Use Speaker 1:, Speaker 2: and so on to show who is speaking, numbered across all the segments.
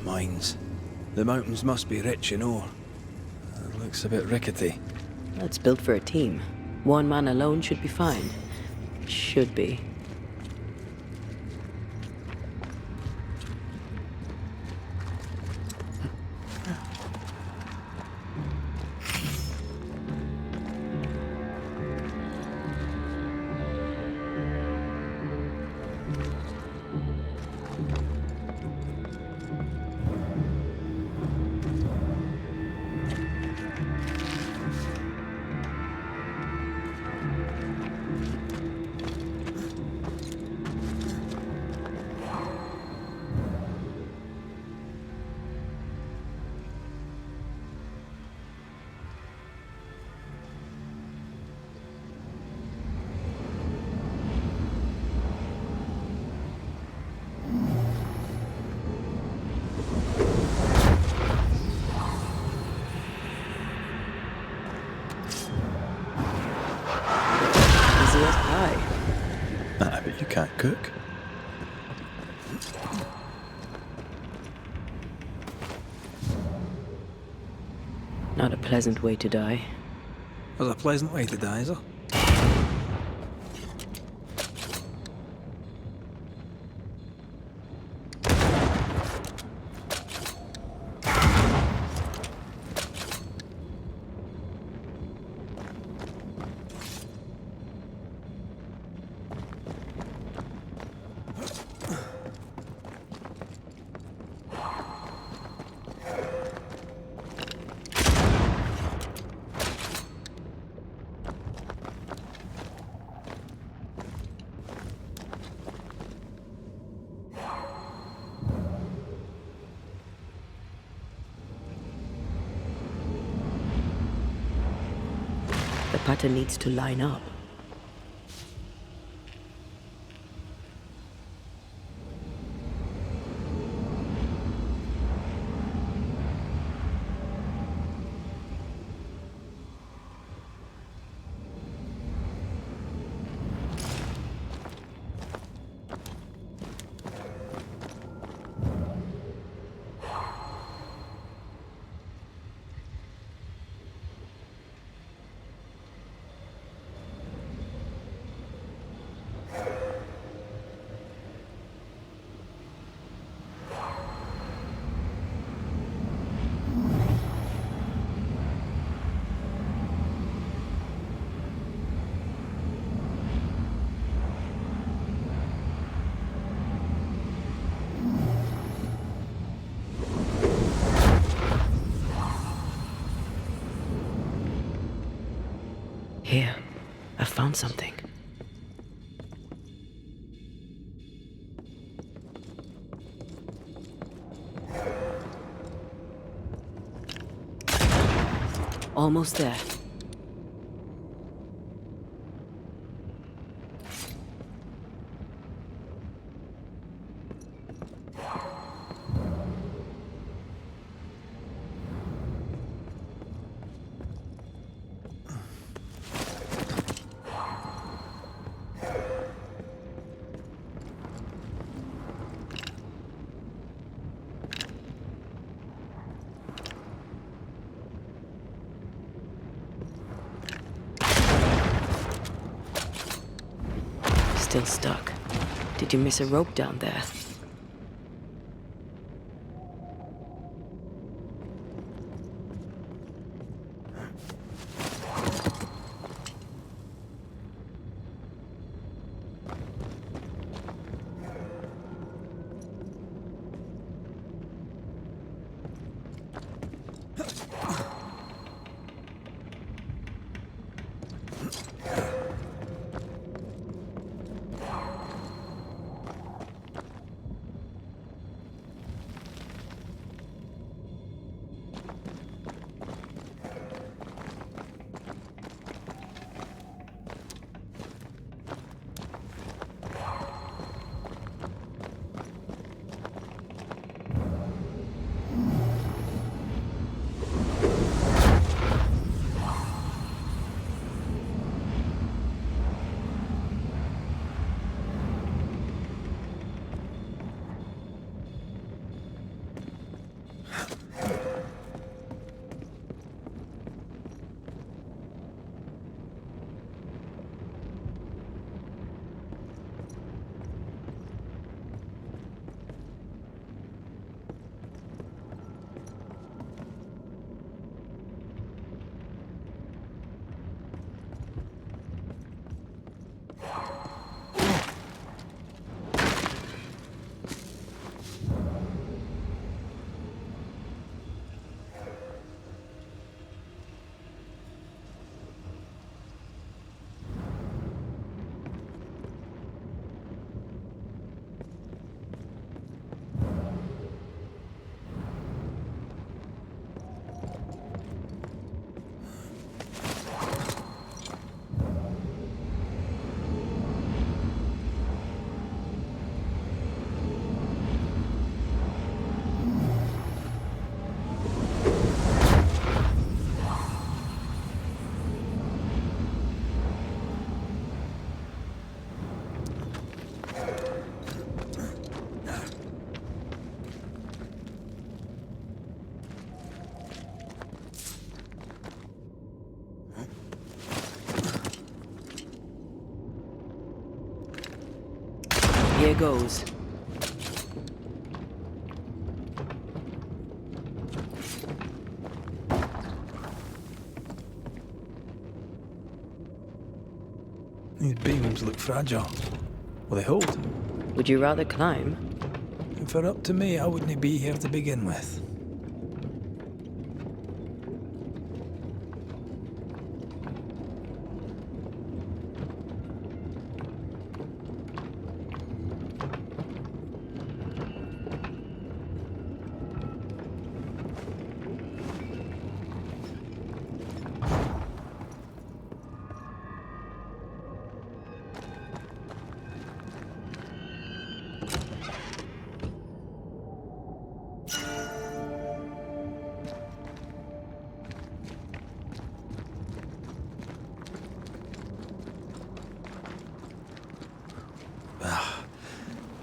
Speaker 1: Mines. The mountains must be rich in ore. Looks a bit rickety.
Speaker 2: It's built for a team. One man alone should be fine. Should be.
Speaker 1: But you can't cook.
Speaker 2: Not a pleasant way to die.
Speaker 1: There's a pleasant way to die, is there?
Speaker 2: The pattern needs to line up. Here, I found something. Almost there. Still stuck. Did you miss a rope down there? Here goes.
Speaker 1: These beams look fragile. Will they hold?
Speaker 2: Would you rather climb?
Speaker 1: If it were up to me, I wouldn't be here to begin with.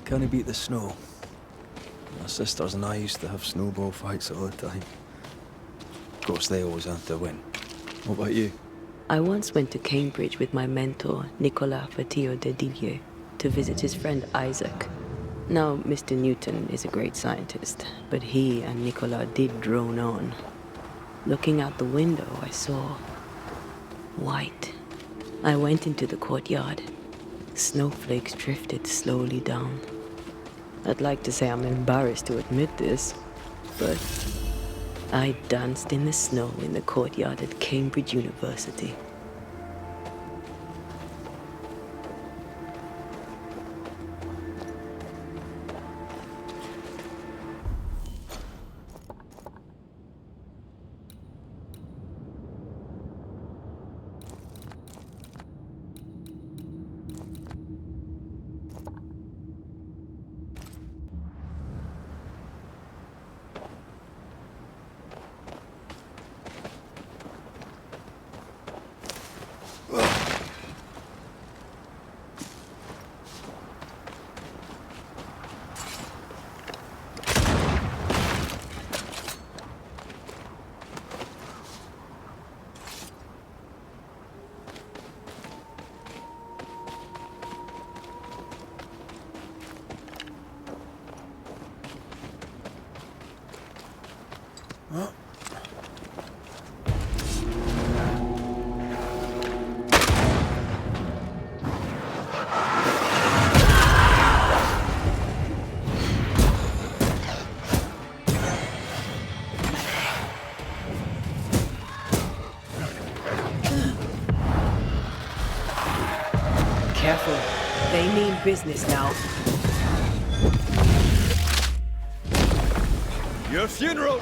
Speaker 1: Can he beat the snow? My sisters and I used to have snowball fights all the time. Of course, they always had to win. What about you?
Speaker 2: I once went to Cambridge with my mentor, Nicolas Fatio de Didier, to visit his friend Isaac. Now, Mr. Newton is a great scientist, but he and Nicolas did drone on. Looking out the window, I saw white. I went into the courtyard. Snowflakes drifted slowly down. I'd like to say I'm embarrassed to admit this, but I danced in the snow in the courtyard at Cambridge University. Careful. They mean business now.
Speaker 1: Your funeral!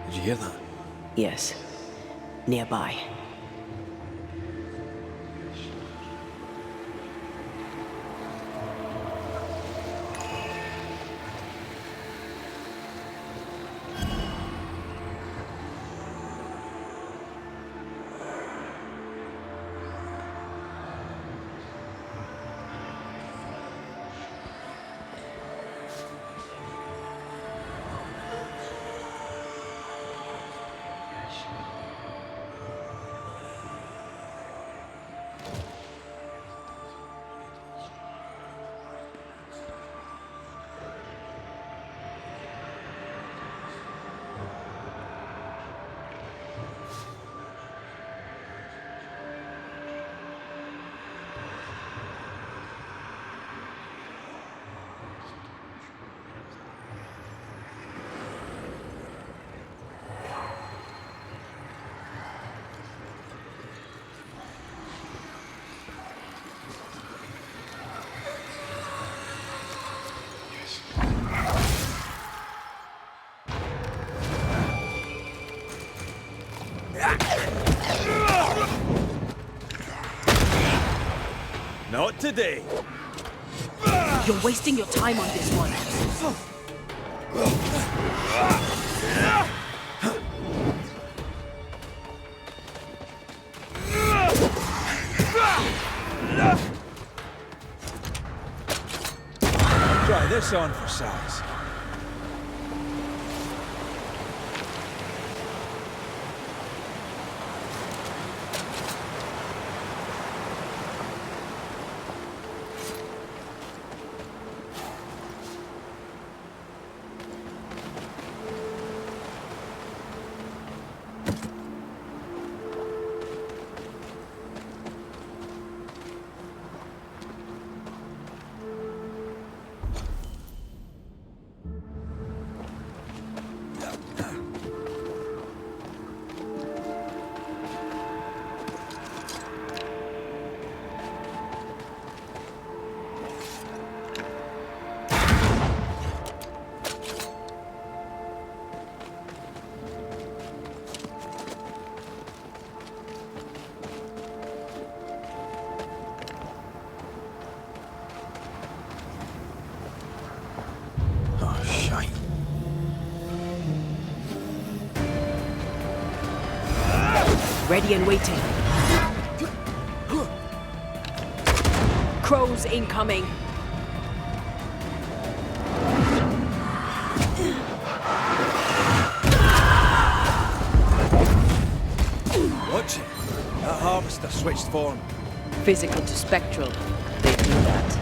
Speaker 1: Did you hear that?
Speaker 2: Yes. Nearby.
Speaker 1: Not today.
Speaker 3: You're wasting your time on this one.
Speaker 1: Try this on for size.
Speaker 3: Ready and waiting. Crows incoming.
Speaker 1: Watch it. That harvester switched form.
Speaker 2: Physical to spectral. They do that.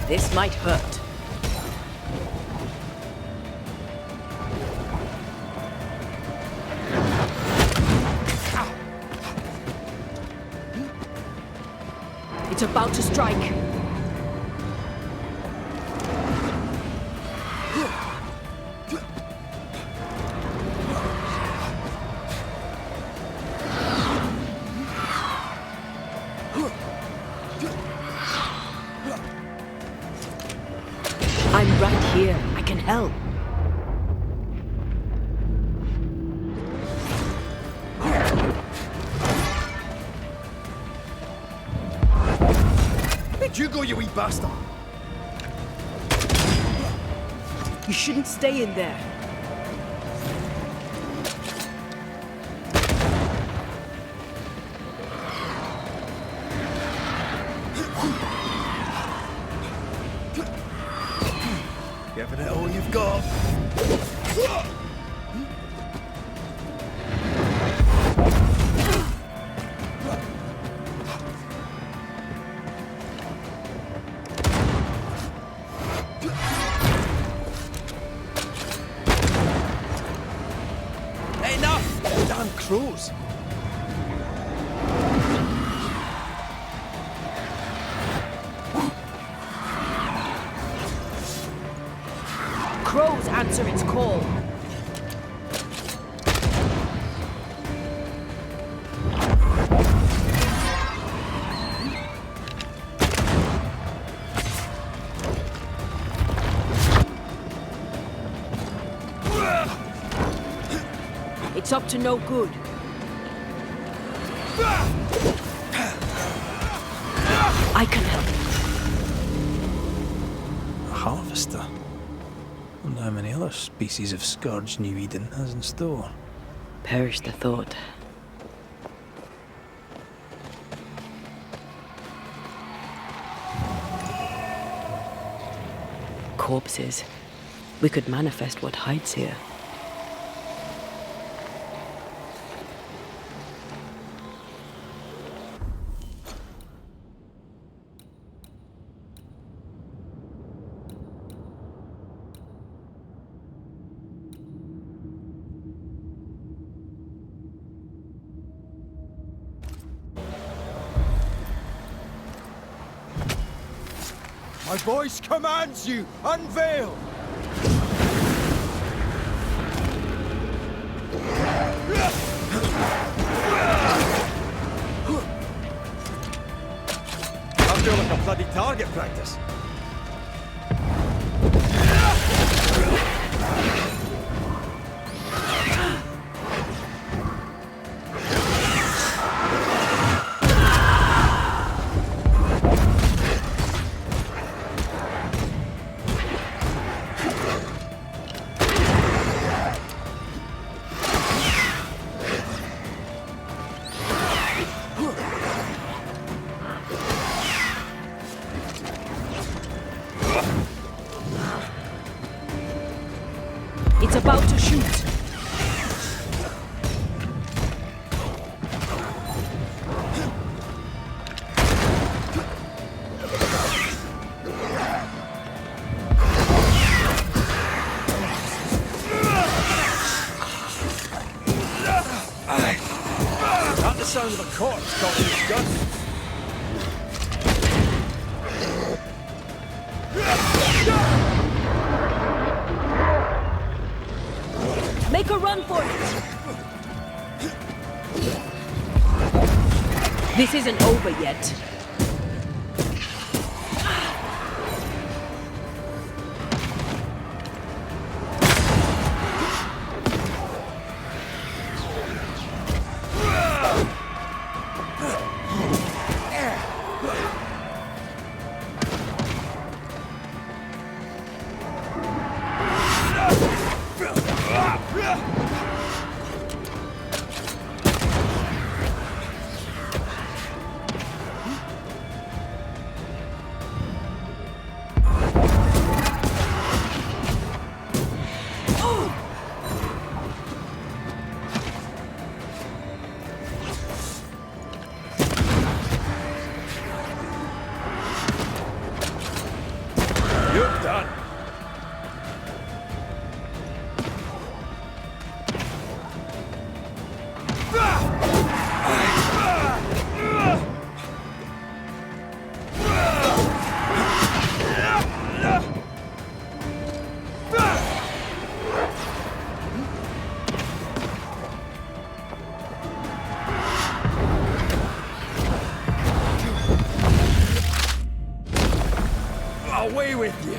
Speaker 2: This might hurt.
Speaker 3: It's about to strike.
Speaker 2: I'm right here. I can help.
Speaker 1: Where'd you go, you wee bastard?
Speaker 3: You shouldn't stay in there.
Speaker 1: Giving it all you've got. Enough! Damn crows!
Speaker 3: Crows answer its call. It's up to no good.
Speaker 2: I can help.
Speaker 1: A harvester? Wonder how many other species of scourge New Eden has in store.
Speaker 2: Perish the thought. Corpses. We could manifest what hides here.
Speaker 1: My voice commands you! Unveil! I feel like a bloody target practice.
Speaker 3: It's about to shoot.
Speaker 1: Not the sound of a corpse caught in his gun.
Speaker 3: Make a run for it! This isn't over yet.
Speaker 1: You're done. Away with you.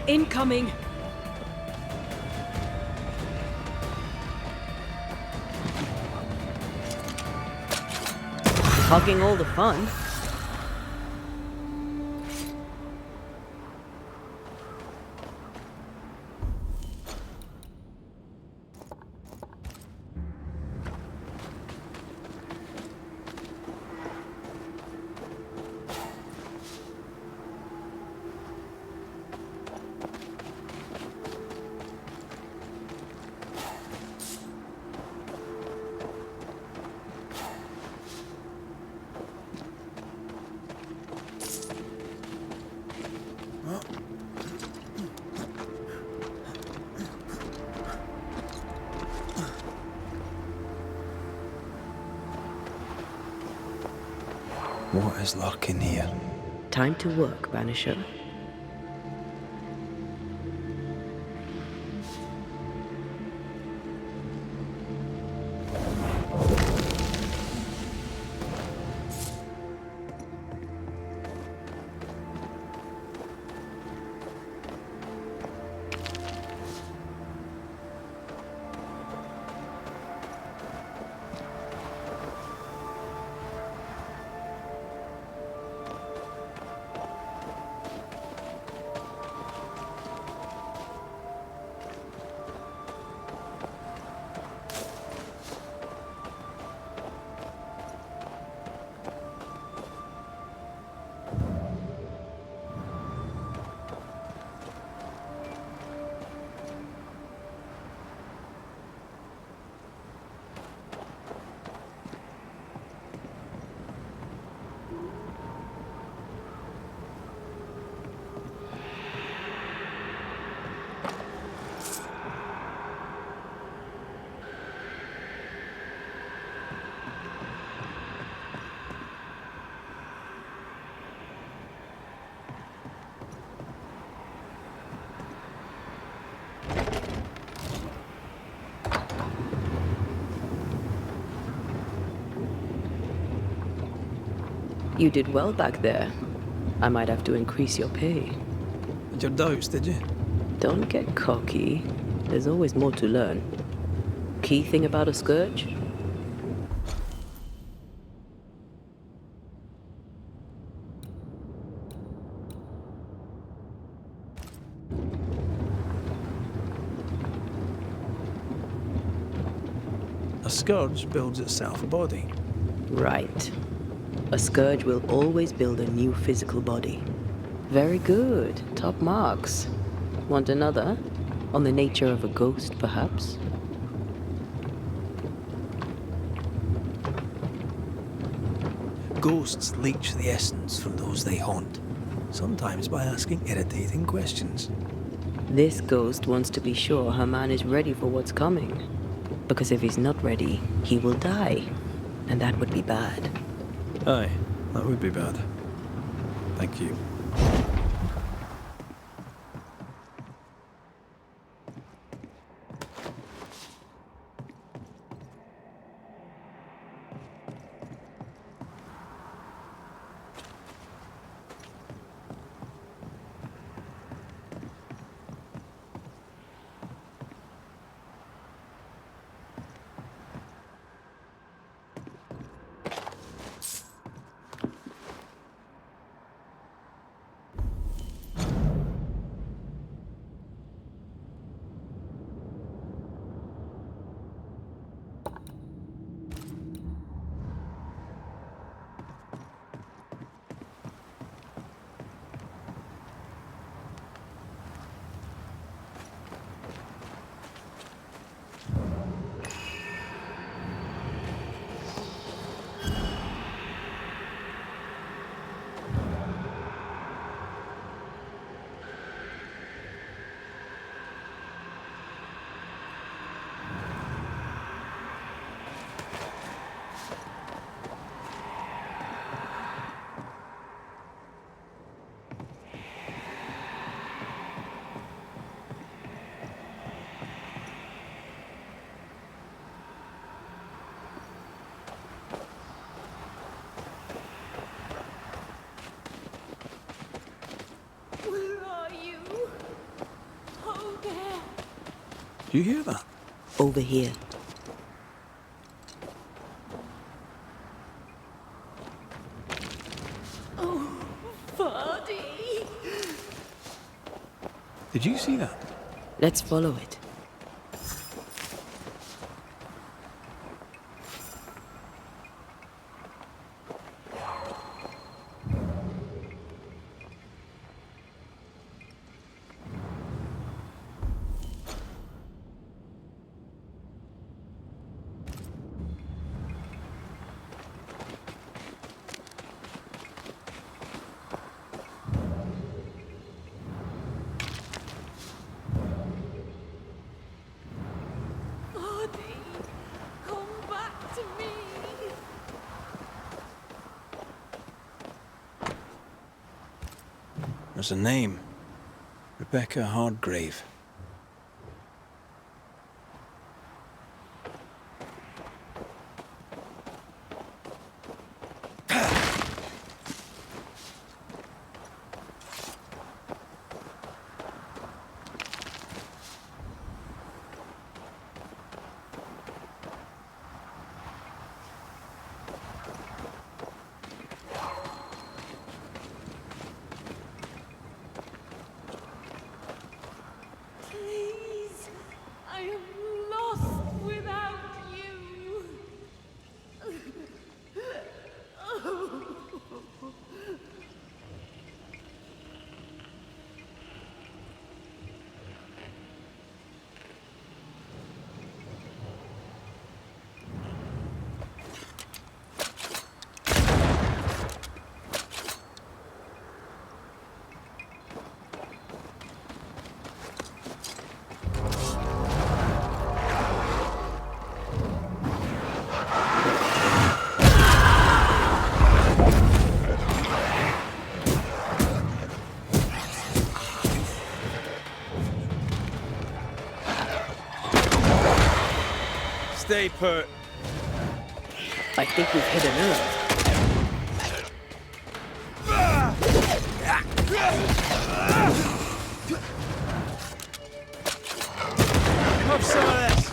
Speaker 3: Incoming!
Speaker 2: Hogging all the fun.
Speaker 1: What is lurking here?
Speaker 2: Time to work, Banisher. You did well back there. I might have to increase your pay.
Speaker 1: Had your doubts, did you?
Speaker 2: Don't get cocky. There's always more to learn. Key thing about a scourge?
Speaker 1: A scourge builds itself a body.
Speaker 2: Right. A scourge will always build a new physical body. Very good. Top marks. Want another? On the nature of a ghost, perhaps?
Speaker 1: Ghosts leech the essence from those they haunt, sometimes by asking irritating questions.
Speaker 2: This ghost wants to be sure her man is ready for what's coming. Because if he's not ready, he will die. And that would be bad.
Speaker 1: Aye, that would be bad. Thank you. Do you hear that?
Speaker 2: Over here.
Speaker 3: Oh, Buddy.
Speaker 1: Did you see that?
Speaker 2: Let's follow it.
Speaker 1: There's a name. Rebecca Hardgrave. Stay put.
Speaker 2: I think we've hit a nerve.
Speaker 1: Have some of this!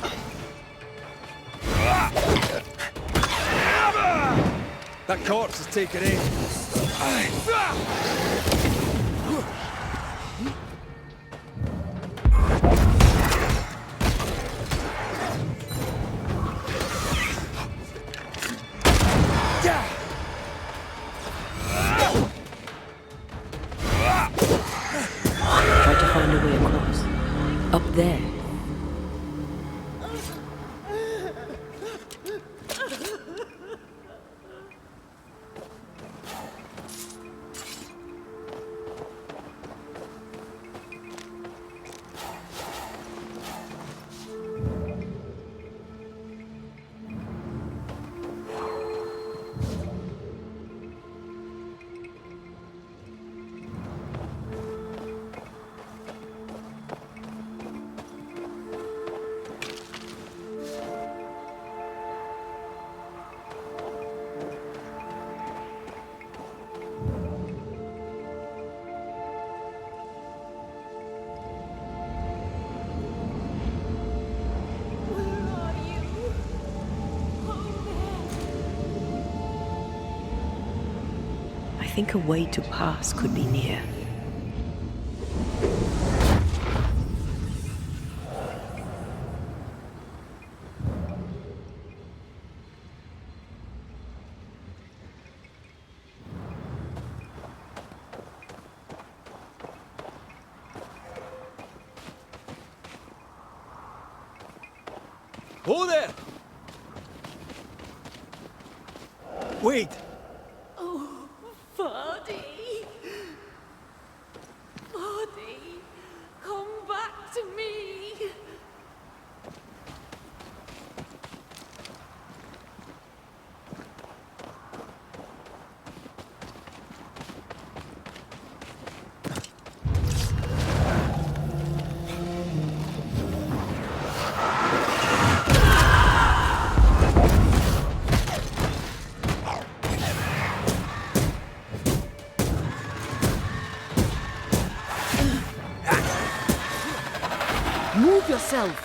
Speaker 1: That corpse is taking aim.
Speaker 2: Try to find a way across. Up there. I think a way to pass could be near.
Speaker 1: Ho there! Wait!
Speaker 3: Vardy! Vardy! Come back to me! Move yourself!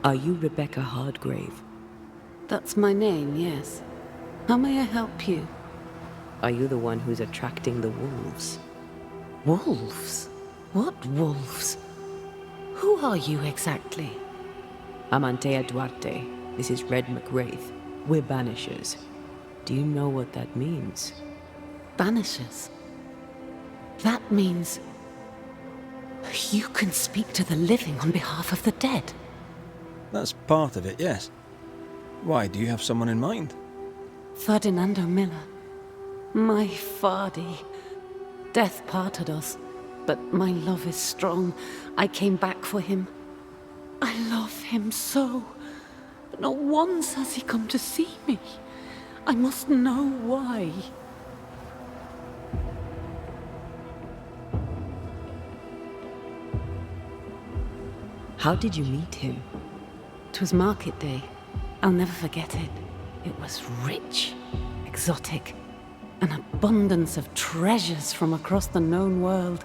Speaker 2: Are you Rebecca Hardgrave?
Speaker 4: That's my name, yes. How may I help you?
Speaker 2: Are you the one who's attracting the wolves?
Speaker 4: Wolves? What wolves? Who are you exactly?
Speaker 2: I'm Antea Duarte. This is Red McWraith. We're Banishers. Do you know what that means?
Speaker 4: Banishers? That means... you can speak to the living on behalf of the dead.
Speaker 1: That's part of it, yes. Why, do you have someone in mind?
Speaker 4: Ferdinando Miller. My Fardy. Death parted us, but my love is strong. I came back for him. I love him so. But not once has he come to see me. I must know why.
Speaker 2: How did you meet him?
Speaker 4: 'Twas market day. I'll never forget it. It was rich, exotic, an abundance of treasures from across the known world.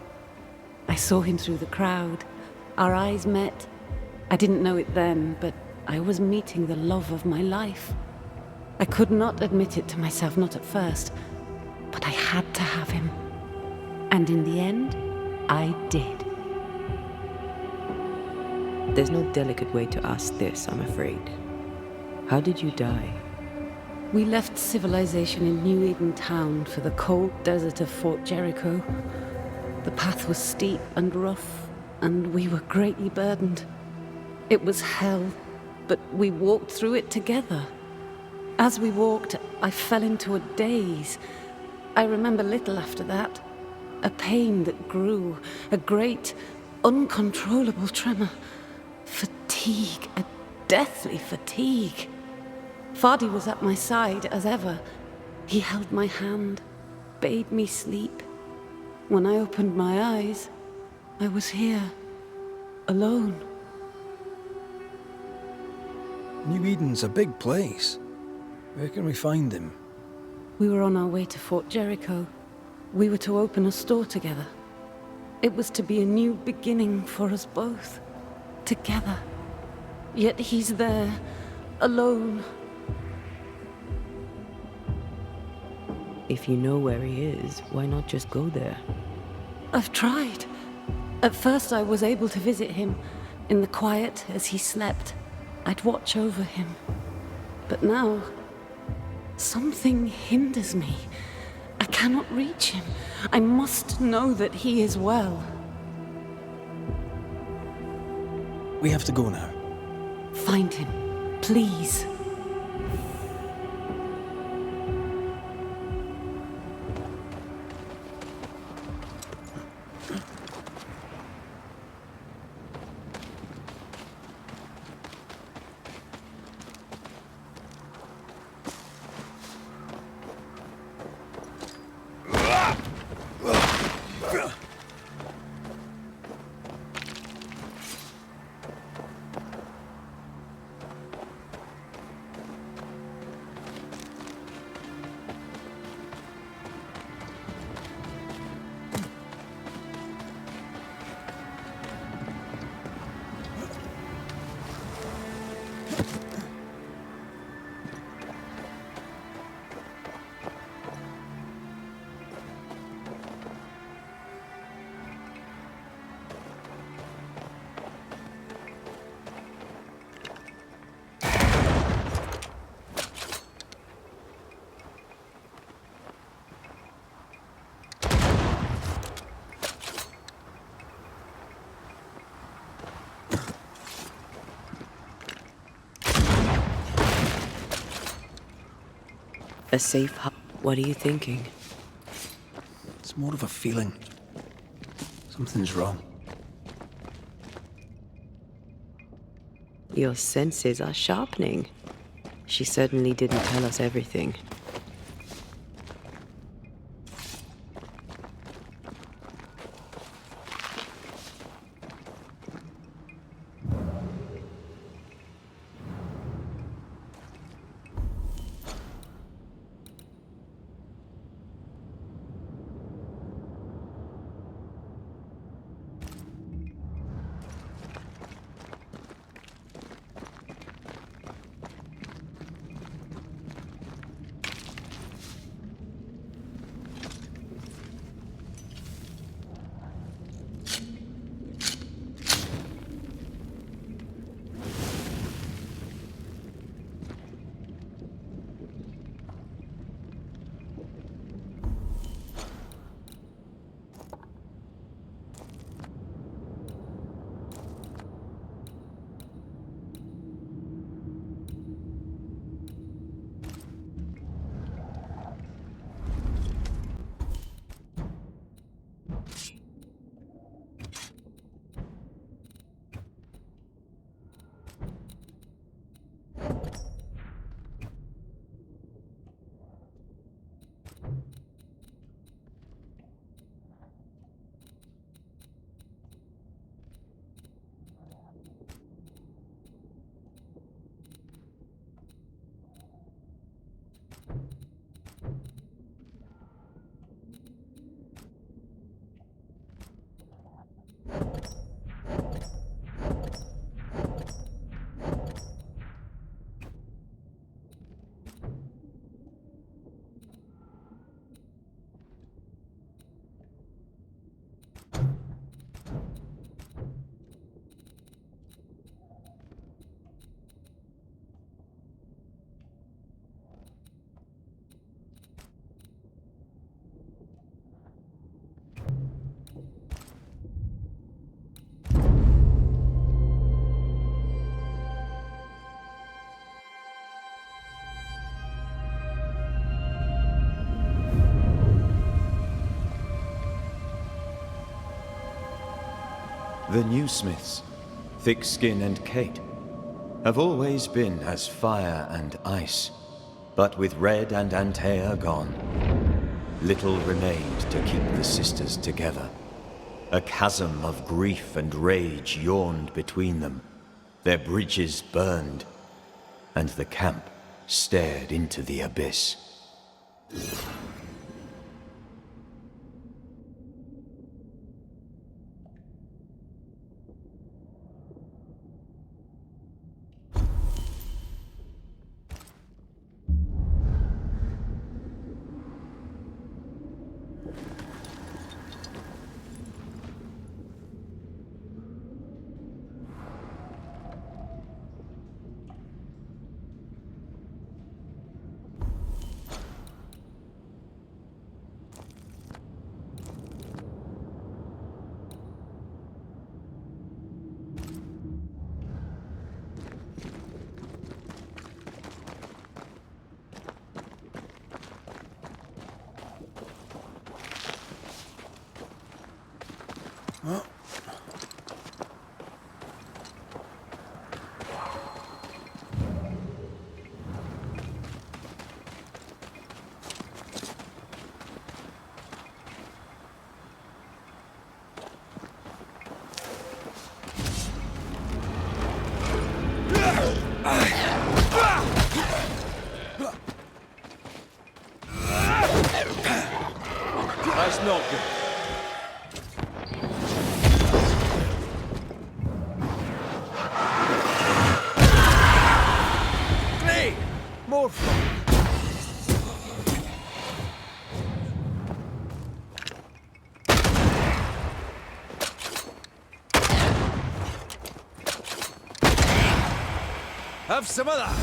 Speaker 4: I saw him through the crowd. Our eyes met. I didn't know it then, but I was meeting the love of my life. I could not admit it to myself, not at first, but I had to have him. And in the end, I did.
Speaker 2: There's no delicate way to ask this, I'm afraid. How did you die?
Speaker 4: We left civilization in New Eden Town for the cold desert of Fort Jericho. The path was steep and rough, and we were greatly burdened. It was hell, but we walked through it together. As we walked, I fell into a daze. I remember little after that. A pain that grew, a great, uncontrollable tremor. Fatigue, a deathly fatigue. Fardy was at my side as ever. He held my hand, bade me sleep. When I opened my eyes, I was here, alone.
Speaker 1: New Eden's a big place. Where can we find him?
Speaker 4: We were on our way to Fort Jericho. We were to open a store together. It was to be a new beginning for us both. Together. Yet he's there, alone.
Speaker 2: If you know where he is, why not just go there?
Speaker 4: I've tried. At first I was able to visit him. In the quiet, as he slept, I'd watch over him. But now, something hinders me. I cannot reach him. I must know that he is well.
Speaker 1: We have to go now.
Speaker 4: Find him, please.
Speaker 2: A safe hub. What are you thinking?
Speaker 1: It's more of a feeling. Something's wrong.
Speaker 2: Your senses are sharpening. She certainly didn't tell us everything.
Speaker 5: The new Smiths, Thickskin and Kate, have always been as fire and ice. But with Red and Antea gone, little remained to keep the sisters together. A chasm of grief and rage yawned between them. Their bridges burned, and the camp stared into the abyss.
Speaker 1: That's not good. Great! More fun. Have some of that.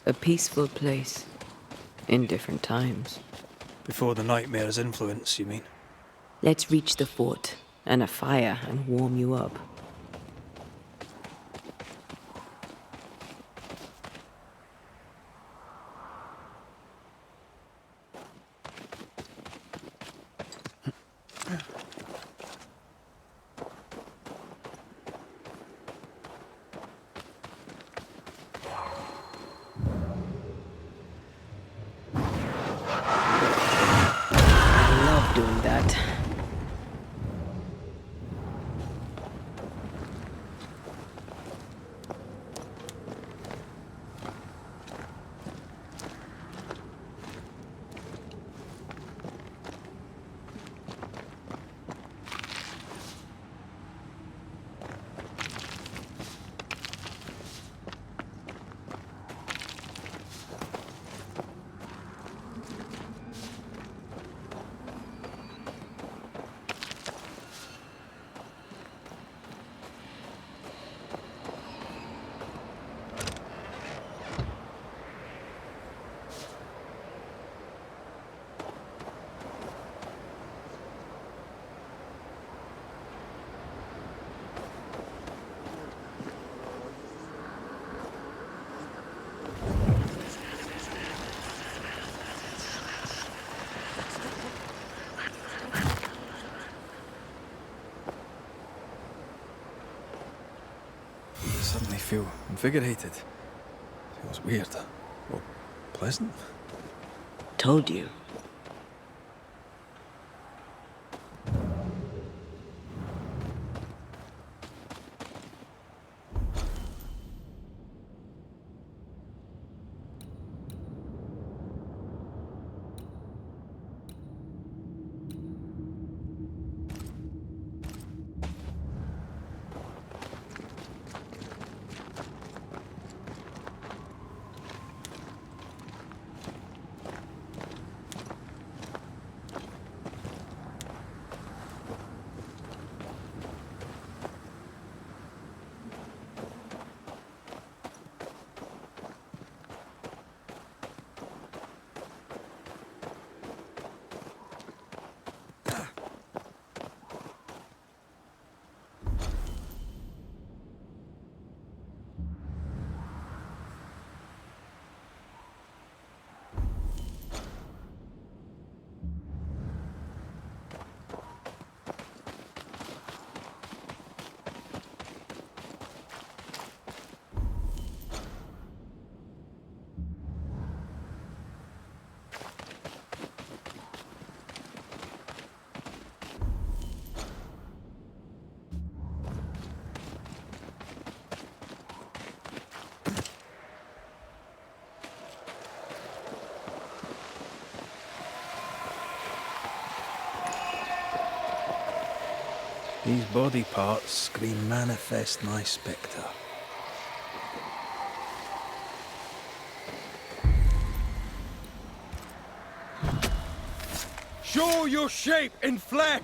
Speaker 2: A peaceful place. In different times.
Speaker 1: Before the nightmare's influence, you mean?
Speaker 2: Let's reach the fort and a fire and warm you up. I love doing that.
Speaker 1: feel invigorated. Feels weird. Well, pleasant.
Speaker 2: Told you.
Speaker 1: These body parts scream manifest my spectre. Show your shape in flesh!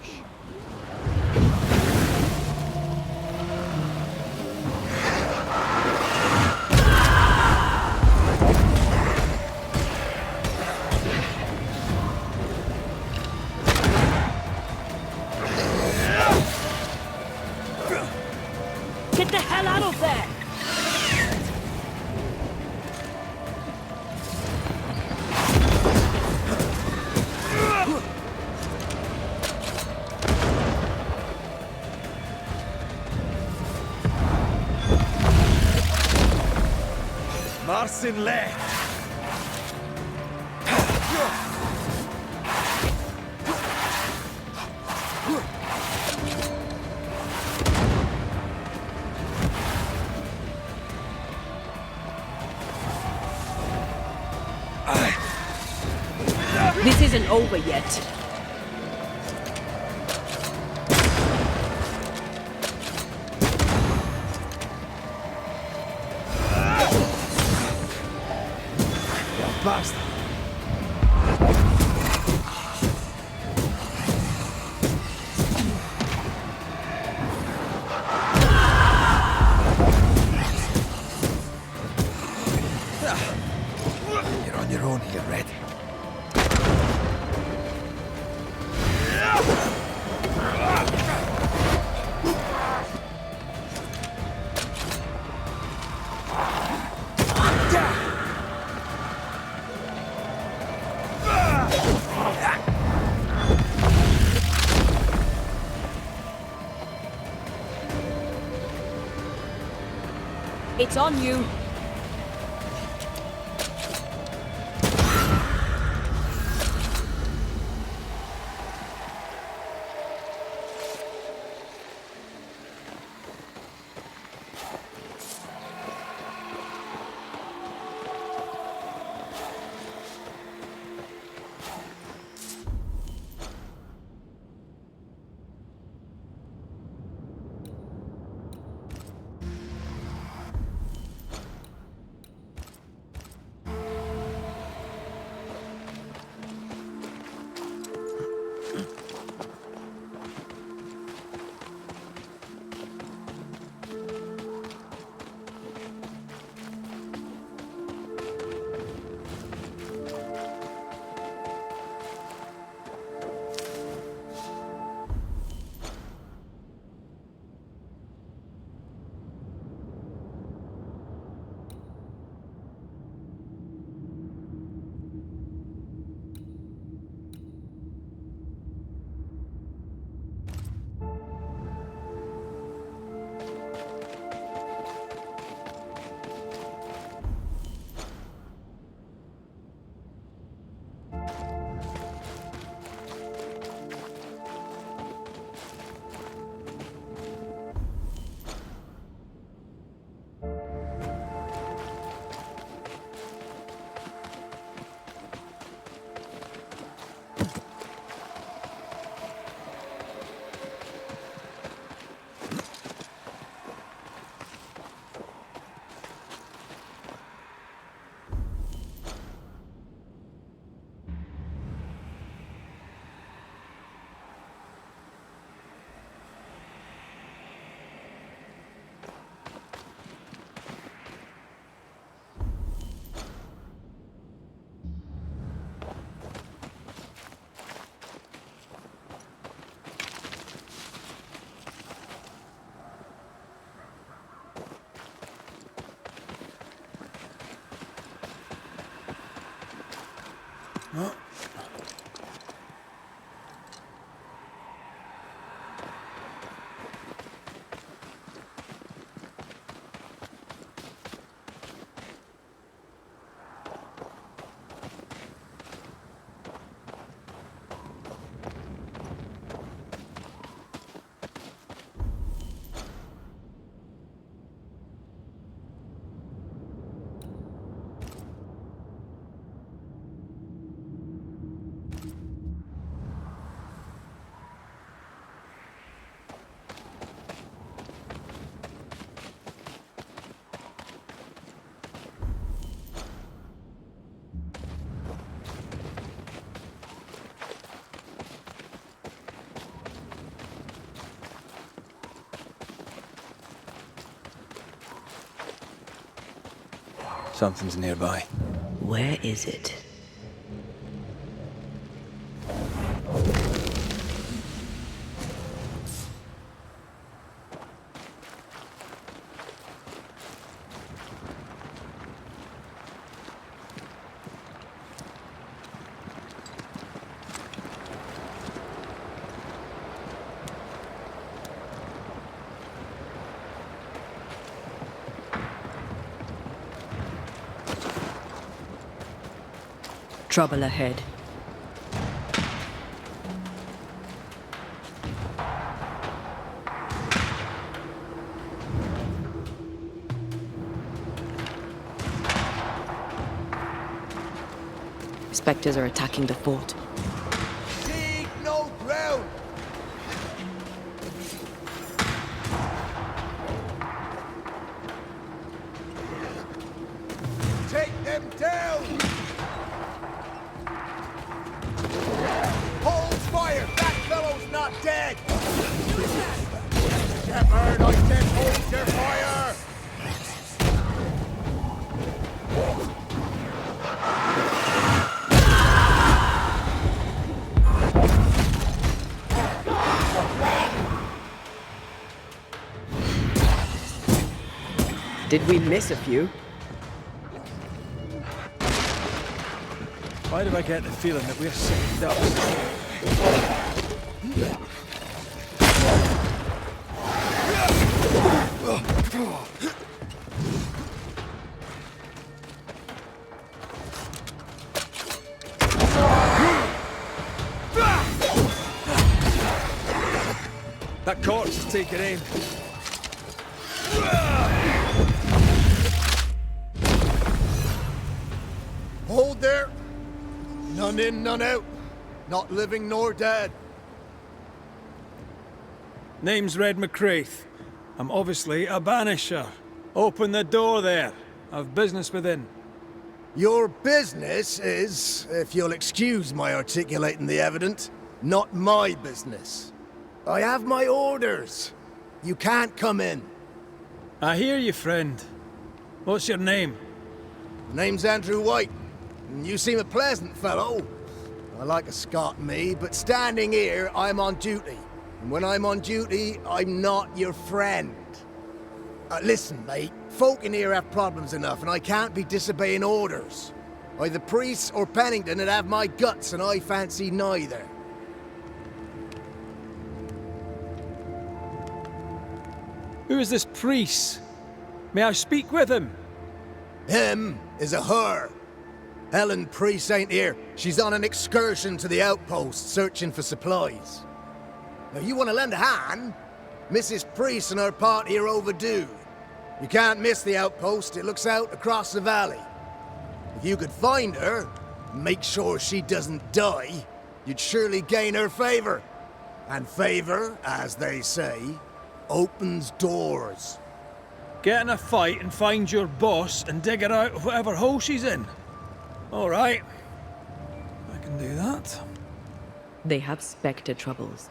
Speaker 3: Get the hell out of there!
Speaker 1: Marcin left!
Speaker 3: This isn't over yet.
Speaker 1: Bastard! You're on your own here, Red.
Speaker 3: It's on you.
Speaker 1: Something's nearby.
Speaker 2: Where is it? Trouble ahead. Spectres are attacking the fort.
Speaker 6: Dig no ground! Take them down! Hold fire! That fellow's not dead! Shepherd, I said hold your fire!
Speaker 2: Did we miss a few?
Speaker 1: Why do I get the feeling that we're sitting ducks? That corpse is taking aim.
Speaker 6: Hold there! None in, none out. Not living nor dead.
Speaker 1: Name's Red McCraith. I'm obviously a banisher. Open the door there. I've business within.
Speaker 6: Your business is, if you'll excuse my articulating the evident, not my business. I have my orders. You can't come in.
Speaker 1: I hear you, friend. What's your name?
Speaker 6: Name's Andrew White. And you seem a pleasant fellow. I like a Scot, me, but standing here, I'm on duty. And when I'm on duty, I'm not your friend. Listen, mate. Folk in here have problems enough, and I can't be disobeying orders. Either priests or Pennington would have my guts, and I fancy neither.
Speaker 1: Who is this priest? May I speak with him?
Speaker 6: Him is a her. Helen Priest ain't here. She's on an excursion to the outpost, searching for supplies. Now, you want to lend a hand? Mrs. Priest and her party are overdue. You can't miss the outpost. It looks out across the valley. If you could find her, and make sure she doesn't die, you'd surely gain her favor. And favor, as they say, opens doors.
Speaker 7: Get in a fight and find your boss and dig her out of whatever hole she's in. All right. I can do that.
Speaker 2: They have Spectre troubles.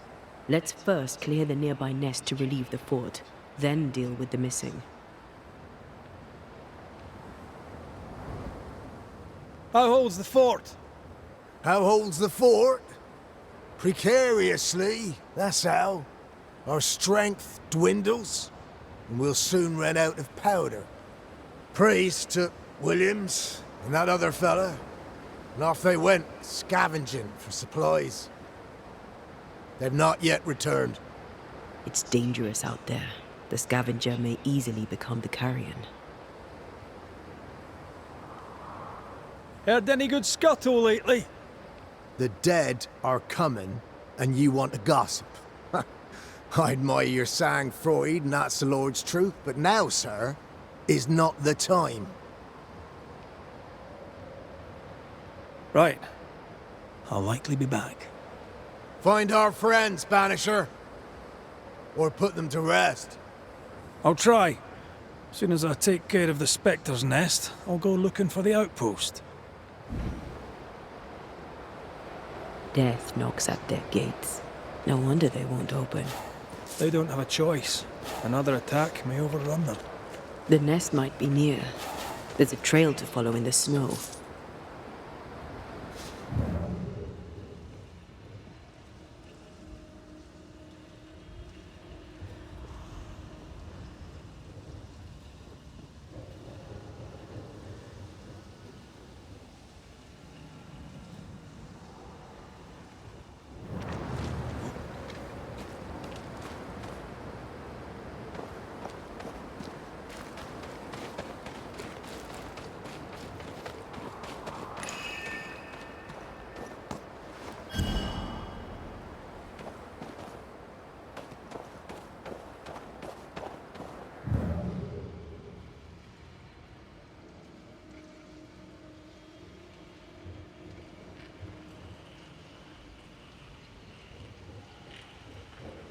Speaker 2: Let's first clear the nearby nest to relieve the fort, then deal with the missing.
Speaker 7: How holds the fort?
Speaker 6: How holds the fort? Precariously, that's how. Our strength dwindles, and we'll soon run out of powder. Priest took Williams and that other fella, and off they went, scavenging for supplies. They've not yet returned.
Speaker 2: It's dangerous out there. The scavenger may easily become the carrion.
Speaker 7: Heard any good scuttle lately?
Speaker 6: The dead are coming, and you want to gossip. I admire your sang-froid, and that's the Lord's truth, but now, sir, is not the time.
Speaker 7: Right. I'll likely be back.
Speaker 6: Find our friends, Banisher. Or put them to rest.
Speaker 7: I'll try. As soon as I take care of the Spectre's nest, I'll go looking for the outpost.
Speaker 2: Death knocks at their gates. No wonder they won't open.
Speaker 7: They don't have a choice. Another attack may overrun them.
Speaker 2: The nest might be near. There's a trail to follow in the snow.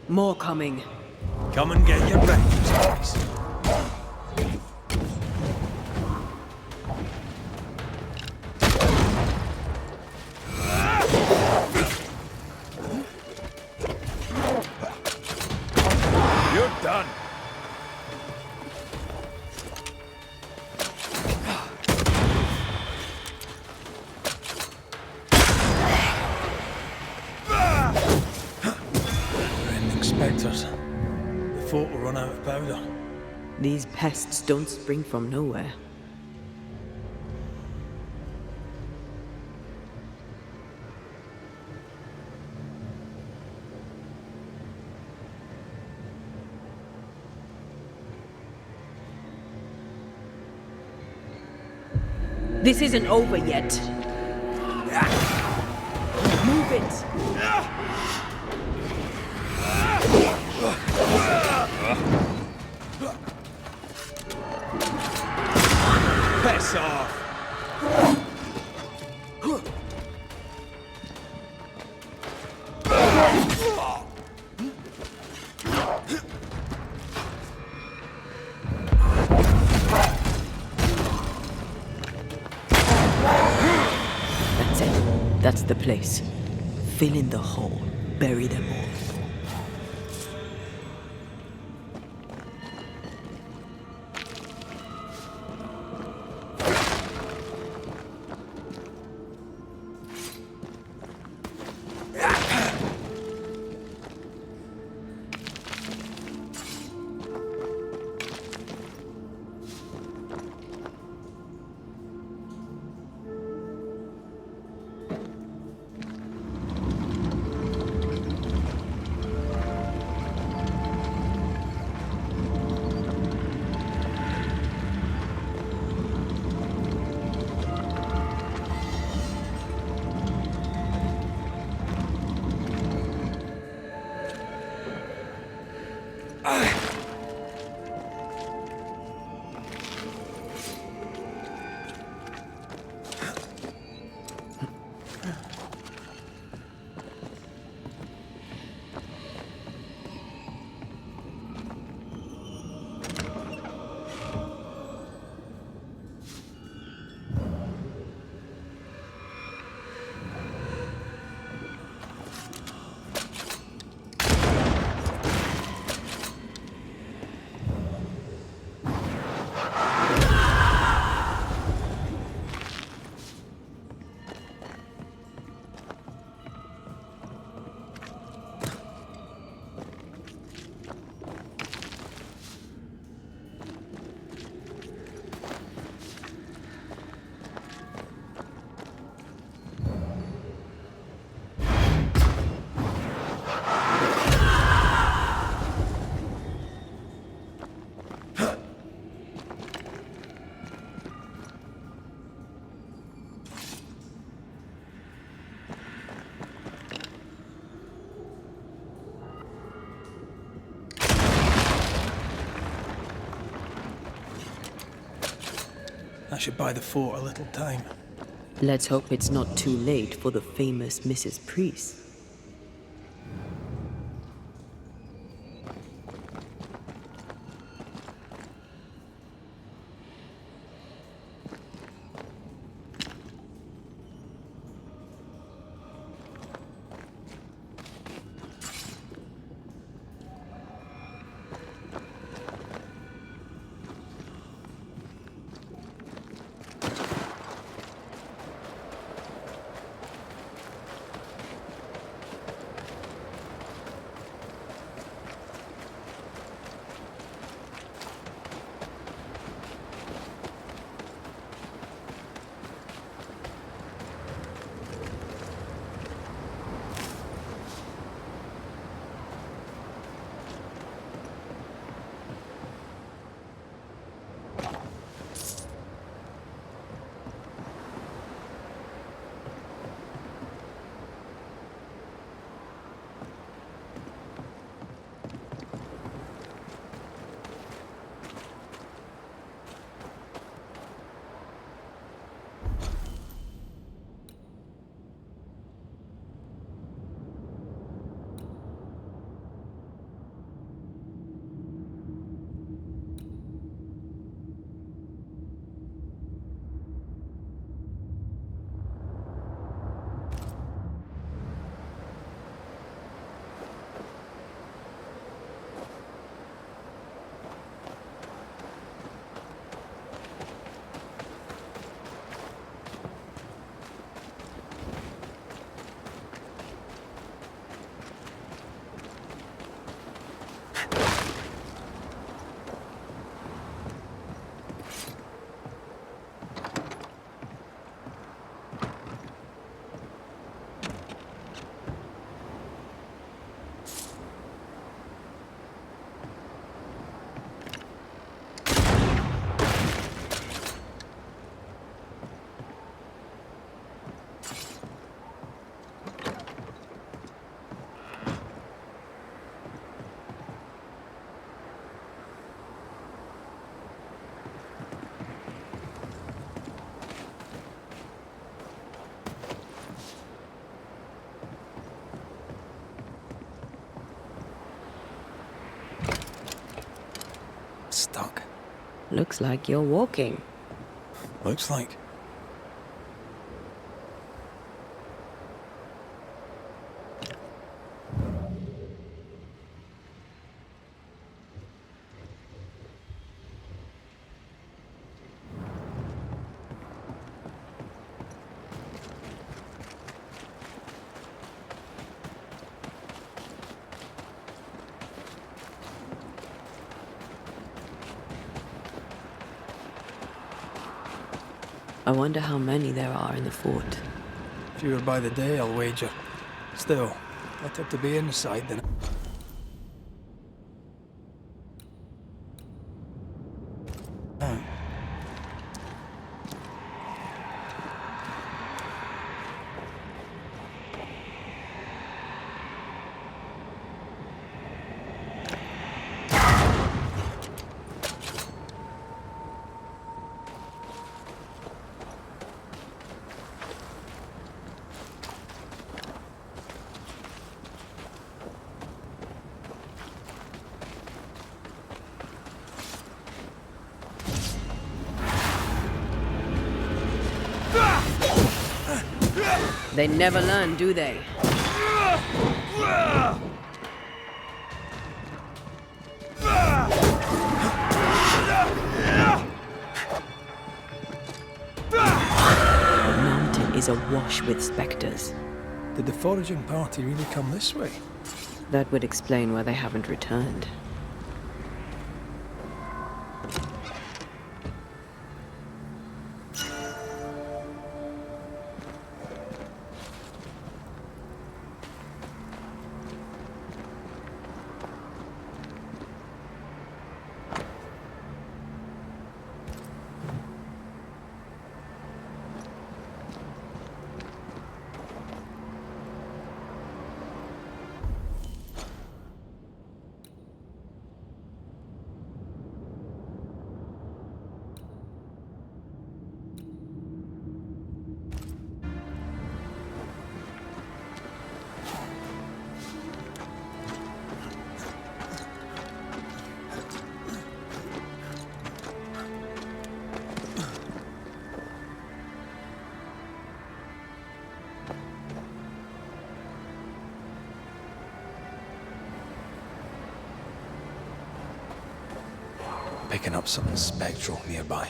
Speaker 2: More coming.
Speaker 7: Come and get your breakfast, boys. You're done. Spectres. The fort will run out of powder.
Speaker 2: These pests don't spring from nowhere. This isn't over yet. Move it!
Speaker 7: Piss off!
Speaker 2: That's it. That's the place. Fill in the hole. Bury them all.
Speaker 7: I should buy the fort a little time.
Speaker 2: Let's hope it's not too late for the famous Mrs. Priest.
Speaker 1: Stuck.
Speaker 2: Looks like you're walking.
Speaker 1: Looks like.
Speaker 2: I wonder how many there are in the fort.
Speaker 7: Fewer by the day, I'll wager. Still, better to be inside than...
Speaker 2: They never learn, do they? The mountain is awash with specters.
Speaker 7: Did the foraging party really come this way?
Speaker 2: That would explain why they haven't returned.
Speaker 1: Picking up something spectral nearby.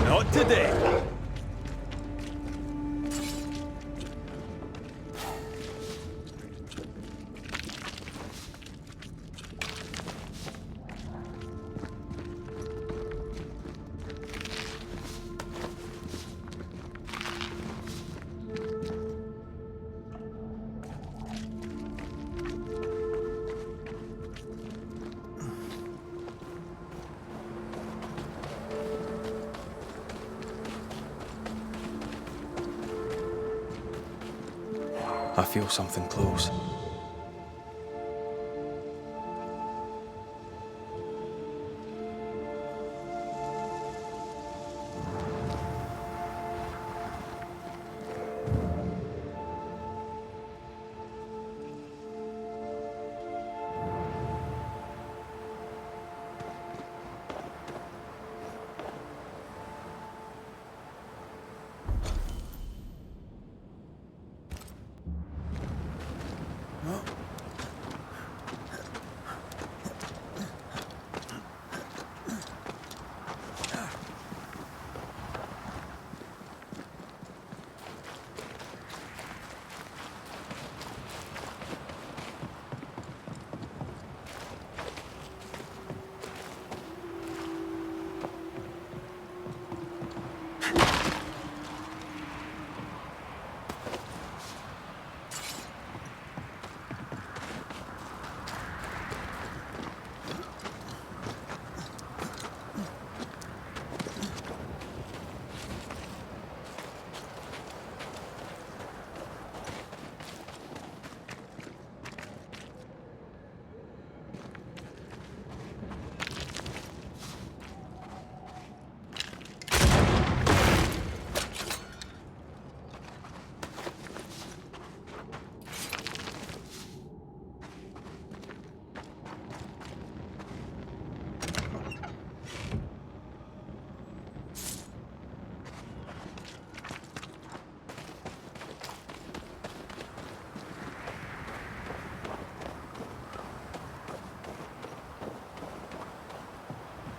Speaker 7: Not today.
Speaker 1: I feel something close.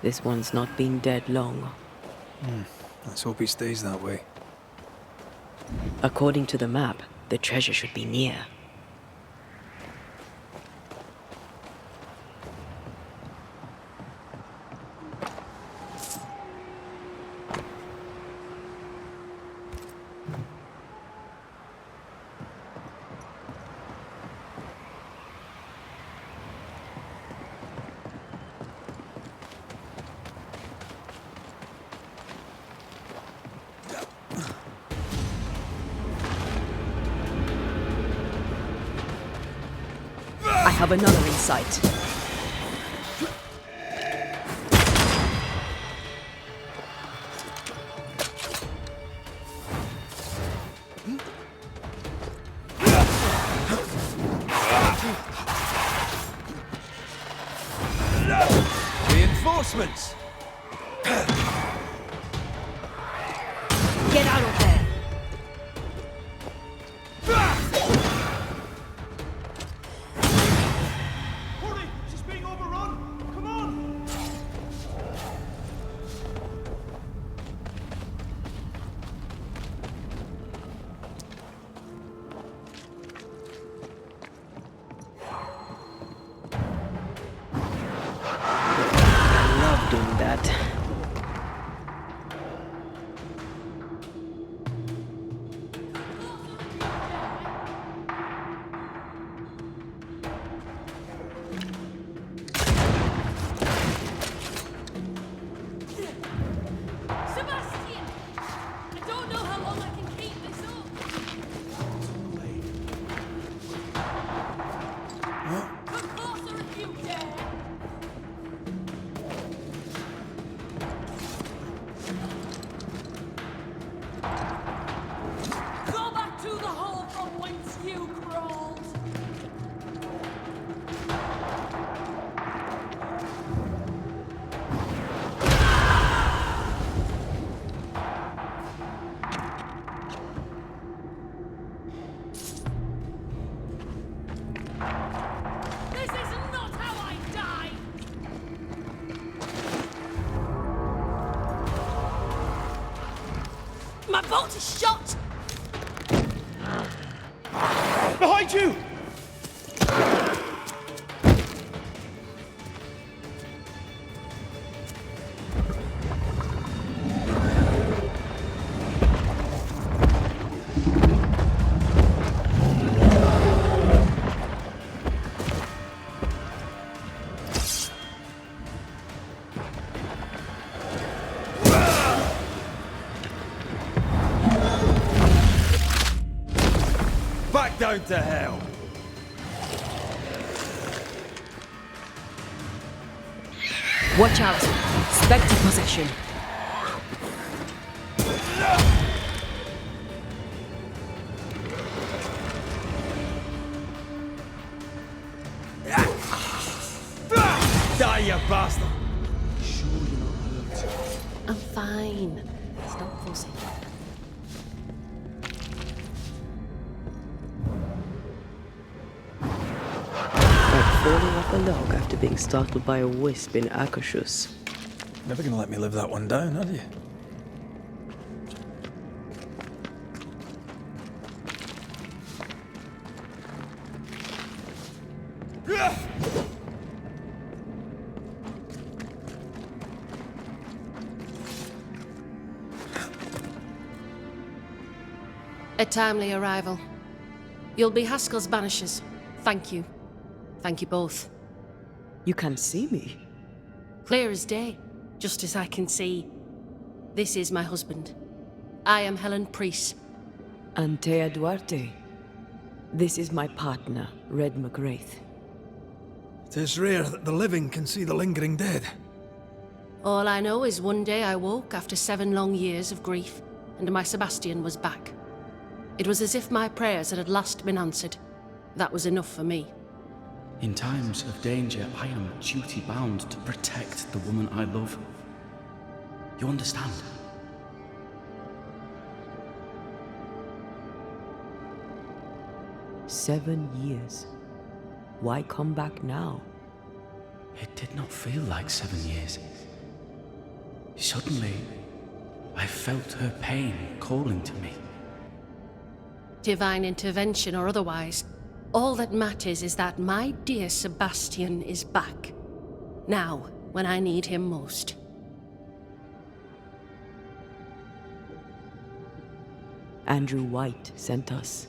Speaker 2: This one's not been dead long.
Speaker 1: Let's hope he stays that way.
Speaker 2: According to the map, the treasure should be near.
Speaker 3: I have another in sight.
Speaker 6: Reinforcements!
Speaker 3: Get out of there!
Speaker 8: She's being overrun! Come on!
Speaker 2: I love doing that.
Speaker 3: Sebastian! I don't know how long I can keep this up. Come closer if you dare! Go back to the hole from whence you crawled! This is not how I die! My bolt is shot!
Speaker 8: Behind you!
Speaker 7: Back down to hell!
Speaker 3: Watch out! Spectre possession!
Speaker 7: Die, you bastard!
Speaker 4: I'm fine. Stop fussing.
Speaker 2: Like falling off a log after being startled by a wisp in Akashus.
Speaker 1: Never gonna let me live that one down, are you?
Speaker 9: A timely arrival. You'll be Haskell's Banishers. Thank you. Thank you both.
Speaker 2: You can see me.
Speaker 9: Clear as day, just as I can see. This is my husband. I am Helen Priest.
Speaker 2: Antea Duarte. This is my partner, Red McRaith.
Speaker 6: It is rare that the living can see the lingering dead.
Speaker 9: All I know is one day I woke after 7 long years of grief, and my Sebastian was back. It was as if my prayers had at last been answered. That was enough for me.
Speaker 10: In times of danger, I am duty-bound to protect the woman I love. You understand?
Speaker 2: "7 years. Why come back now?"
Speaker 10: It did not feel like 7 years. Suddenly, I felt her pain calling to me.
Speaker 9: Divine intervention or otherwise, all that matters is that my dear Sebastian is back. Now, when I need him most.
Speaker 2: Andrew White sent us.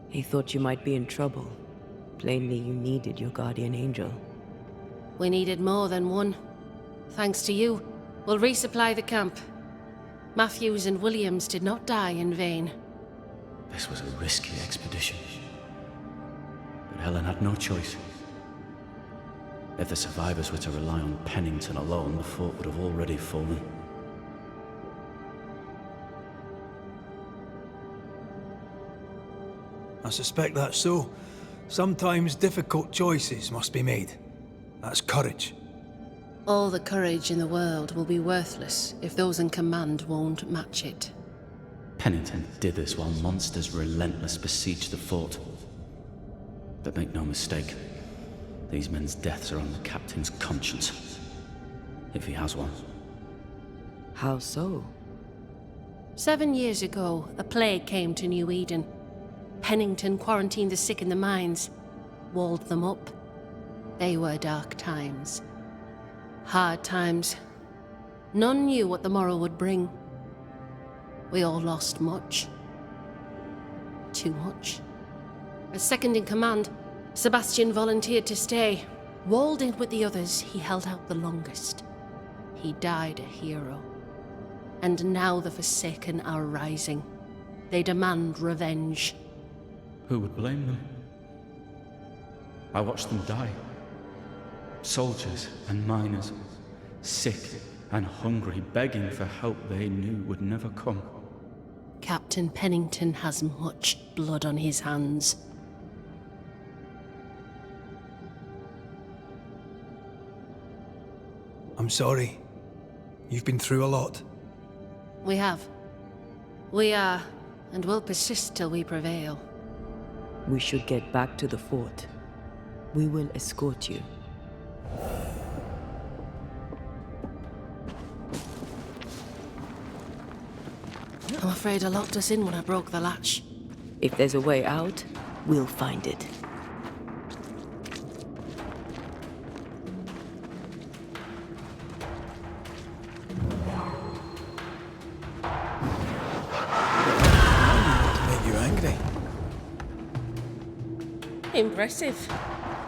Speaker 2: He thought you might be in trouble. Plainly, you needed your guardian angel.
Speaker 9: We needed more than one. Thanks to you, we'll resupply the camp. Matthews and Williams did not die in vain.
Speaker 10: This was a risky expedition. But Helen had no choice. If the survivors were to rely on Pennington alone, the fort would have already fallen.
Speaker 7: I suspect that's so. Sometimes difficult choices must be made. That's courage.
Speaker 9: All the courage in the world will be worthless if those in command won't match it.
Speaker 10: Pennington did this while monsters relentless besieged the fort. But make no mistake, these men's deaths are on the captain's conscience. If he has one.
Speaker 2: How so?
Speaker 9: 7 years ago, a plague came to New Eden. Pennington quarantined the sick in the mines, walled them up. They were dark times. Hard times. None knew what the morrow would bring. We all lost much. Too much. As second in command, Sebastian volunteered to stay. Walled in with the others, he held out the longest. He died a hero. And now the Forsaken are rising. They demand revenge.
Speaker 10: Who would blame them? I watched them die. Soldiers and miners, sick and hungry, begging for help they knew would never come.
Speaker 9: Captain Pennington has much blood on his hands.
Speaker 7: I'm sorry. You've been through a lot.
Speaker 9: We have. We are, and will persist till we prevail.
Speaker 2: We should get back to the fort. We will escort you.
Speaker 9: I'm afraid I locked us in when I broke the latch.
Speaker 2: If there's a way out, we'll find it.
Speaker 7: To make you angry.
Speaker 9: Impressive.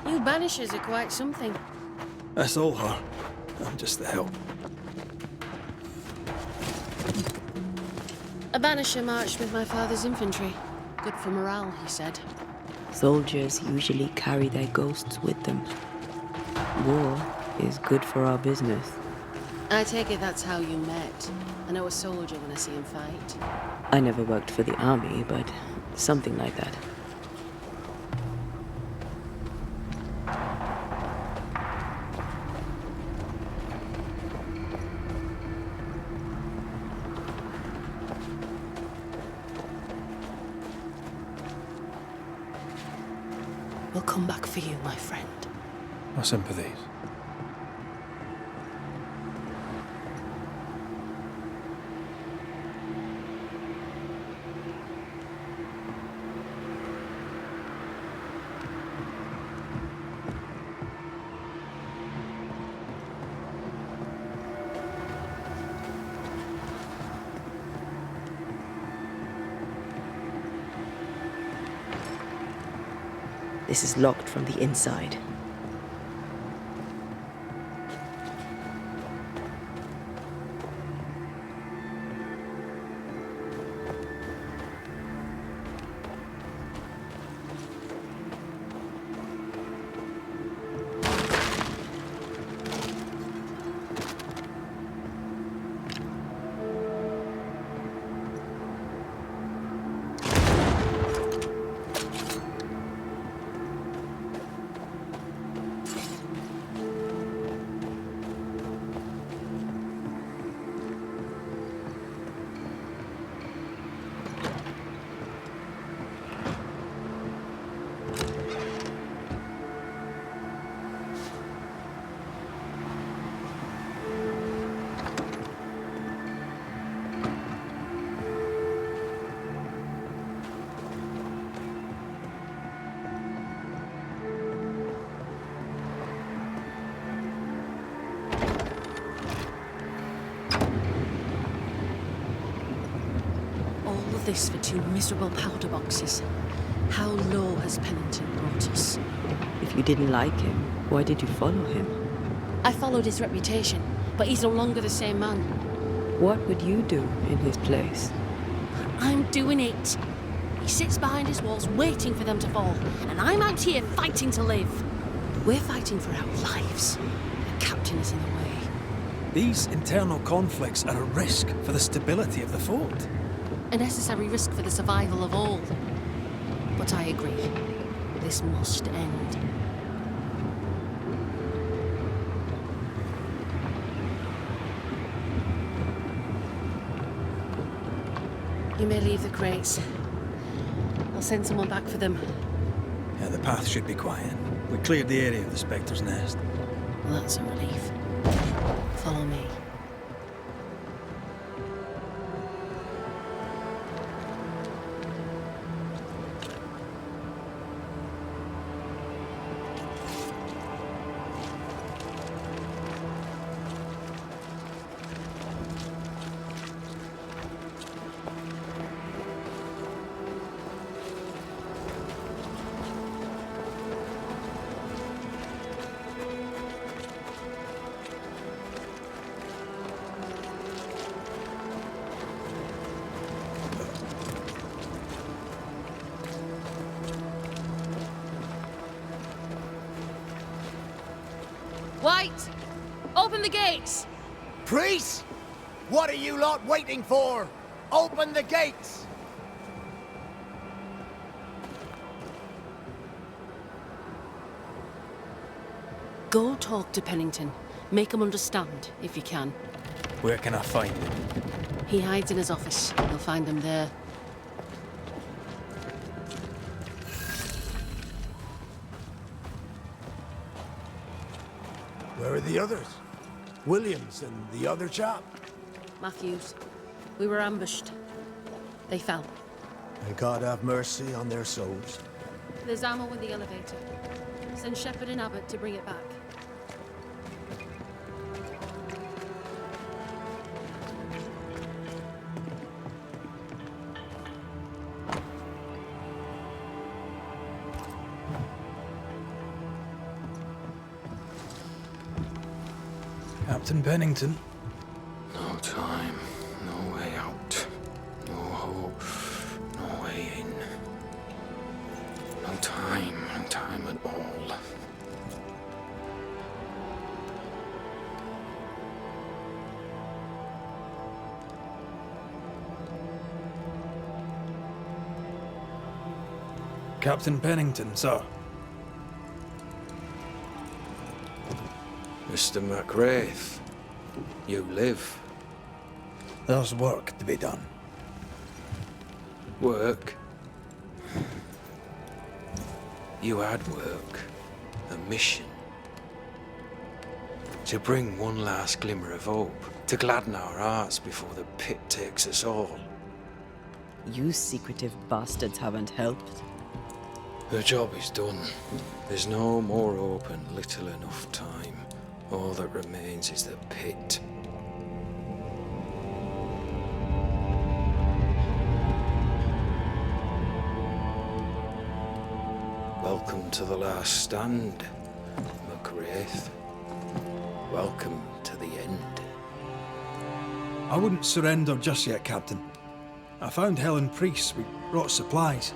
Speaker 9: You Banishers are quite something.
Speaker 7: That's all her. I'm just the help.
Speaker 9: A Banisher marched with my father's infantry. Good for morale, he said.
Speaker 2: Soldiers usually carry their ghosts with them. War is good for our business.
Speaker 9: I take it that's how you met. I know a soldier when I see him fight.
Speaker 2: I never worked for the army, but something like that.
Speaker 9: We'll come back for you, my friend.
Speaker 7: My sympathies.
Speaker 2: This is locked from the inside.
Speaker 9: this for 2 miserable powder boxes. How low has Pennington brought us?
Speaker 2: If you didn't like him, why did you follow him?
Speaker 9: I followed his reputation, but he's no longer the same man.
Speaker 2: What would you do in his place?
Speaker 9: I'm doing it. He sits behind his walls waiting for them to fall, and I'm out here fighting to live. We're fighting for our lives. The captain is in the way.
Speaker 7: These internal conflicts are a risk for the stability of the fort.
Speaker 9: A necessary risk for the survival of all. But I agree. This must end. You may leave the crates. I'll send someone back for them.
Speaker 7: Yeah, the path should be quiet. We cleared the area of the Spectre's nest.
Speaker 9: Well, that's a relief. Follow me.
Speaker 3: White! Open the gates!
Speaker 6: Priests! What are you lot waiting for? Open the gates!
Speaker 9: Go talk to Pennington. Make him understand, if you can.
Speaker 7: Where can I find him?
Speaker 9: He hides in his office. You'll find him there.
Speaker 6: Where are the others? Williams and the other chap?
Speaker 9: Matthews. We were ambushed. They fell.
Speaker 6: May God have mercy on their souls.
Speaker 9: There's ammo in the elevator. Send Shepherd and Abbott to bring it back.
Speaker 7: Captain Pennington.
Speaker 1: No time, no way out. No hope, no way in. No time at all.
Speaker 7: Captain Pennington, sir.
Speaker 1: Mr. Raith, you live.
Speaker 7: There's work to be done.
Speaker 1: Work? You had work. A mission. To bring one last glimmer of hope. To gladden our hearts before the pit takes us all.
Speaker 2: You secretive bastards haven't helped.
Speaker 1: The job is done. There's no more hope and little enough time. All that remains is the pit. Welcome to the last stand, Raith. Welcome to the end.
Speaker 7: I wouldn't surrender just yet, Captain. I found Helen Priest. We brought supplies.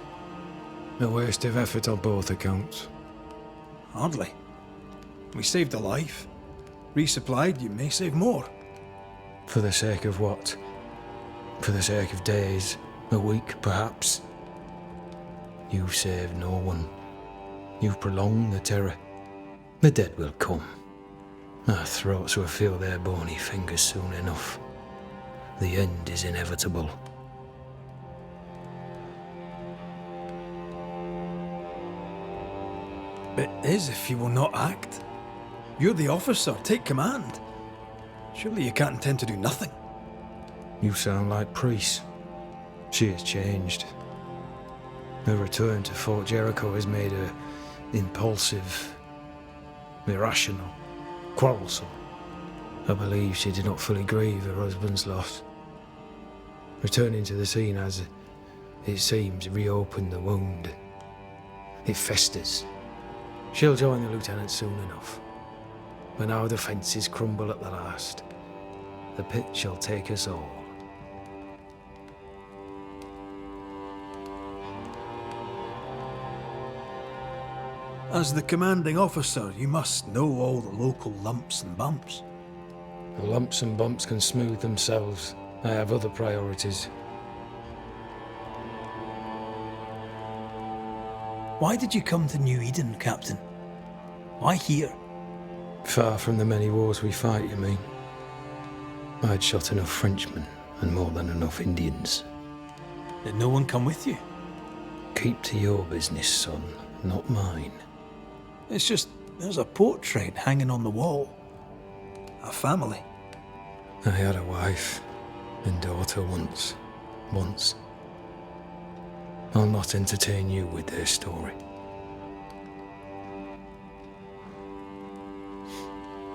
Speaker 1: A waste of effort on both accounts.
Speaker 7: Hardly. We saved a life. Resupplied, you may save more.
Speaker 1: For the sake of what? For the sake of days, a week perhaps? You've saved no one. You've prolonged the terror. The dead will come. Our throats will feel their bony fingers soon enough. The end is inevitable.
Speaker 7: It is if you will not act. You're the officer, take command. Surely you can't intend to do nothing.
Speaker 1: You sound like Priest. She has changed. Her return to Fort Jericho has made her impulsive, irrational, quarrelsome. I believe she did not fully grieve her husband's loss. Returning to the scene has It seems reopened the wound. It festers. She'll join the lieutenant soon enough. When our defences crumble at the last, the pit shall take us all.
Speaker 11: As the commanding officer, you must know all the local lumps and bumps.
Speaker 1: The lumps and bumps can smooth themselves. I have other priorities.
Speaker 11: Why did you come to New Eden, Captain? Why here?
Speaker 1: Far from the many wars we fight, you mean? I'd shot enough Frenchmen and more than enough Indians.
Speaker 11: Did no one come with you?
Speaker 1: Keep to your business, son, not mine.
Speaker 11: It's just, there's a portrait hanging on the wall. A family.
Speaker 1: I had a wife and daughter once. I'll not entertain you with their story.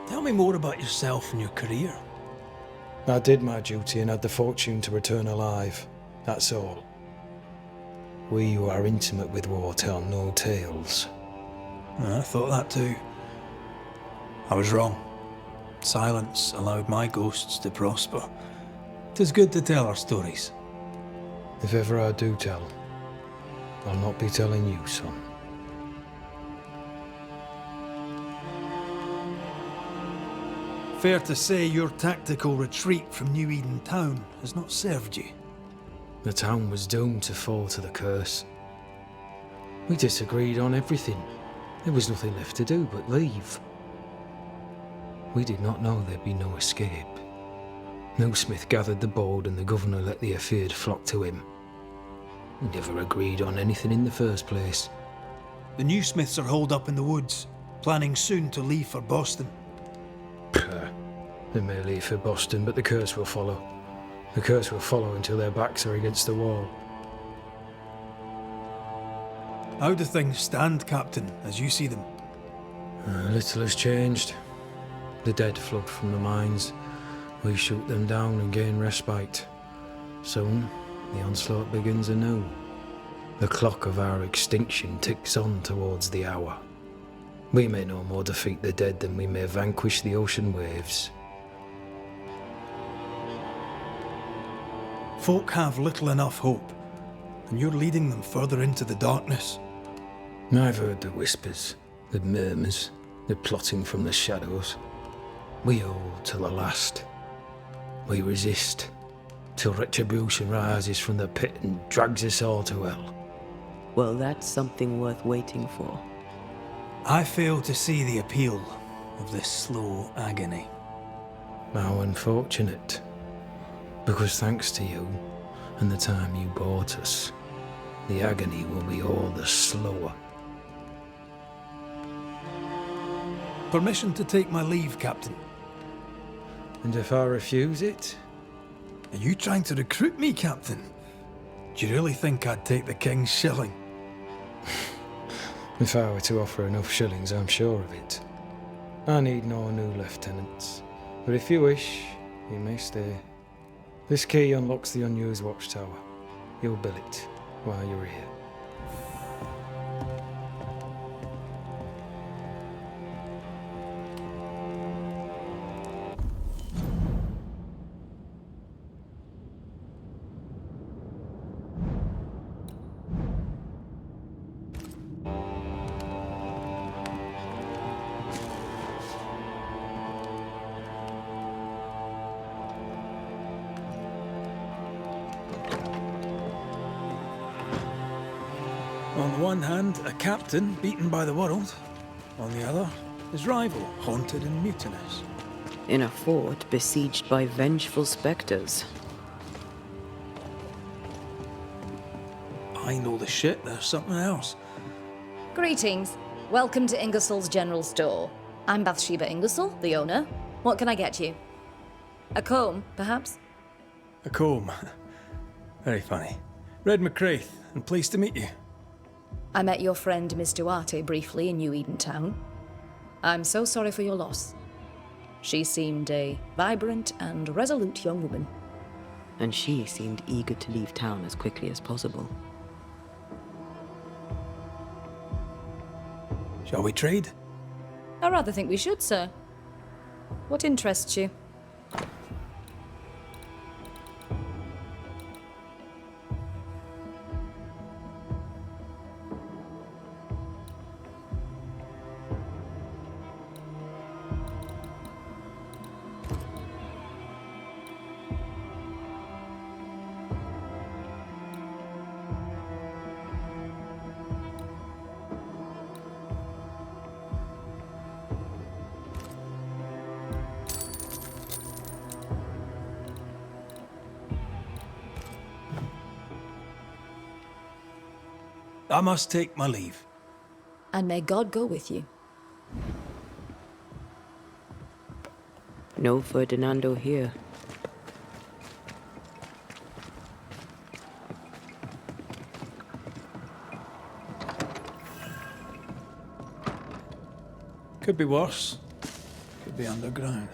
Speaker 11: Tell me more about yourself and your career.
Speaker 1: I did my duty and had the fortune to return alive. That's all. We who are intimate with war tell no tales.
Speaker 11: I thought that too. I was wrong. Silence allowed my ghosts to prosper. 'Tis good to tell our stories.
Speaker 1: If ever I do tell, I'll not be telling you, son.
Speaker 11: Fair to say your tactical retreat from New Eden town has not served you.
Speaker 1: The town was doomed to fall to the curse. We disagreed on everything. There was nothing left to do but leave. We did not know there'd be no escape. No Smith gathered the bold and the governor let the afeard flock to him. We never agreed on anything in the first place.
Speaker 11: The new Smiths are holed up in the woods, planning soon to leave for Boston.
Speaker 1: They may leave for Boston, but the curse will follow. The curse will follow until their backs are against the wall.
Speaker 11: How do things stand, Captain, as you see them?
Speaker 1: Little has changed. The dead flood from the mines. We shoot them down and gain respite. Soon, the onslaught begins anew. The clock of our extinction ticks on towards the hour. We may no more defeat the dead than we may vanquish the ocean waves.
Speaker 11: Folk have little enough hope, and you're leading them further into the darkness.
Speaker 1: I've heard the whispers, the murmurs, the plotting from the shadows. We hold till the last. We resist, till retribution rises from the pit and drags us all to hell.
Speaker 2: Well, that's something worth waiting for.
Speaker 11: I fail to see the appeal of this slow agony.
Speaker 1: How unfortunate. Because thanks to you, and the time you bought us, the agony will be all the slower.
Speaker 11: Permission to take my leave, Captain.
Speaker 1: And if I refuse it?
Speaker 11: Are you trying to recruit me, Captain? Do you really think I'd take the King's shilling?
Speaker 1: If I were to offer enough shillings, I'm sure of it. I need no new lieutenants. But if you wish, you may stay. This key unlocks the unused watchtower. You'll bill it while you're here.
Speaker 7: On the one hand, a captain beaten by the world. On the other, his rival, haunted and mutinous.
Speaker 2: In a fort besieged by vengeful spectres.
Speaker 11: I know the shit, there's something else.
Speaker 12: Greetings. Welcome to Ingersoll's General Store. I'm Bathsheba Ingersoll, the owner. What can I get you? A comb, perhaps?
Speaker 7: A comb. Very funny. Red McCraith, and pleased to meet you.
Speaker 12: I met your friend Miss Duarte briefly in New Eden town. I'm so sorry for your loss. She seemed a vibrant and resolute young woman.
Speaker 2: and she seemed eager to leave town as quickly as possible.
Speaker 11: Shall we trade?
Speaker 12: I rather think we should, sir. What interests you?
Speaker 11: I must take my leave.
Speaker 12: And may God go with you.
Speaker 2: No Ferdinando here.
Speaker 11: Could be worse. Could be underground.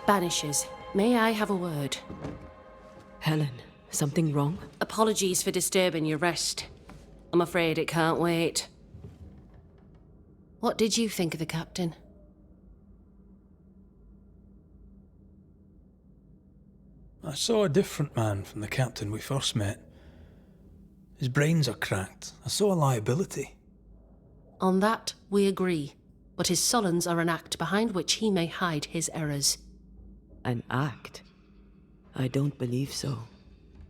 Speaker 9: Banishers, may I have a word?
Speaker 2: Helen, something wrong?
Speaker 9: Apologies for disturbing your rest. I'm afraid it can't wait. What did you think of the captain?
Speaker 11: I saw a different man from the captain we first met. His brains are cracked. I saw a liability.
Speaker 9: On that, we agree. But his sullens are an act behind which he may hide his errors.
Speaker 2: An act? I don't believe so.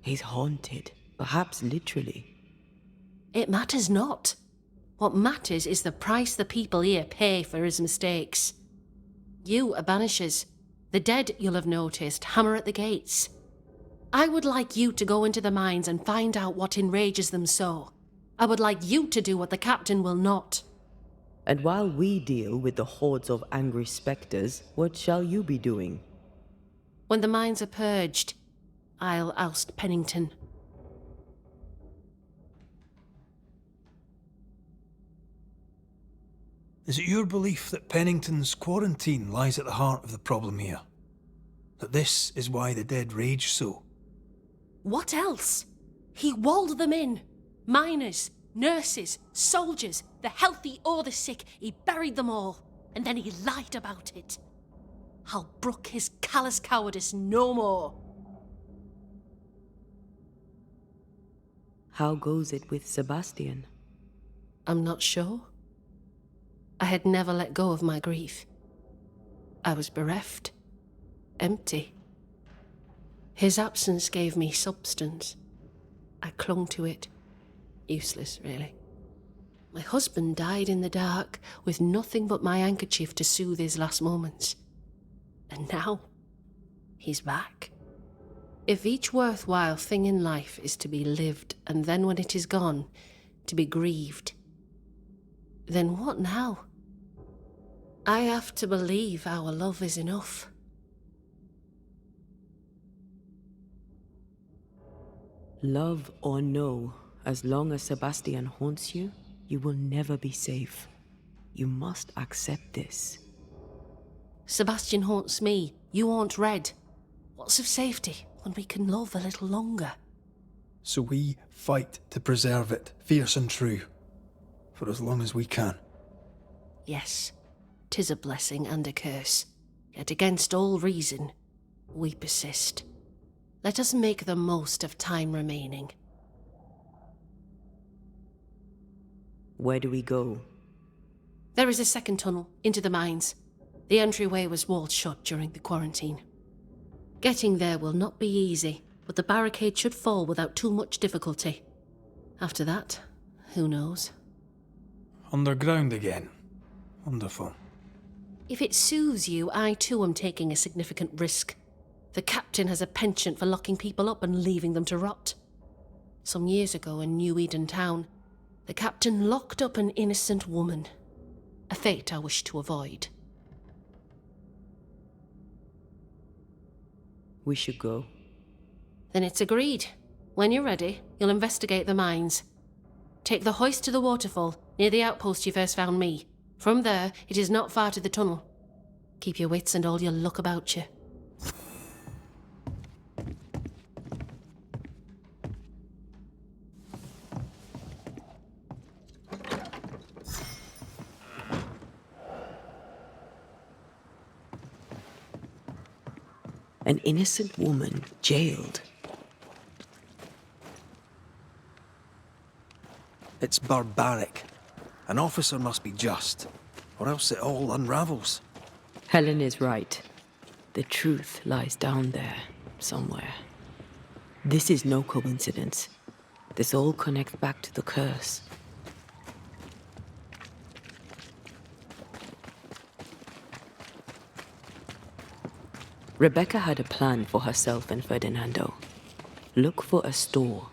Speaker 2: He's haunted, perhaps literally.
Speaker 9: It matters not. What matters is the price the people here pay for his mistakes. You are banishers. The dead, you'll have noticed, hammer at the gates. I would like you to go into the mines and find out what enrages them so. I would like you to do what the captain will not.
Speaker 2: And while we deal with the hordes of angry spectres, what shall you be doing?
Speaker 9: When the mines are purged, I'll oust Pennington.
Speaker 11: Is it your belief that Pennington's quarantine lies at the heart of the problem here? That this is why the dead rage so?
Speaker 9: What else? He walled them in. Miners, nurses, soldiers, the healthy or the sick, he buried them all, and then he lied about it. I'll brook his callous cowardice no more.
Speaker 2: How goes it with Sebastian?
Speaker 9: I'm not sure. I had never let go of my grief. I was bereft, empty. His absence gave me substance. I clung to it. Useless, really. My husband died in the dark, with nothing but my handkerchief to soothe his last moments. And now, he's back. If each worthwhile thing in life is to be lived, and then when it is gone, to be grieved, then what now? I have to believe our love is enough.
Speaker 2: Love or no, as long as Sebastian haunts you, you will never be safe. You must accept this.
Speaker 9: Sebastian haunts me, you haunt Red. What's of safety when we can love a little longer?
Speaker 11: So we fight to preserve it, fierce and true, for as long as we can.
Speaker 9: Yes, 'tis a blessing and a curse, yet against all reason, we persist. Let us make the most of time remaining.
Speaker 2: Where do we go?
Speaker 9: There is a second tunnel into the mines. The entryway was walled shut during the quarantine. Getting there will not be easy, but the barricade should fall without too much difficulty. After that, who knows?
Speaker 11: Underground again. Wonderful.
Speaker 9: If it soothes you, I too am taking a significant risk. The captain has a penchant for locking people up and leaving them to rot. Some years ago in New Eden Town, the captain locked up an innocent woman. A fate I wish to avoid.
Speaker 2: We should go.
Speaker 9: Then it's agreed. When you're ready, you'll investigate the mines. Take the hoist to the waterfall, near the outpost you first found me. From there, it is not far to the tunnel. Keep your wits and all your luck about you.
Speaker 2: An innocent woman jailed.
Speaker 11: It's barbaric. An officer must be just, or else it all unravels.
Speaker 2: Helen is right. The truth lies down there, somewhere. This is no coincidence. This all connects back to the curse. Rebecca had a plan for herself and Ferdinando. Look for a store.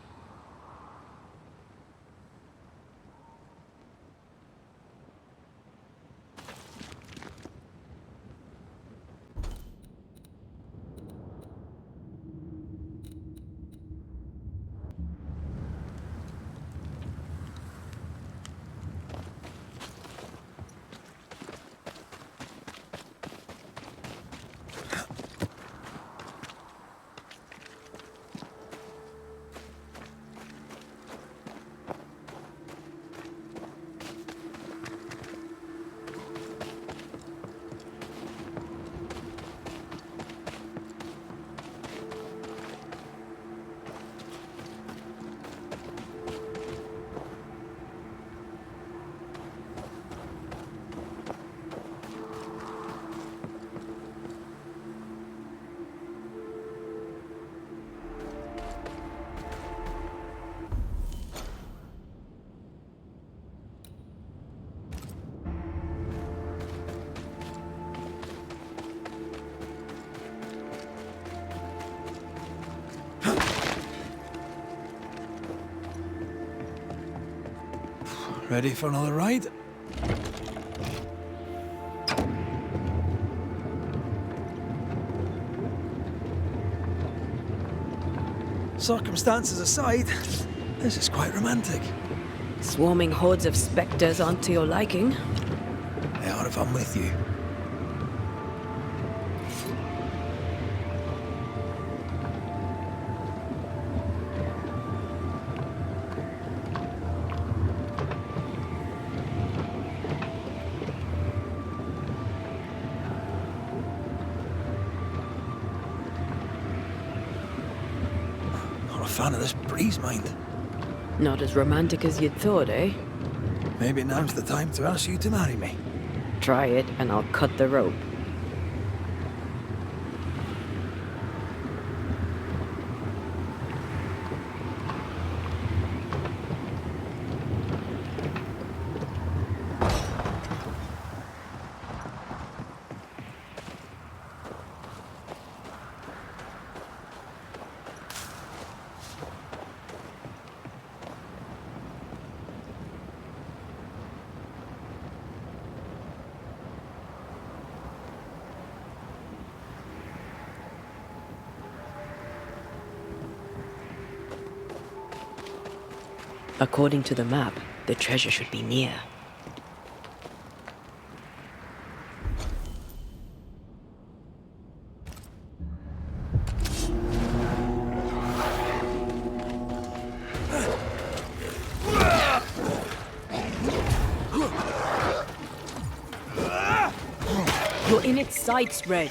Speaker 11: Ready for another ride? Circumstances aside, this is quite romantic.
Speaker 2: Swarming hordes of spectres aren't to your liking.
Speaker 11: They are if I'm with you. Fan of this breeze, mind.
Speaker 2: Not as romantic as you'd thought, eh?
Speaker 11: Maybe now's the time to ask you to marry me.
Speaker 2: Try it and I'll cut the rope. According to the map, the treasure should be near. You're in its sights, Red.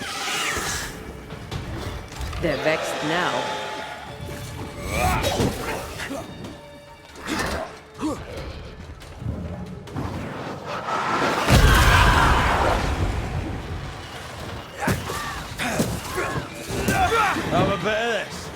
Speaker 2: They're vexed now.
Speaker 5: Have a bit of this.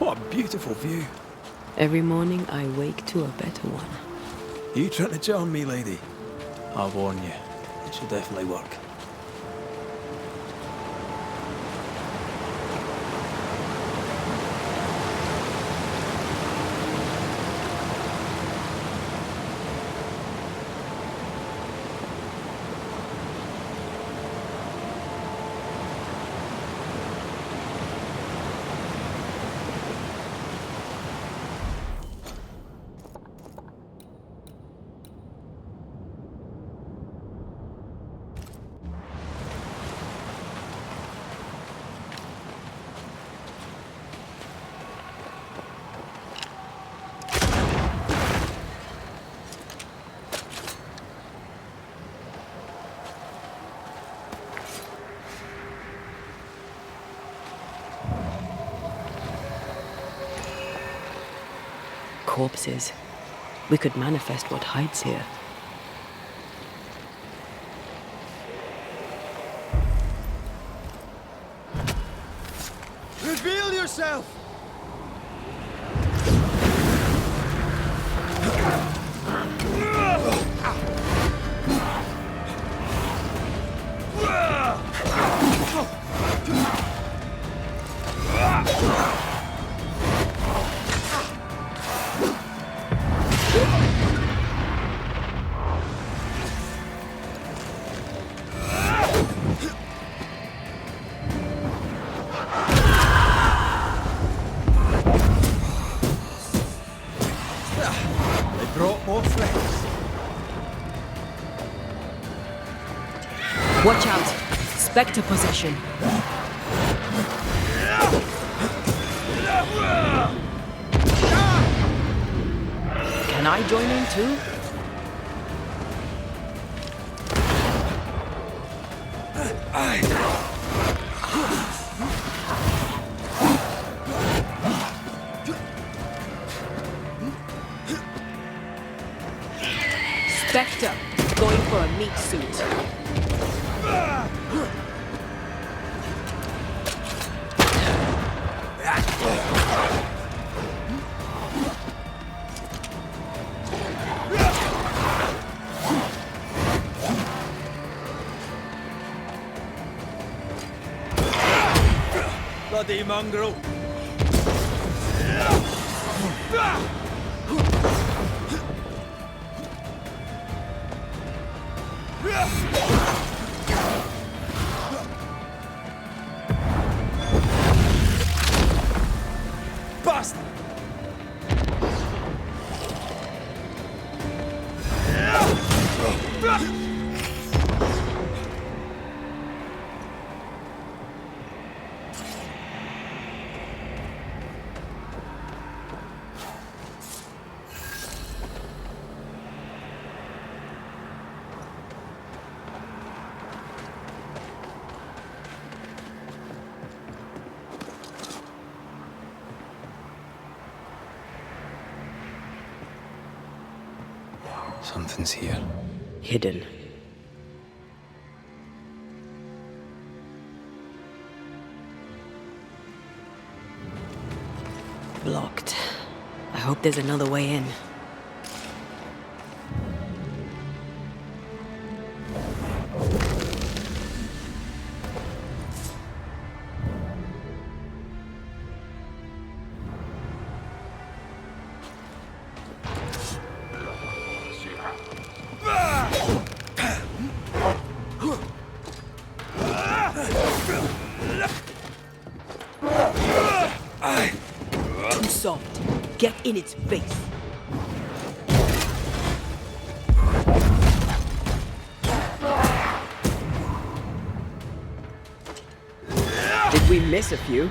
Speaker 11: What a beautiful view.
Speaker 2: Every morning I wake to a better one.
Speaker 11: You trying to charm me, lady? I'll warn you. It should definitely work.
Speaker 2: Corpses. We could manifest what hides here.
Speaker 6: Reveal yourself!
Speaker 2: Watch out! Spectre possession. Can I join in too? Spectre, going for a meat suit.
Speaker 7: Bloody mongrel! Bastard!
Speaker 11: Something's here.
Speaker 2: Hidden. Blocked. I hope there's another way in. Too soft. Get in its face. Did we miss a few?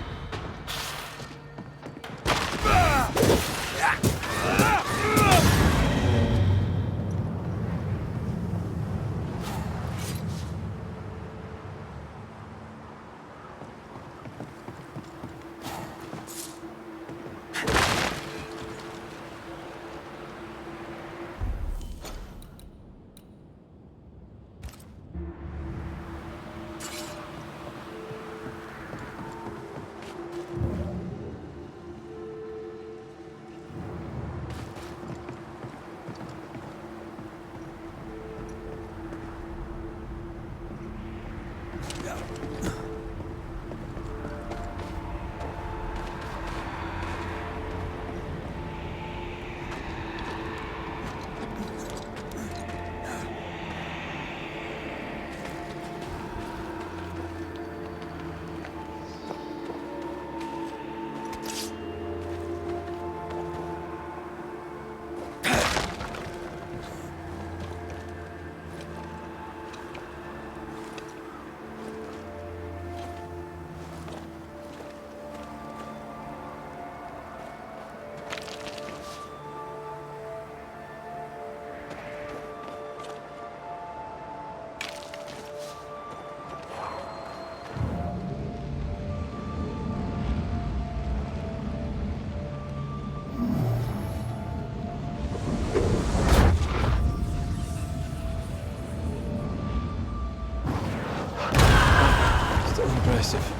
Speaker 11: immersive.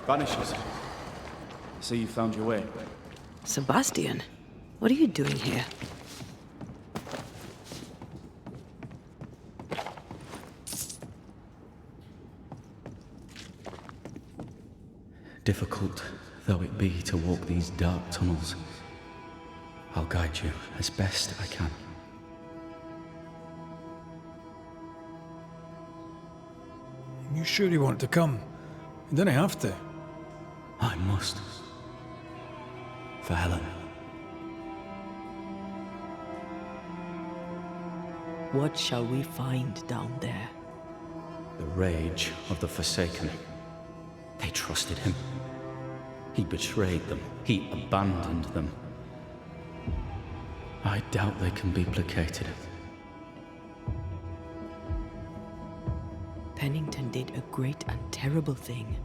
Speaker 10: Banishers. See you found your way.
Speaker 2: Sebastian, what are you doing here?
Speaker 10: Difficult though it be to walk these dark tunnels, I'll guide you as best I can.
Speaker 11: You sure you want to come? You don't have to.
Speaker 10: I must. For Helen.
Speaker 2: What shall we find down there?
Speaker 10: The rage of the Forsaken. They trusted him. He betrayed them. He abandoned them. I doubt they can be placated.
Speaker 2: Pennington did a great and terrible thing.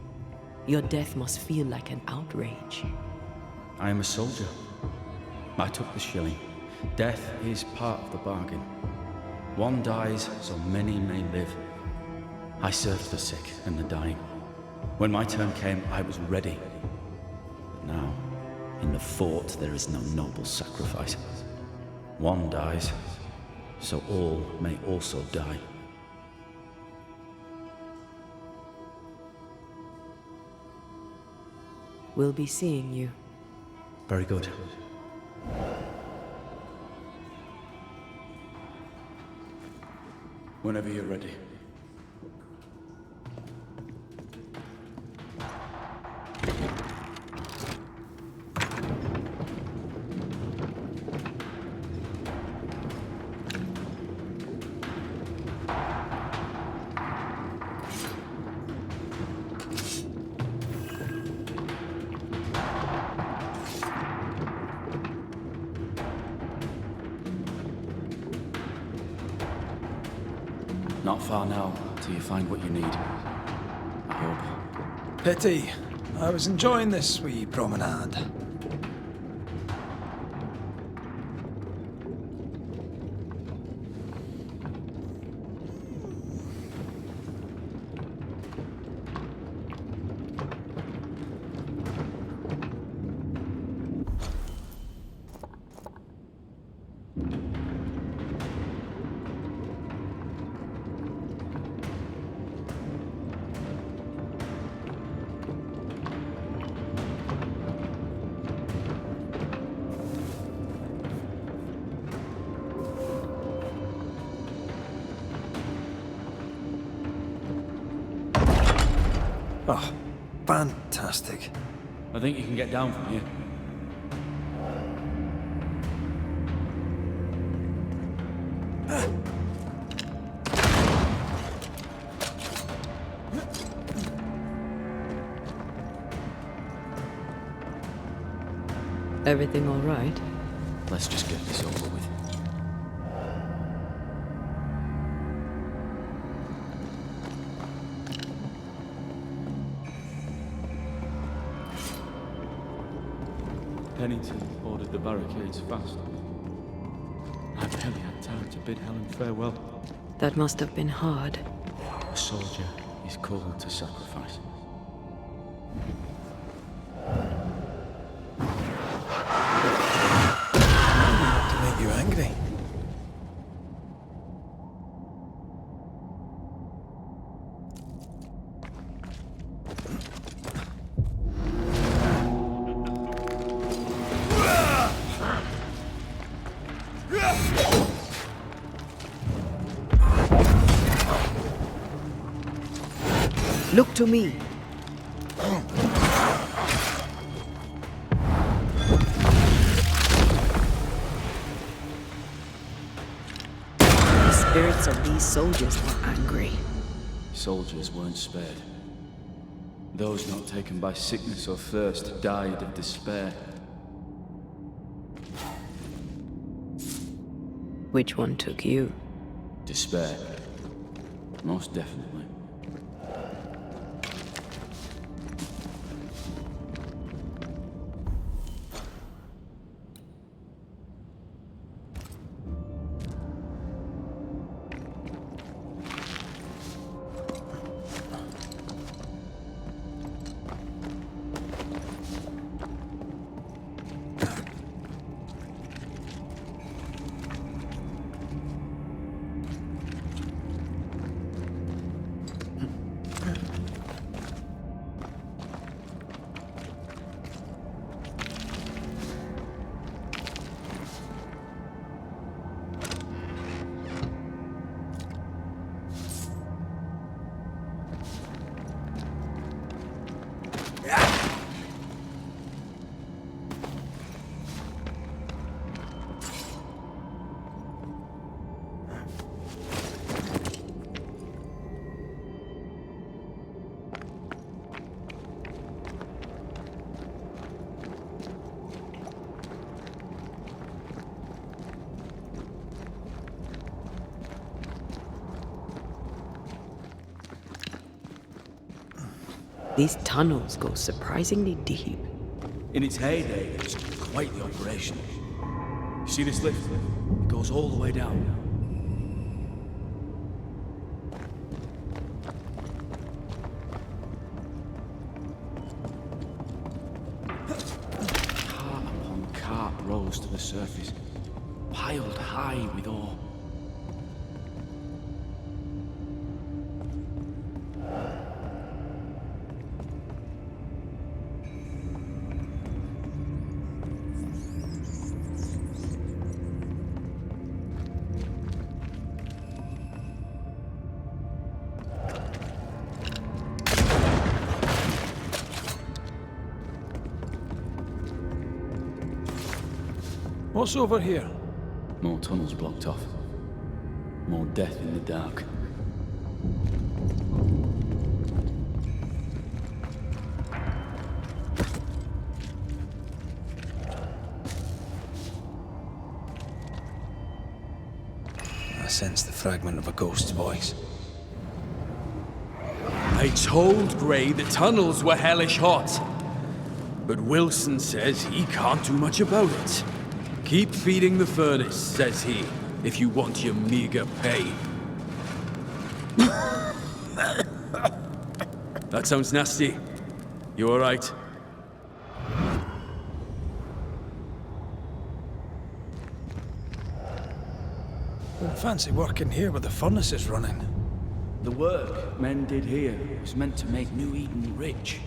Speaker 2: Your death must feel like an outrage.
Speaker 10: I am a soldier. I took the shilling. Death is part of the bargain. One dies so many may live. I served the sick and the dying. When my turn came, I was ready. But now, in the fort, there is no noble sacrifice. One dies, so all may also die.
Speaker 2: We'll be seeing you.
Speaker 10: Very good. Whenever you're ready. Not far now, till you find what you need. I hope.
Speaker 11: Pity. I was enjoying this wee promenade. Oh, fantastic.
Speaker 10: I think you can get down from here.
Speaker 2: Everything all right?
Speaker 10: Let's just get this over with. Pennington ordered the barricades fast. I barely had time to bid Helen farewell.
Speaker 2: That must have been hard.
Speaker 10: A soldier is called to sacrifice.
Speaker 11: To make you angry.
Speaker 2: Look to me. The spirits of these soldiers were angry.
Speaker 10: Soldiers weren't spared. Those not taken by sickness or thirst died of despair.
Speaker 2: Which one took you?
Speaker 10: Despair. Most definitely.
Speaker 2: These tunnels go surprisingly deep.
Speaker 13: In its heyday, it was quite the operation. You see this lift? It goes all the way down.
Speaker 10: Cart upon cart rose to the surface, piled high with ore.
Speaker 7: What's over here?
Speaker 10: More tunnels blocked off. More death in the dark.
Speaker 11: I sense the fragment of a ghost's voice.
Speaker 13: I told Grey the tunnels were hellish hot. But Wilson says he can't do much about it. Keep feeding the furnace, says he, if you want your meager pay. That sounds nasty. You alright?
Speaker 11: Don't fancy working here with the furnaces running.
Speaker 10: The work men did here was meant to make New Eden rich.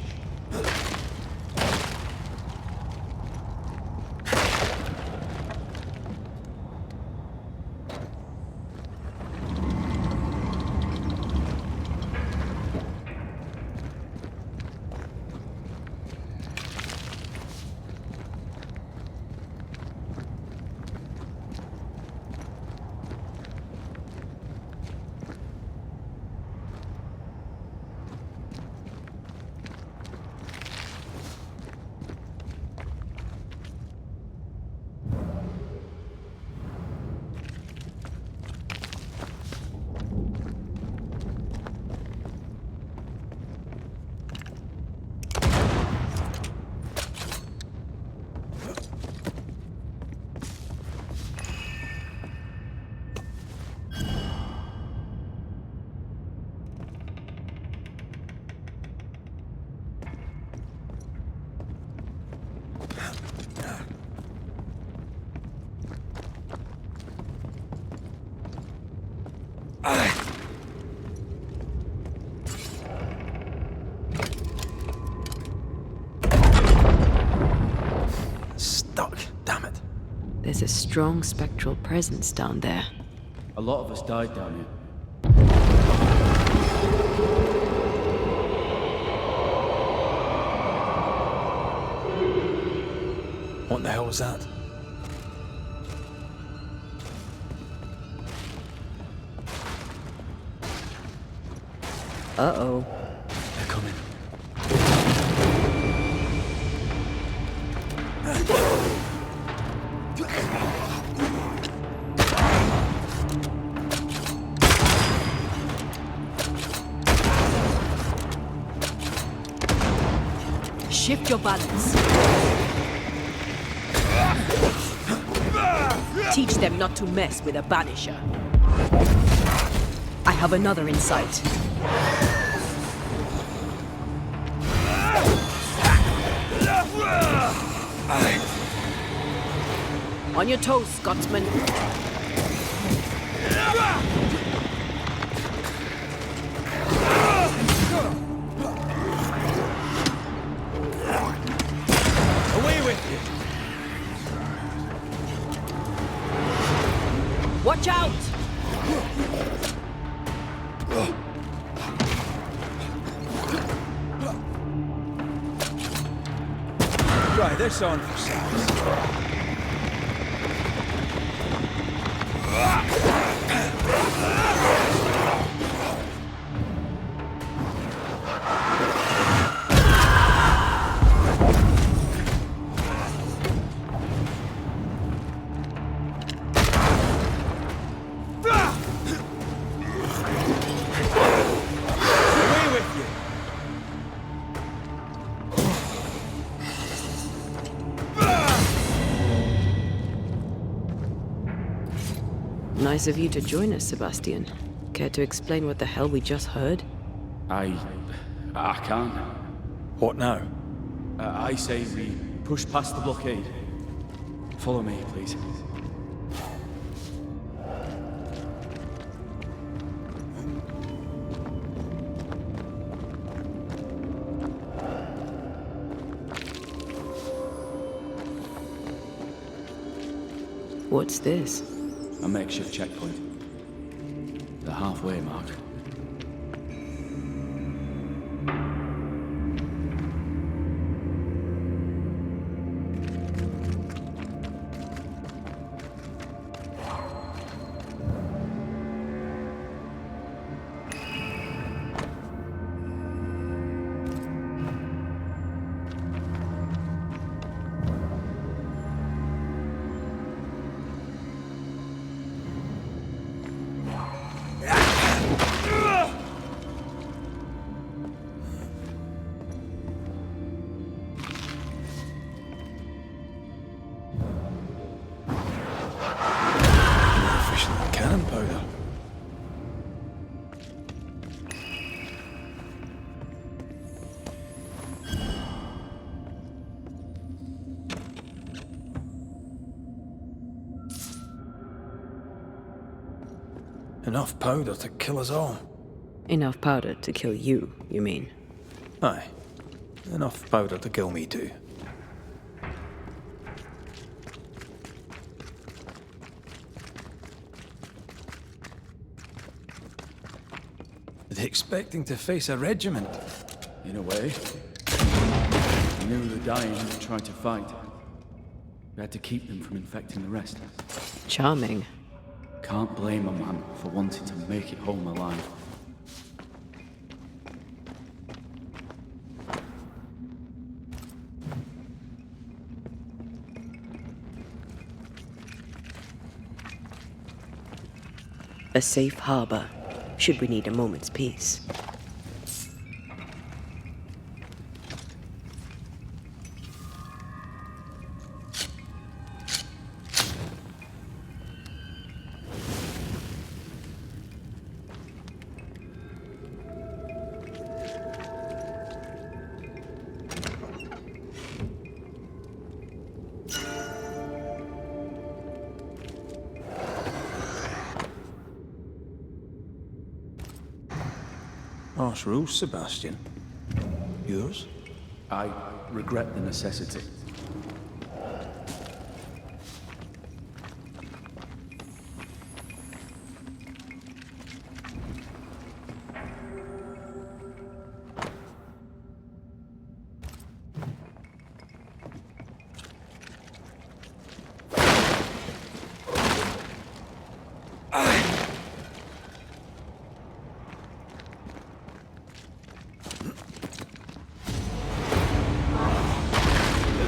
Speaker 11: Stuck, damn it.
Speaker 2: There's a strong spectral presence down there.
Speaker 10: A lot of us died down here.
Speaker 11: What the hell was that?
Speaker 2: Uh-oh.
Speaker 11: They're coming.
Speaker 3: Shift your balance. Teach them not to mess with a banisher. I have another in sight. On your toes, Scotsman.
Speaker 7: Away with you!
Speaker 3: Watch out!
Speaker 7: Try this on for size.
Speaker 2: Nice of you to join us, Sebastian. Care to explain what the hell we just heard?
Speaker 10: I can't.
Speaker 11: What now?
Speaker 10: I say we push past the blockade. Follow me, please.
Speaker 2: What's this?
Speaker 10: A makeshift checkpoint. The halfway mark.
Speaker 11: Cannon powder. Enough powder to kill us all.
Speaker 2: Enough powder to kill you, you mean?
Speaker 11: Aye. Enough powder to kill me too. Are they expecting to face a regiment?
Speaker 10: In a way. We knew the dying would try to fight. We had to keep them from infecting the rest.
Speaker 2: Charming.
Speaker 10: Can't blame a man for wanting to make it home alive.
Speaker 2: A safe harbor, should we need a moment's peace.
Speaker 11: Harsh rules, Sebastian. Yours?
Speaker 10: I regret the necessity.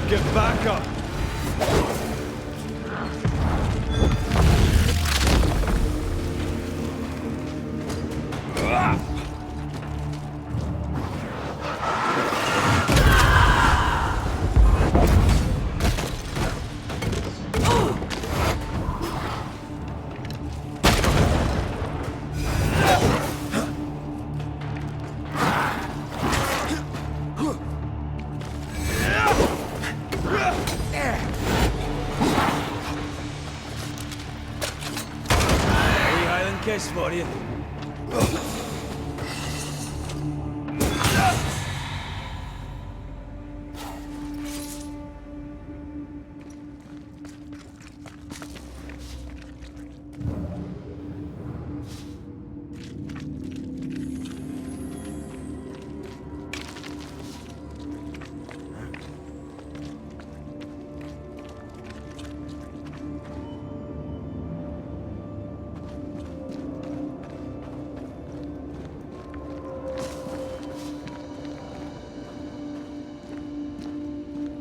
Speaker 7: Get back up!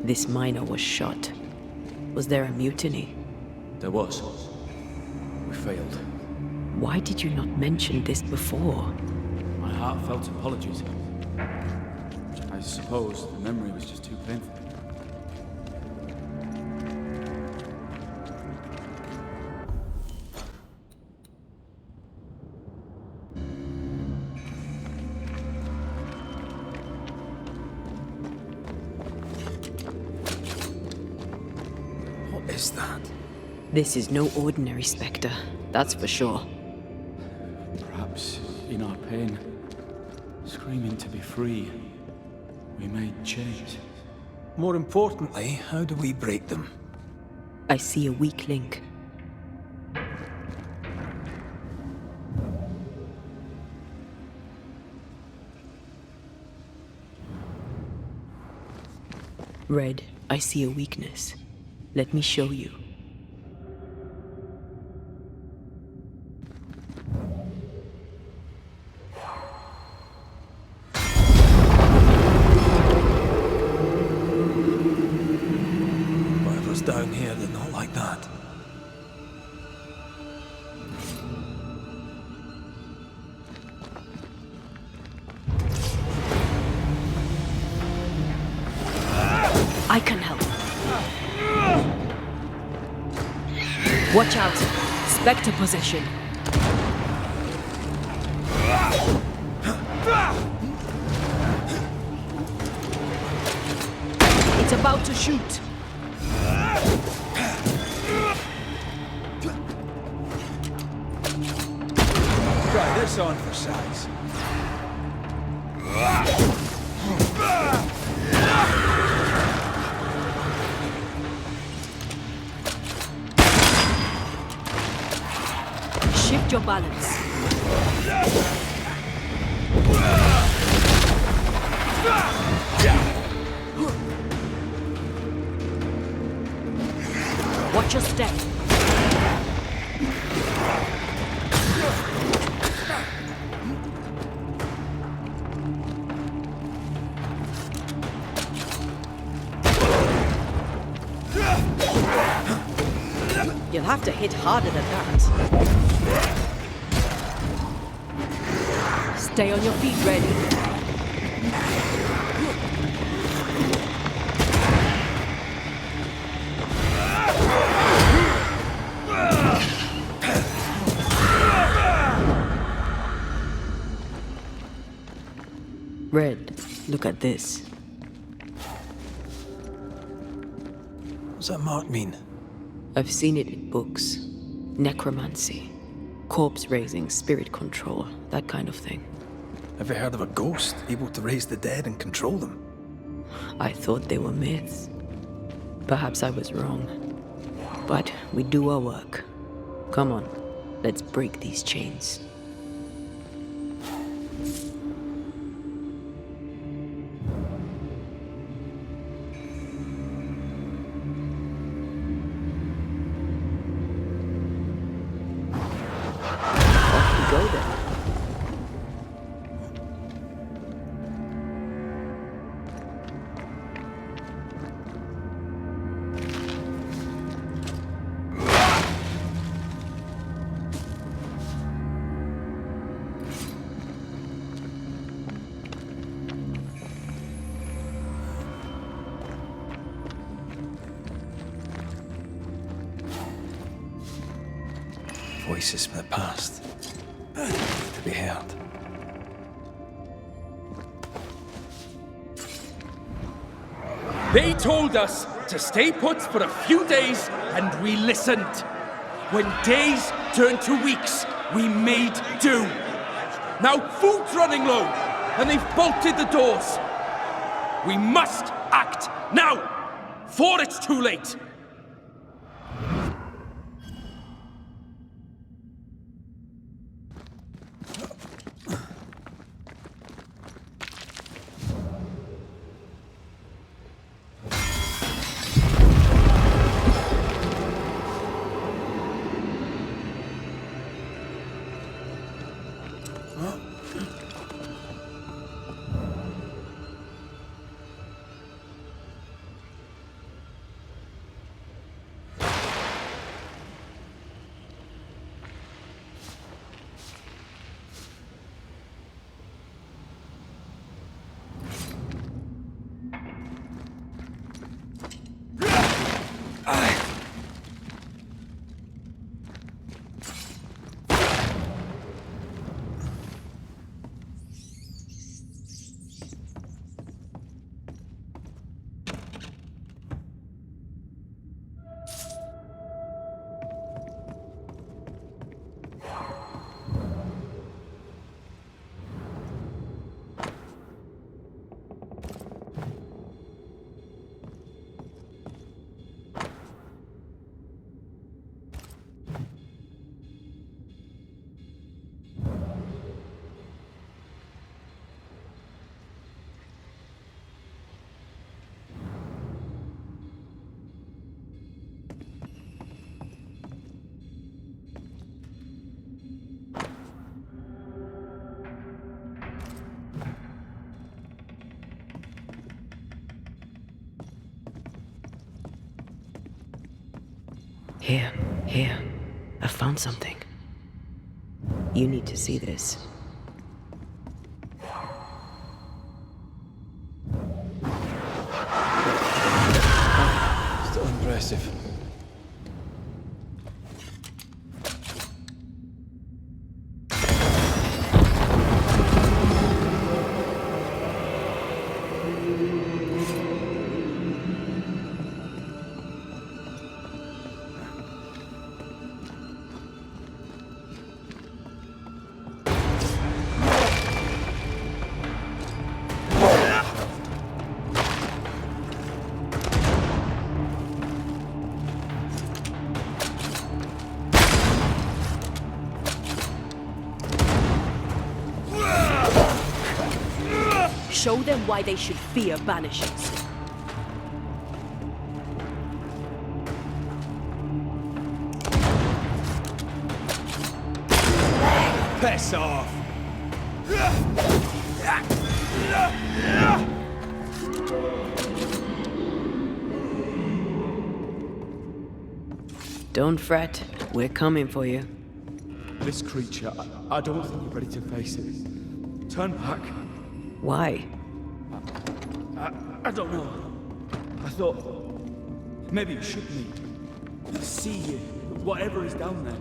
Speaker 2: This miner was shot. Was there a mutiny?
Speaker 10: There was. We failed.
Speaker 2: Why did you not mention this before?
Speaker 10: My heartfelt apologies. I suppose the memory was just too painful.
Speaker 11: What is that?
Speaker 2: This is no ordinary spectre, that's for sure.
Speaker 10: Perhaps in our pain, screaming to be free, we made change.
Speaker 11: More importantly, how do we break them?
Speaker 2: I see a weak link. Red, I see a weakness. Let me show you.
Speaker 11: Whatever's down here, they're not like that.
Speaker 2: I can help. Watch out! Spectre possession. It's about to shoot.
Speaker 7: Try this on for size.
Speaker 2: Shift your balance. Watch your step. You'll have to hit harder than that. Stay on your feet, ready. Red, look at this.
Speaker 11: What's that mark mean?
Speaker 2: I've seen it in books. Necromancy. Corpse raising, spirit control, that kind of thing.
Speaker 11: Have you heard of a ghost able to raise the dead and control them?
Speaker 2: I thought they were myths. Perhaps I was wrong. But we do our work. Come on, let's break these chains. Off we go then.
Speaker 11: Voices from the past. To be heard.
Speaker 13: They told us to stay put for a few days, and we listened. When days turned to weeks, we made do. Now food's running low, and they've bolted the doors. We must act now, before it's too late.
Speaker 2: Here. I found something. You need to see this.
Speaker 1: Still impressive.
Speaker 3: Show them why they should fear Banishers.
Speaker 7: Piss off!
Speaker 2: Don't fret. We're coming for you.
Speaker 10: This creature, I don't think you're ready to face it. Turn back.
Speaker 2: Why?
Speaker 10: I don't know. I thought maybe you should meet. See whatever is down there.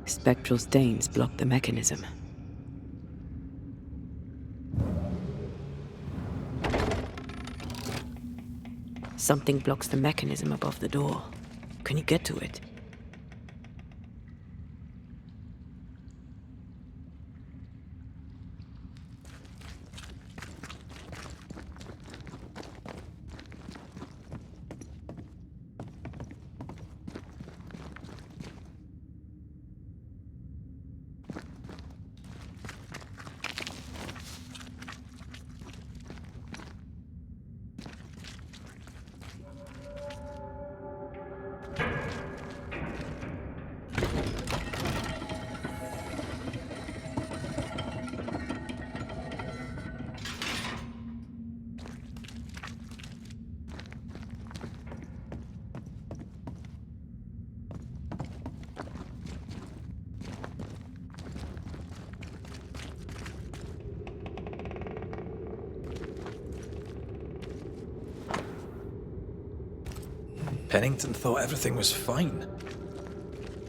Speaker 2: Spectral stains block the mechanism. Something blocks the mechanism above the door. Can you get to it?
Speaker 11: Pennington thought everything was fine.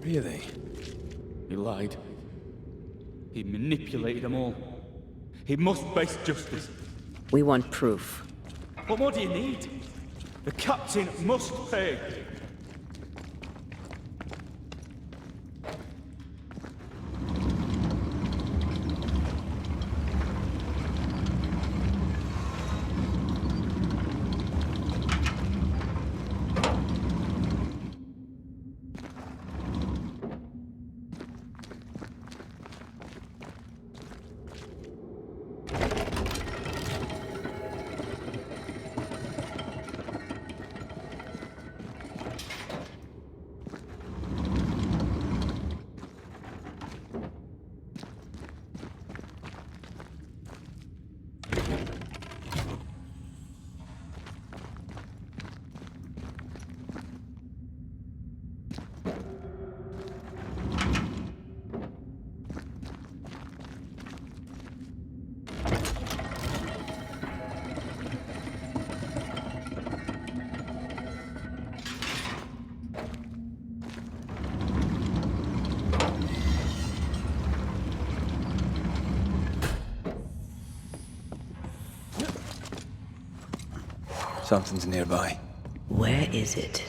Speaker 11: Really?
Speaker 10: He lied. He manipulated them all. He must face justice.
Speaker 2: We want proof.
Speaker 10: What more do you need? The captain must pay.
Speaker 11: Something's nearby.
Speaker 2: Where is it?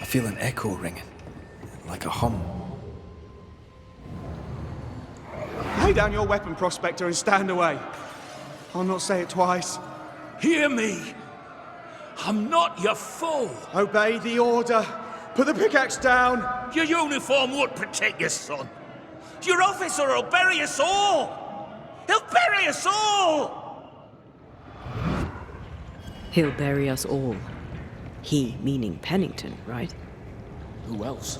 Speaker 11: feel an echo ringing, like a hum.
Speaker 8: Lay down your weapon, Prospector, and stand away. I'll not say it twice.
Speaker 14: Hear me. I'm not your foe.
Speaker 8: Obey the order. Put the pickaxe down.
Speaker 14: Your uniform won't protect your son. Your officer will bury us all. He'll bury us all.
Speaker 2: He'll bury us all. He meaning Pennington, right?
Speaker 1: Who else?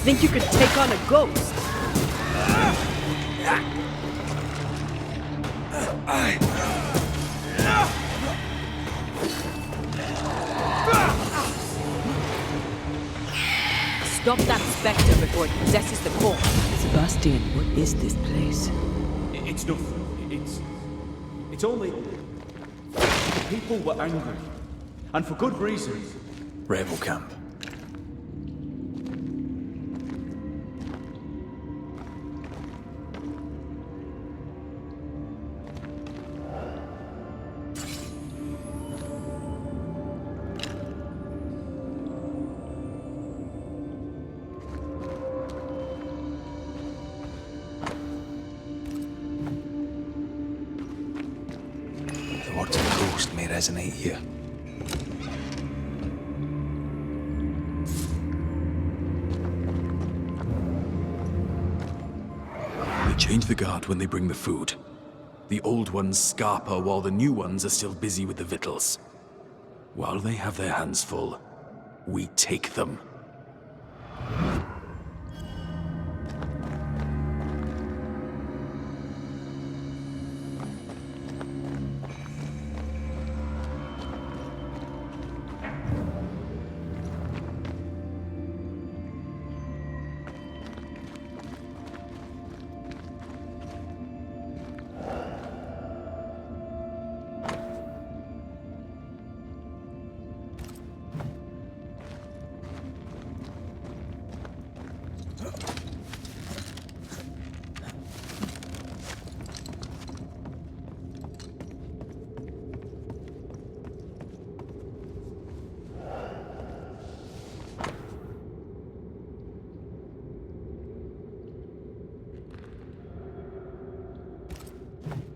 Speaker 2: think you could take on a ghost? Stop that spectre before it possesses the core. Sebastian, what is this place?
Speaker 10: It's nothing. It's only... People were angry. And for good reason.
Speaker 11: Rebel camp. The words of the ghost may resonate here.
Speaker 13: Change the guard when they bring the food. The old ones scarper while the new ones are still busy with the victuals. While they have their hands full, we take them.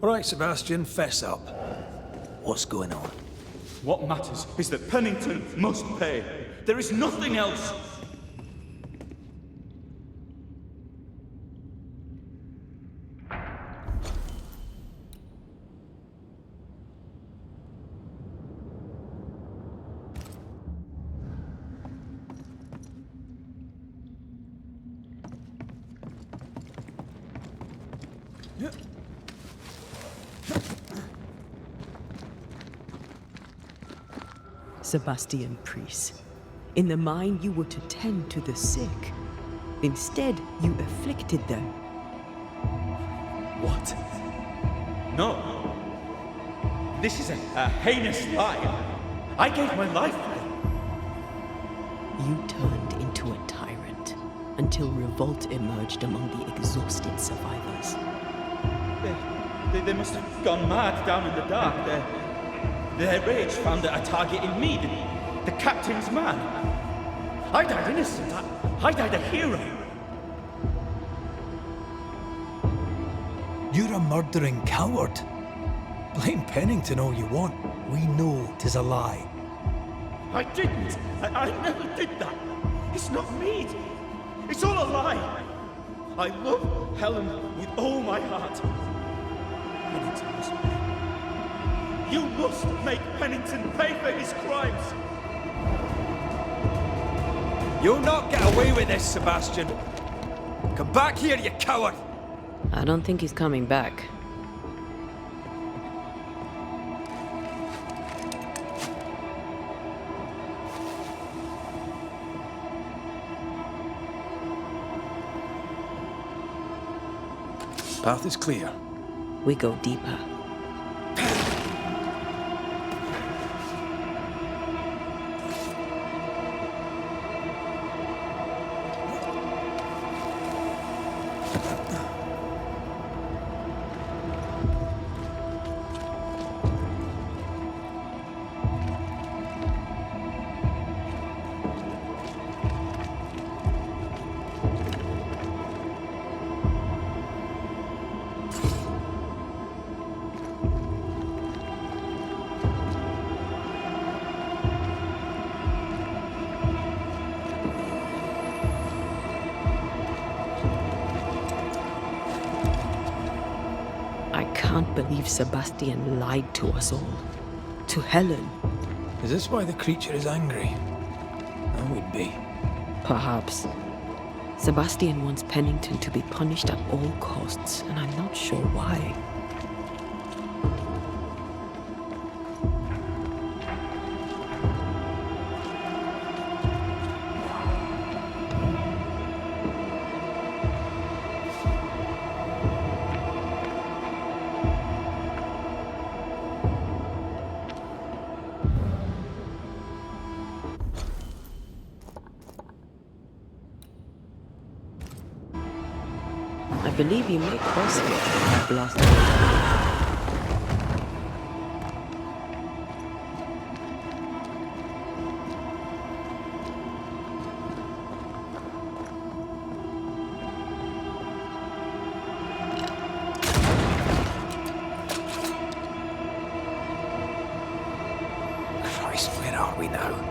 Speaker 11: Right, Sebastian, fess up. What's going on?
Speaker 10: What matters is that Pennington must pay. There is nothing else.
Speaker 2: Sebastian Priest, in the mine you were to tend to the sick. Instead, you afflicted them.
Speaker 10: What? No. This is a heinous lie. I gave my life for it.
Speaker 2: You turned into a tyrant until revolt emerged among the exhausted survivors.
Speaker 10: They must have gone mad down in the dark. Their rage found a target in me, the captain's man. I died innocent. I died a hero.
Speaker 11: You're a murdering coward. Blame Pennington all you want. We know 'tis a lie.
Speaker 10: I didn't. I never did that. It's not me. It's all a lie. I love Helen with all my heart. Pennington must pay. You must make Pennington pay for his crimes.
Speaker 15: You'll not get away with this, Sebastian. Come back here, you coward!
Speaker 2: I don't think he's coming back.
Speaker 11: Path is clear.
Speaker 2: We go deeper. I can't believe Sebastian lied to us all. To Helen.
Speaker 11: Is this why the creature is angry? That would be.
Speaker 2: Perhaps. Sebastian wants Pennington to be punished at all costs, and I'm not sure why. I believe you may cross here and blast away.
Speaker 15: Christ, where are we now?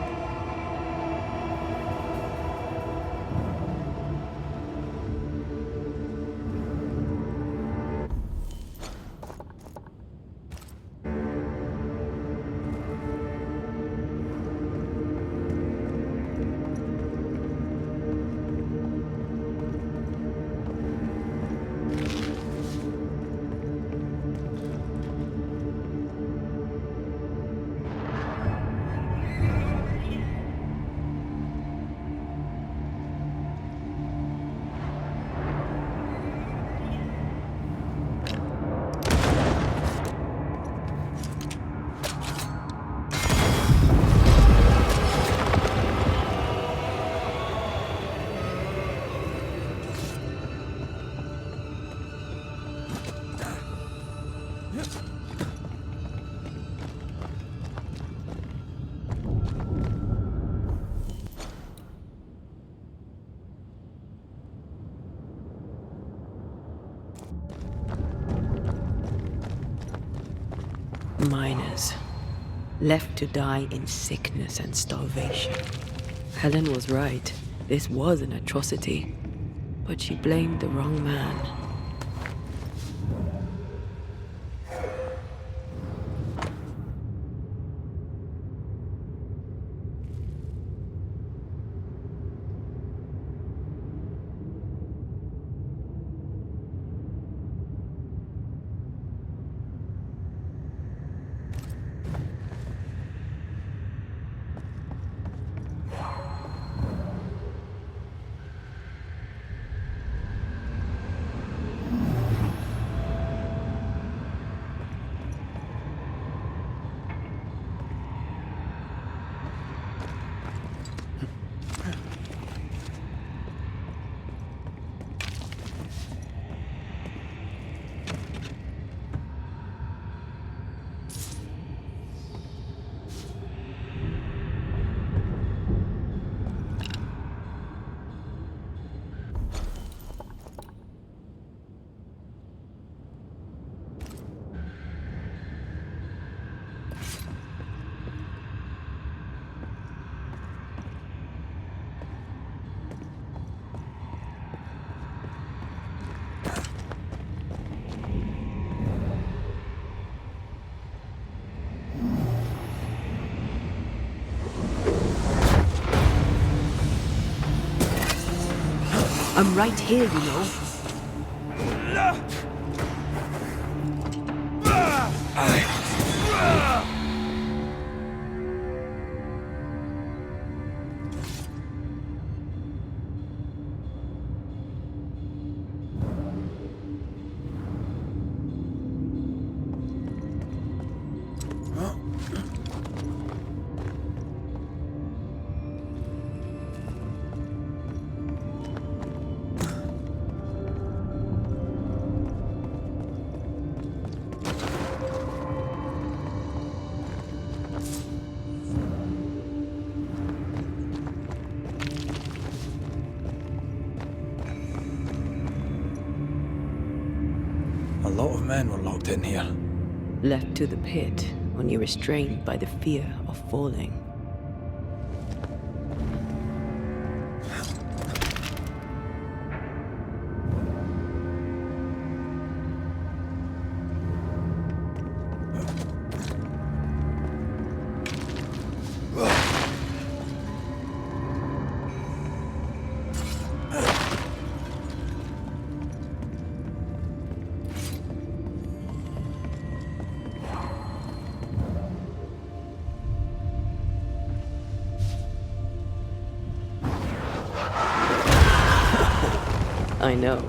Speaker 2: Miners, left to die in sickness and starvation. Helen was right. This was an atrocity, but she blamed the wrong man. I'm right here, you know.
Speaker 11: A lot of men were locked in here.
Speaker 2: Left to the pit, only restrained by the fear of falling. I know.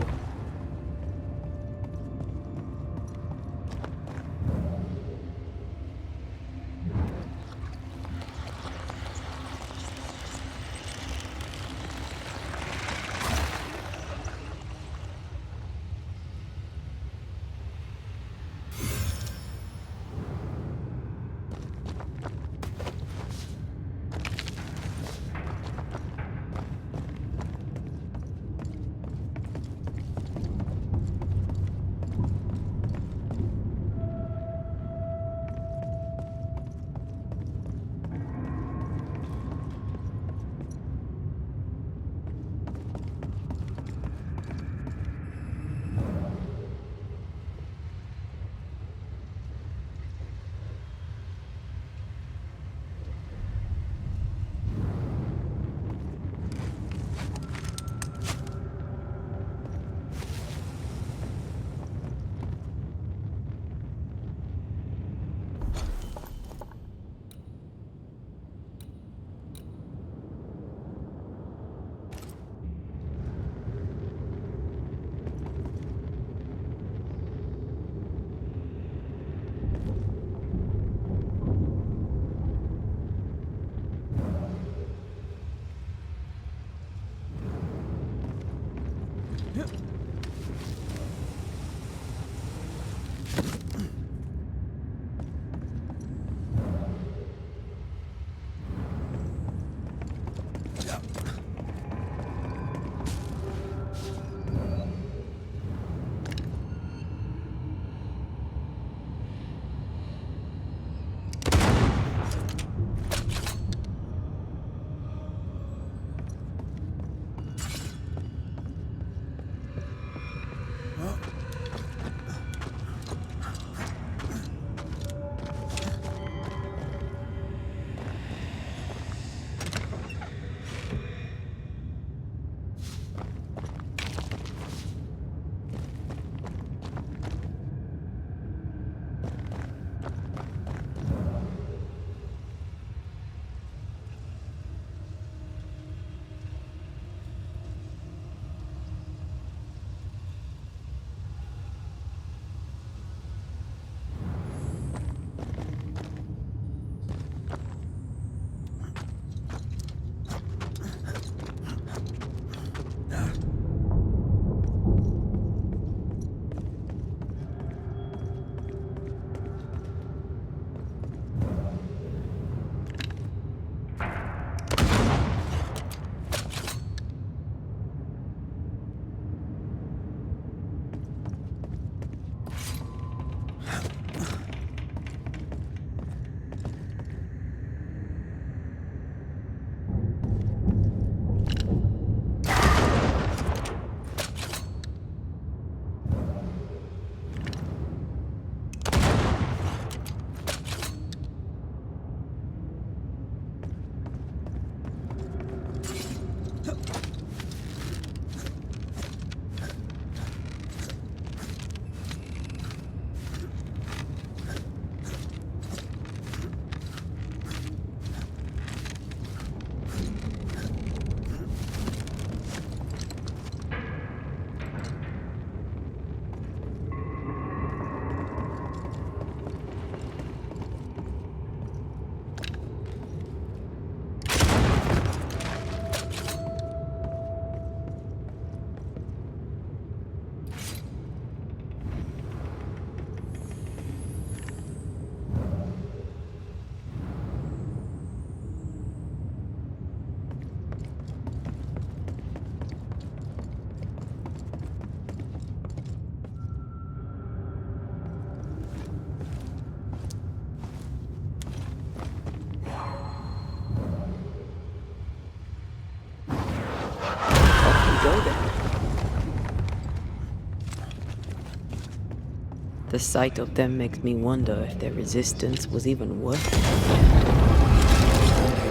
Speaker 2: The sight of them makes me wonder if their resistance was even worth it.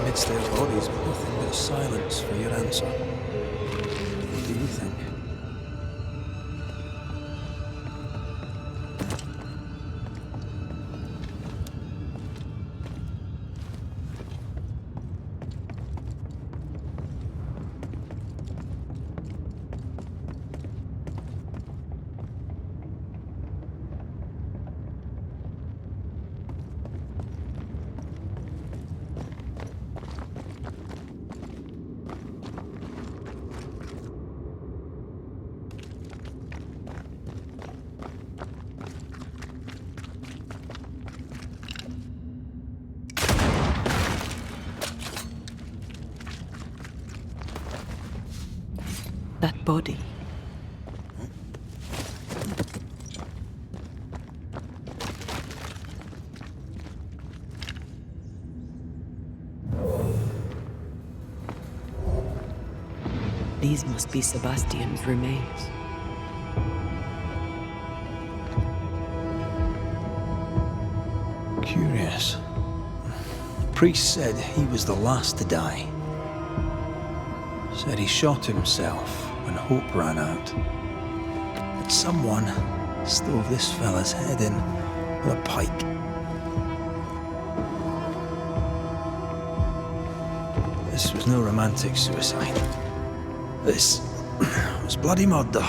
Speaker 11: Amidst their bodies, but nothing but silence for your answer. What do you think?
Speaker 2: body. These must be Sebastian's remains.
Speaker 11: Curious. The priest said he was the last to die. Said he shot himself when hope ran out. That someone stove this fella's head in with a pike. This was no romantic suicide. This was bloody murder.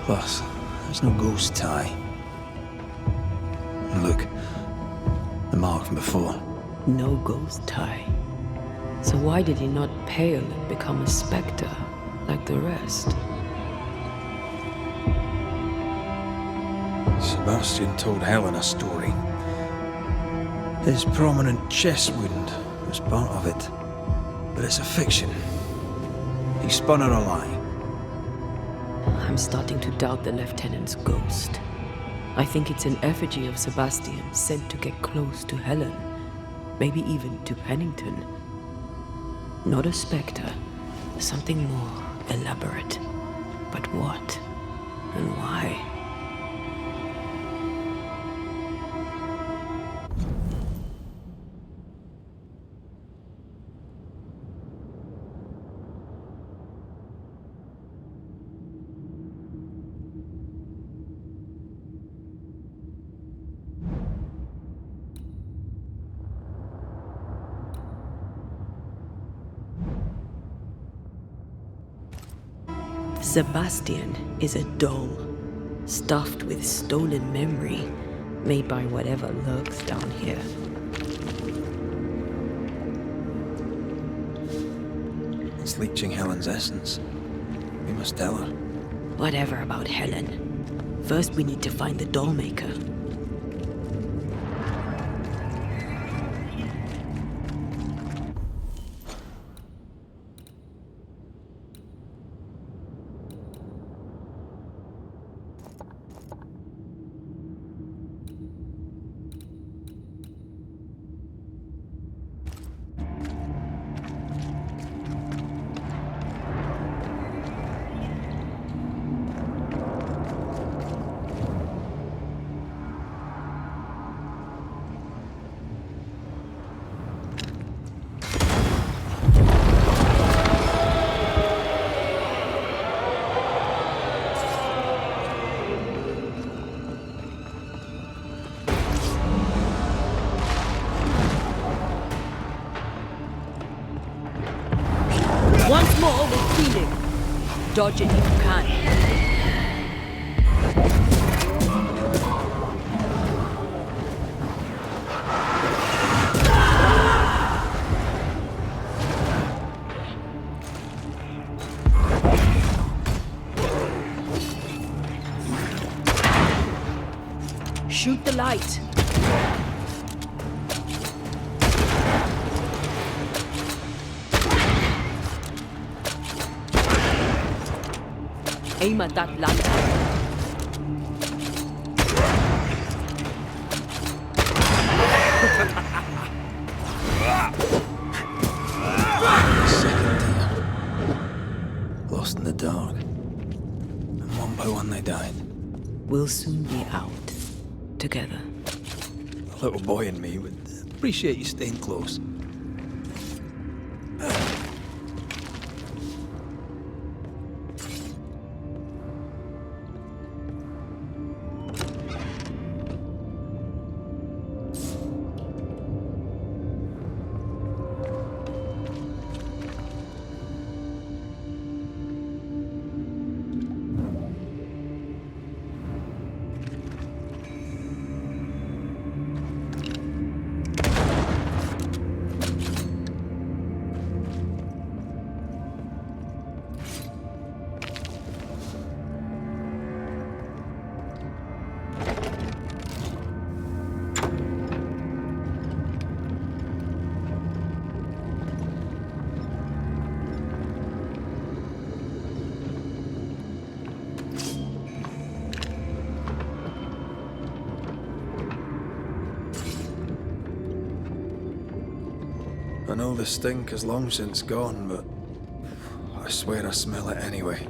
Speaker 11: Plus, there's no ghost tie. And look, the mark from before.
Speaker 2: No ghost tie. So why did he not pale and become a spectre like the rest?
Speaker 11: Sebastian told Helen a story. His prominent chest wound was part of it. But it's a fiction. He spun her a lie.
Speaker 2: I'm starting to doubt the lieutenant's ghost. I think it's an effigy of Sebastian sent to get close to Helen. Maybe even to Pennington. Not a spectre. Something more elaborate. But what? And why? Sebastian is a doll, stuffed with stolen memory, made by whatever lurks down here.
Speaker 11: It's leeching Helen's essence. We must tell her.
Speaker 2: Whatever about Helen. First we need to find the doll maker. Once more with feeling. Dodge it if you can. Shoot the light. Aim at that lantern.
Speaker 11: Lost in the dark. And one by one they died.
Speaker 2: We'll soon be out. Together.
Speaker 11: The little boy and me would appreciate you staying close. I know the stink has long since gone, but I swear I smell it anyway.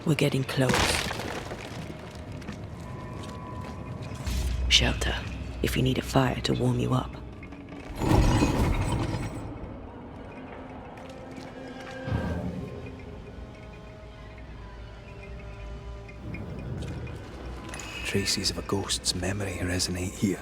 Speaker 2: We're getting close. Shelter, if you need a fire to warm you up.
Speaker 11: Traces of a ghost's memory resonate here.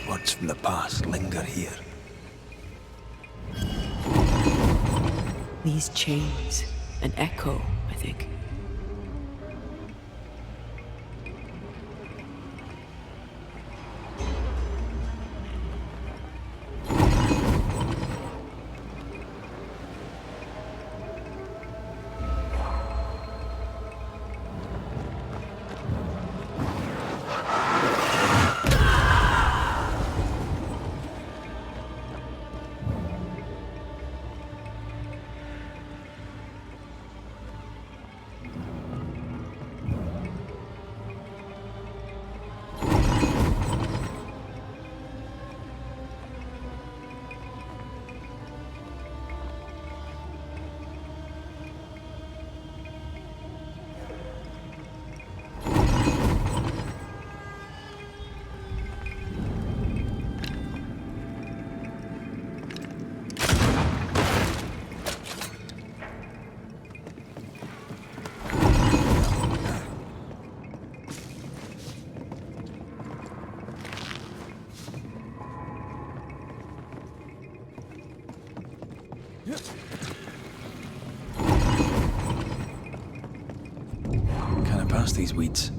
Speaker 11: Words from the past linger here.
Speaker 2: These chains, an echo, I think.
Speaker 11: past these weeds.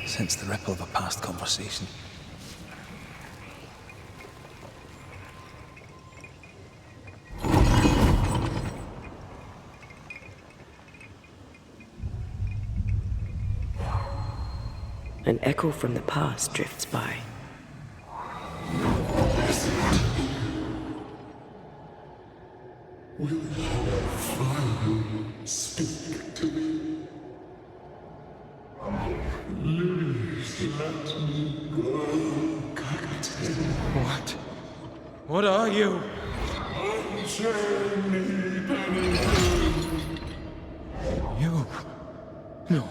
Speaker 11: Sense the ripple of a past conversation.
Speaker 2: An echo from the past drifts by.
Speaker 16: Will you finally speak to me? Please let me go, Captain.
Speaker 11: What? What are you?
Speaker 16: Unchain me, Pennington.
Speaker 11: You? No.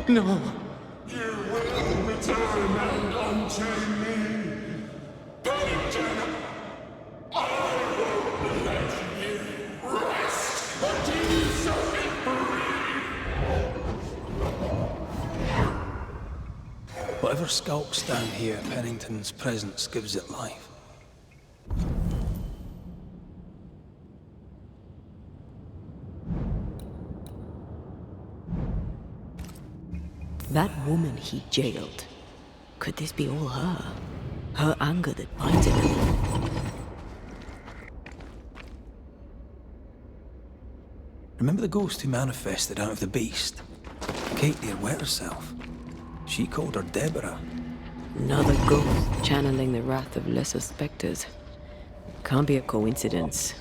Speaker 11: No.
Speaker 16: You will return and unchain me. Pennington, I will let you rest until you set me free.
Speaker 11: Whatever skulks down here, Pennington's presence gives it life.
Speaker 2: That woman he jailed. Could this be all her? Her anger that binds him.
Speaker 11: Remember the ghost who manifested out of the beast? Kate there wet herself. She called her Deborah.
Speaker 2: Another ghost channeling the wrath of lesser specters. Can't be a coincidence.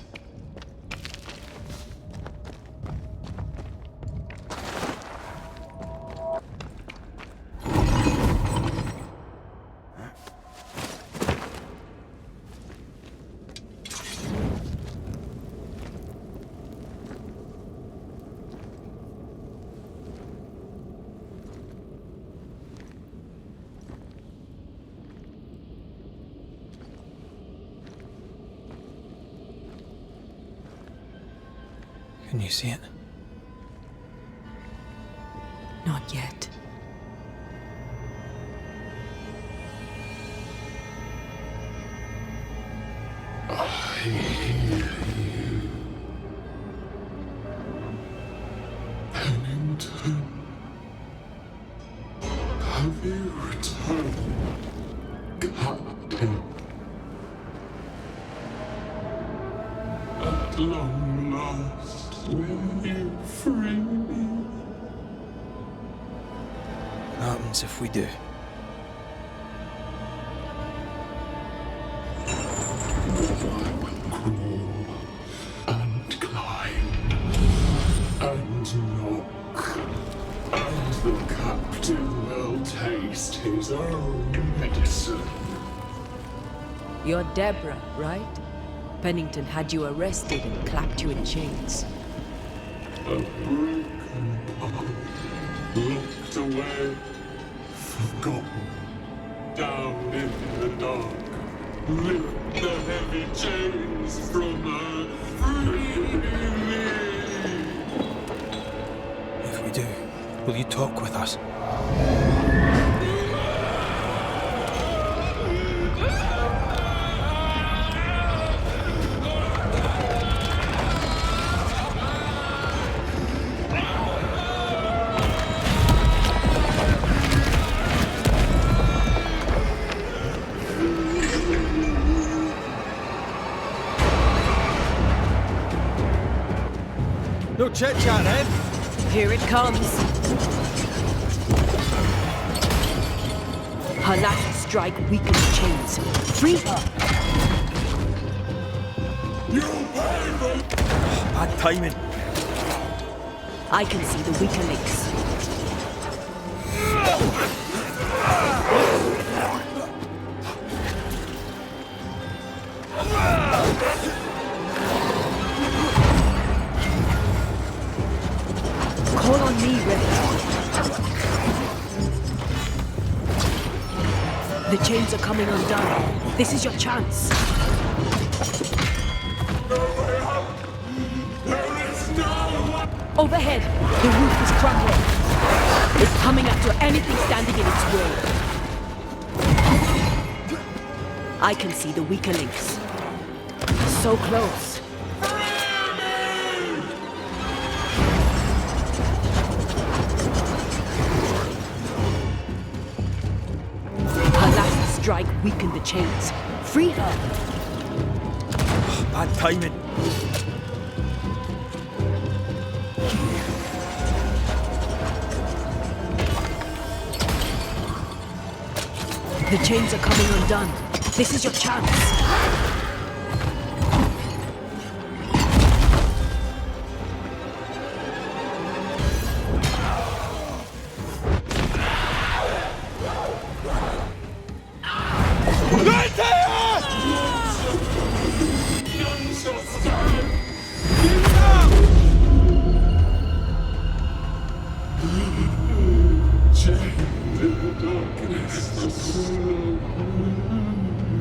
Speaker 11: Can you see it?
Speaker 2: Not yet.
Speaker 16: I hear you. Pennington. Have you returned, Captain? At long last, will you free me?
Speaker 11: What happens if we do?
Speaker 16: I will crawl and climb and knock, and the captain will taste his own medicine.
Speaker 2: You're Deborah, right? Pennington had you arrested and clapped you in chains.
Speaker 16: A broken heart, locked away, forgotten, down in the dark. Lift the heavy chains from her, free me.
Speaker 11: If we do, will you talk with us?
Speaker 15: No chit-chat, then.
Speaker 2: Here it comes. Her last strike weakened the chains. Free her!
Speaker 11: Bad timing.
Speaker 2: I can see the weaker links. Call on me, Raith. The chains are coming undone. This is your chance. Overhead, the roof is crumbling. It's coming after anything standing in its way. I can see the weaker links. So close. Her last strike weakened the chains. Free her.
Speaker 11: Bad timing.
Speaker 2: The chains are coming undone. This is your chance.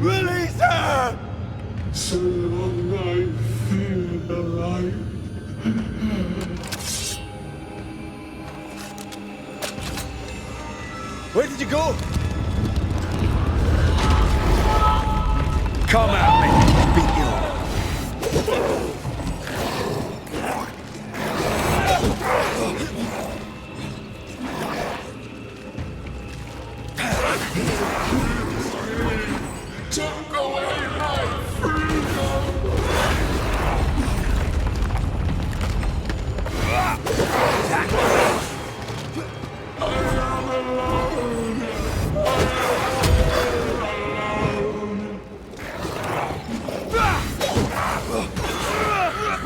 Speaker 16: Release her! So long I feel alive.
Speaker 11: Where did you go? Come at me, beat you.
Speaker 16: Took away my freedom! I am alone!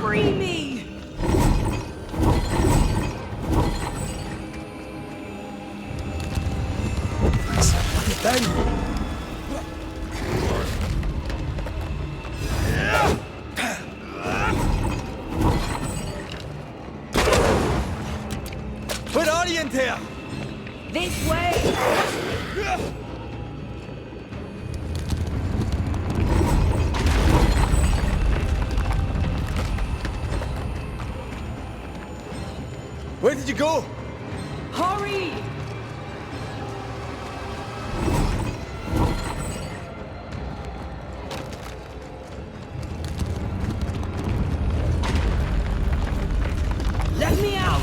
Speaker 2: Free me!
Speaker 11: Then. Where are you, Antea?
Speaker 2: This way!
Speaker 11: Where did you go?
Speaker 2: Hurry! Let me out!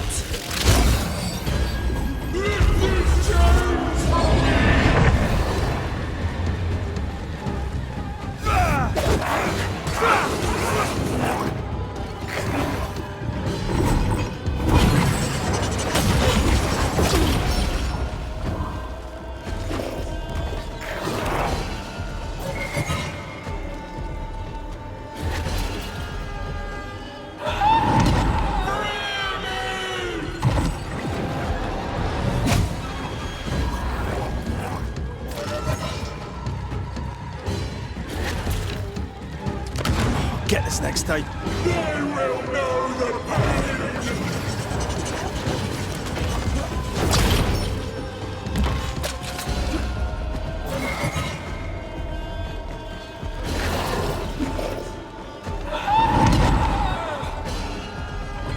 Speaker 11: Get this next time.
Speaker 16: They will know the pain!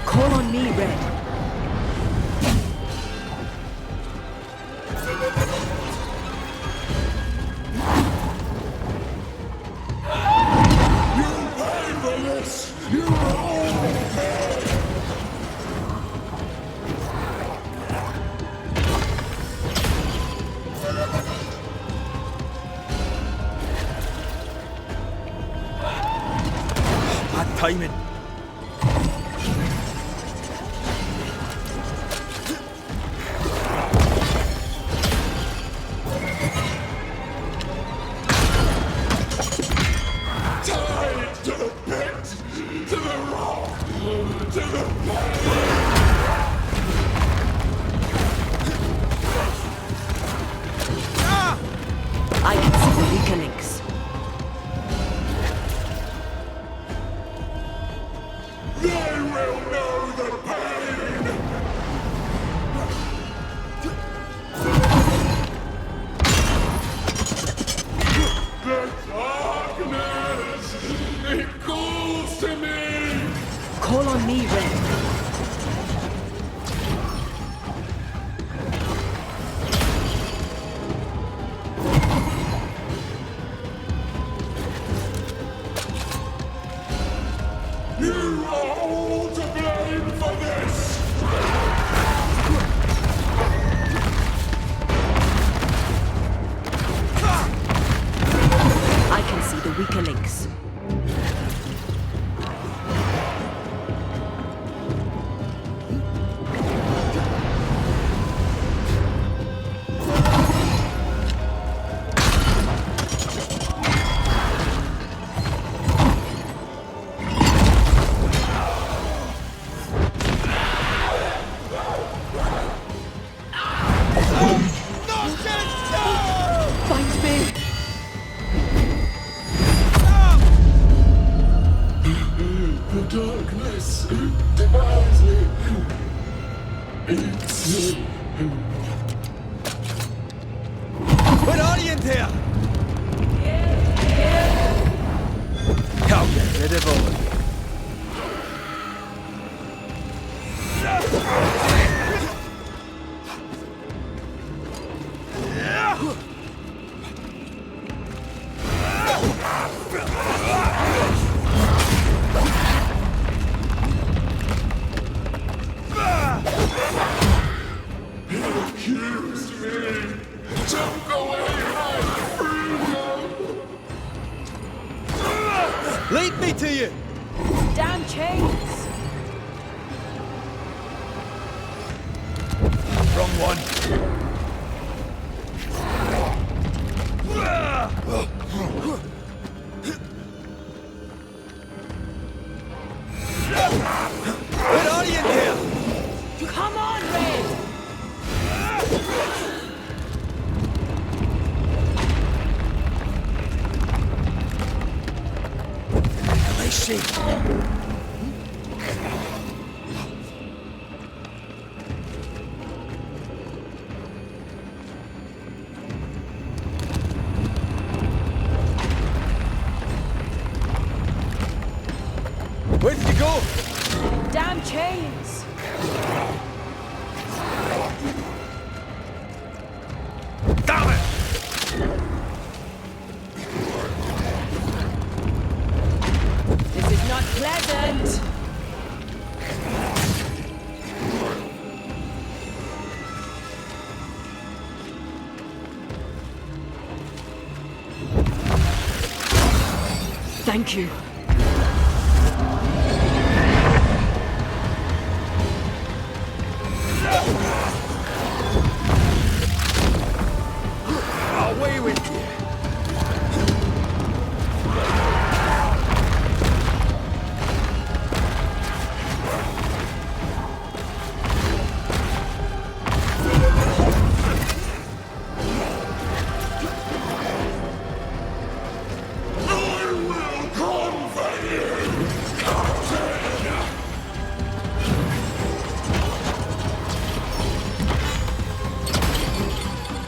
Speaker 2: Call on me, Red.
Speaker 11: Bad timing.
Speaker 16: Tied to the pit! To the rock! To the
Speaker 2: I can see the weaker links.
Speaker 16: They will know the pain!
Speaker 15: Antea! I'll get rid of all of you.
Speaker 16: Accused me! Took away my freedom!
Speaker 15: Lead me to you!
Speaker 2: Damn chains!
Speaker 15: Wrong one. Where are you here?
Speaker 2: Come on, Raith!
Speaker 15: I see. Where did you go?
Speaker 2: Damn chains!
Speaker 15: Damn it!
Speaker 2: This is not pleasant! Thank you.
Speaker 15: Away with you!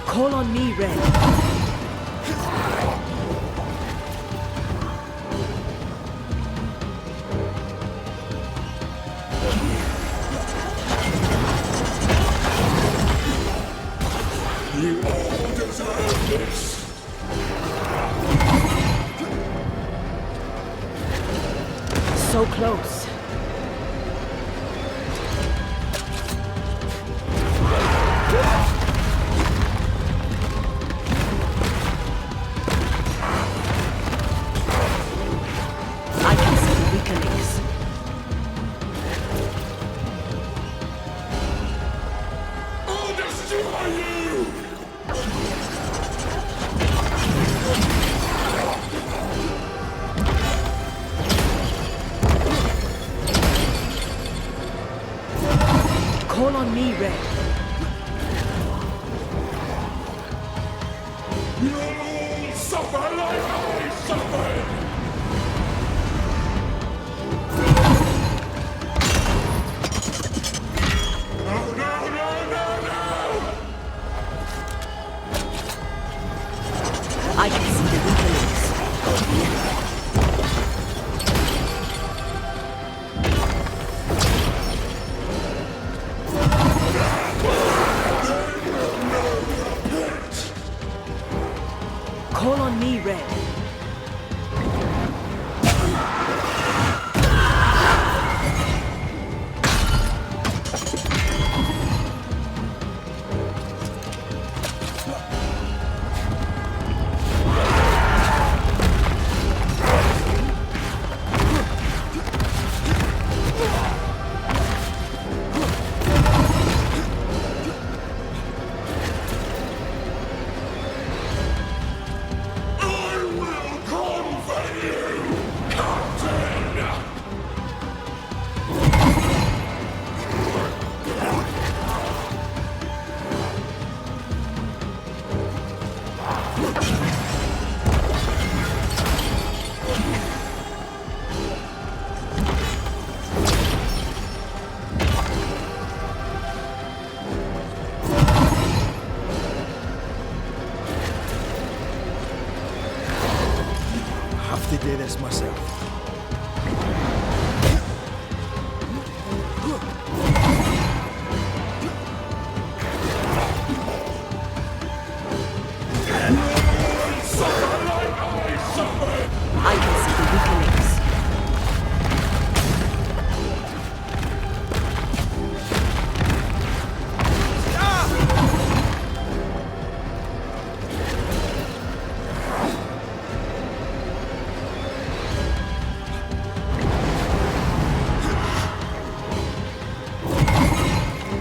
Speaker 2: Call on me, Red.
Speaker 16: You all deserve this!
Speaker 2: So close. I can see the weakenings.
Speaker 16: I'll destroy you!
Speaker 2: Call on me, Red.
Speaker 16: You'll all suffer like I suffered! No, no, no, no, no!
Speaker 2: I can see the weakenings. Call on me, Red.
Speaker 16: I will
Speaker 11: do this myself.
Speaker 2: I can see the weaker links.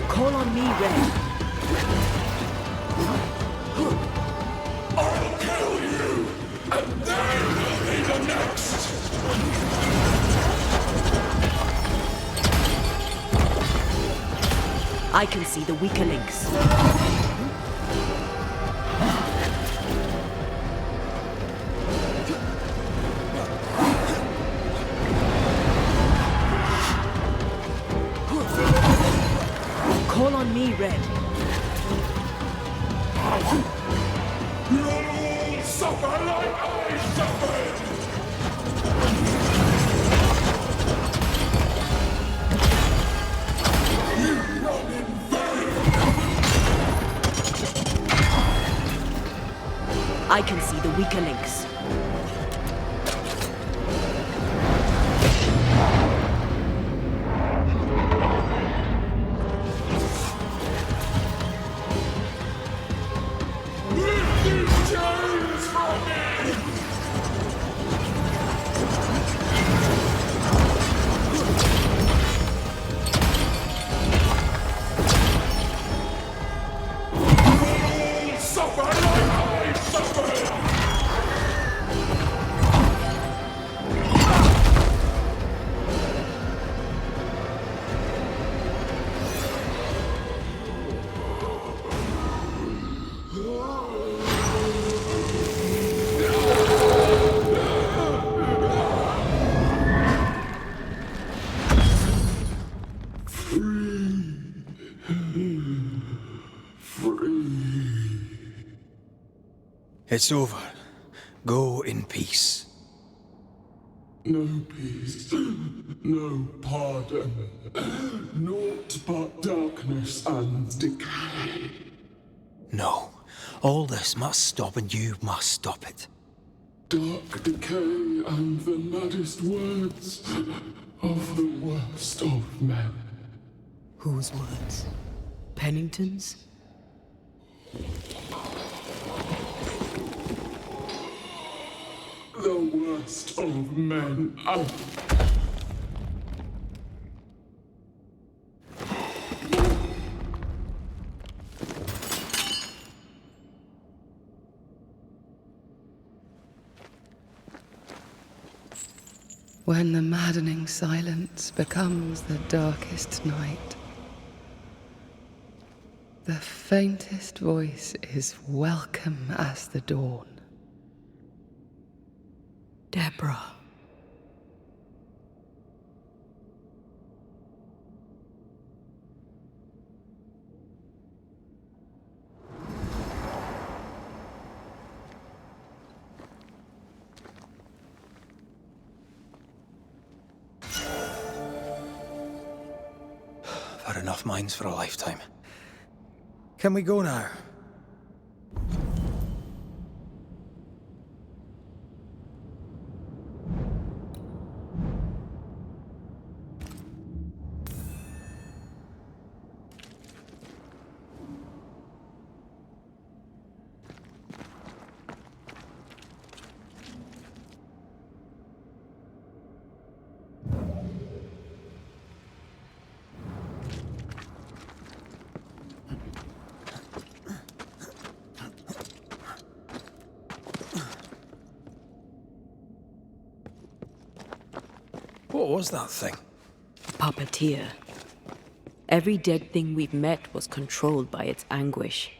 Speaker 2: Call on me, Red.
Speaker 16: I'll kill you, and they will be the next.
Speaker 2: I can see the weaker links. Call on me, Red.
Speaker 16: You'll all suffer like I suffered. You run in vain.
Speaker 2: I can see the weaker links.
Speaker 16: Lift these chains from me. You'll all suffer like I suffered.
Speaker 11: It's over. Go in peace.
Speaker 16: No peace, no pardon, naught but darkness and decay.
Speaker 11: No. All this must stop and you must stop it.
Speaker 16: Dark decay and the maddest words of the worst of men.
Speaker 2: Whose words? Pennington's?
Speaker 16: The worst of men.
Speaker 17: When the maddening silence becomes the darkest night, the faintest voice is welcome as the dawn.
Speaker 2: Deborah.
Speaker 11: I've had enough minds for a lifetime. Can we go now? What was that thing?
Speaker 2: Puppeteer. Every dead thing we've met was controlled by its anguish.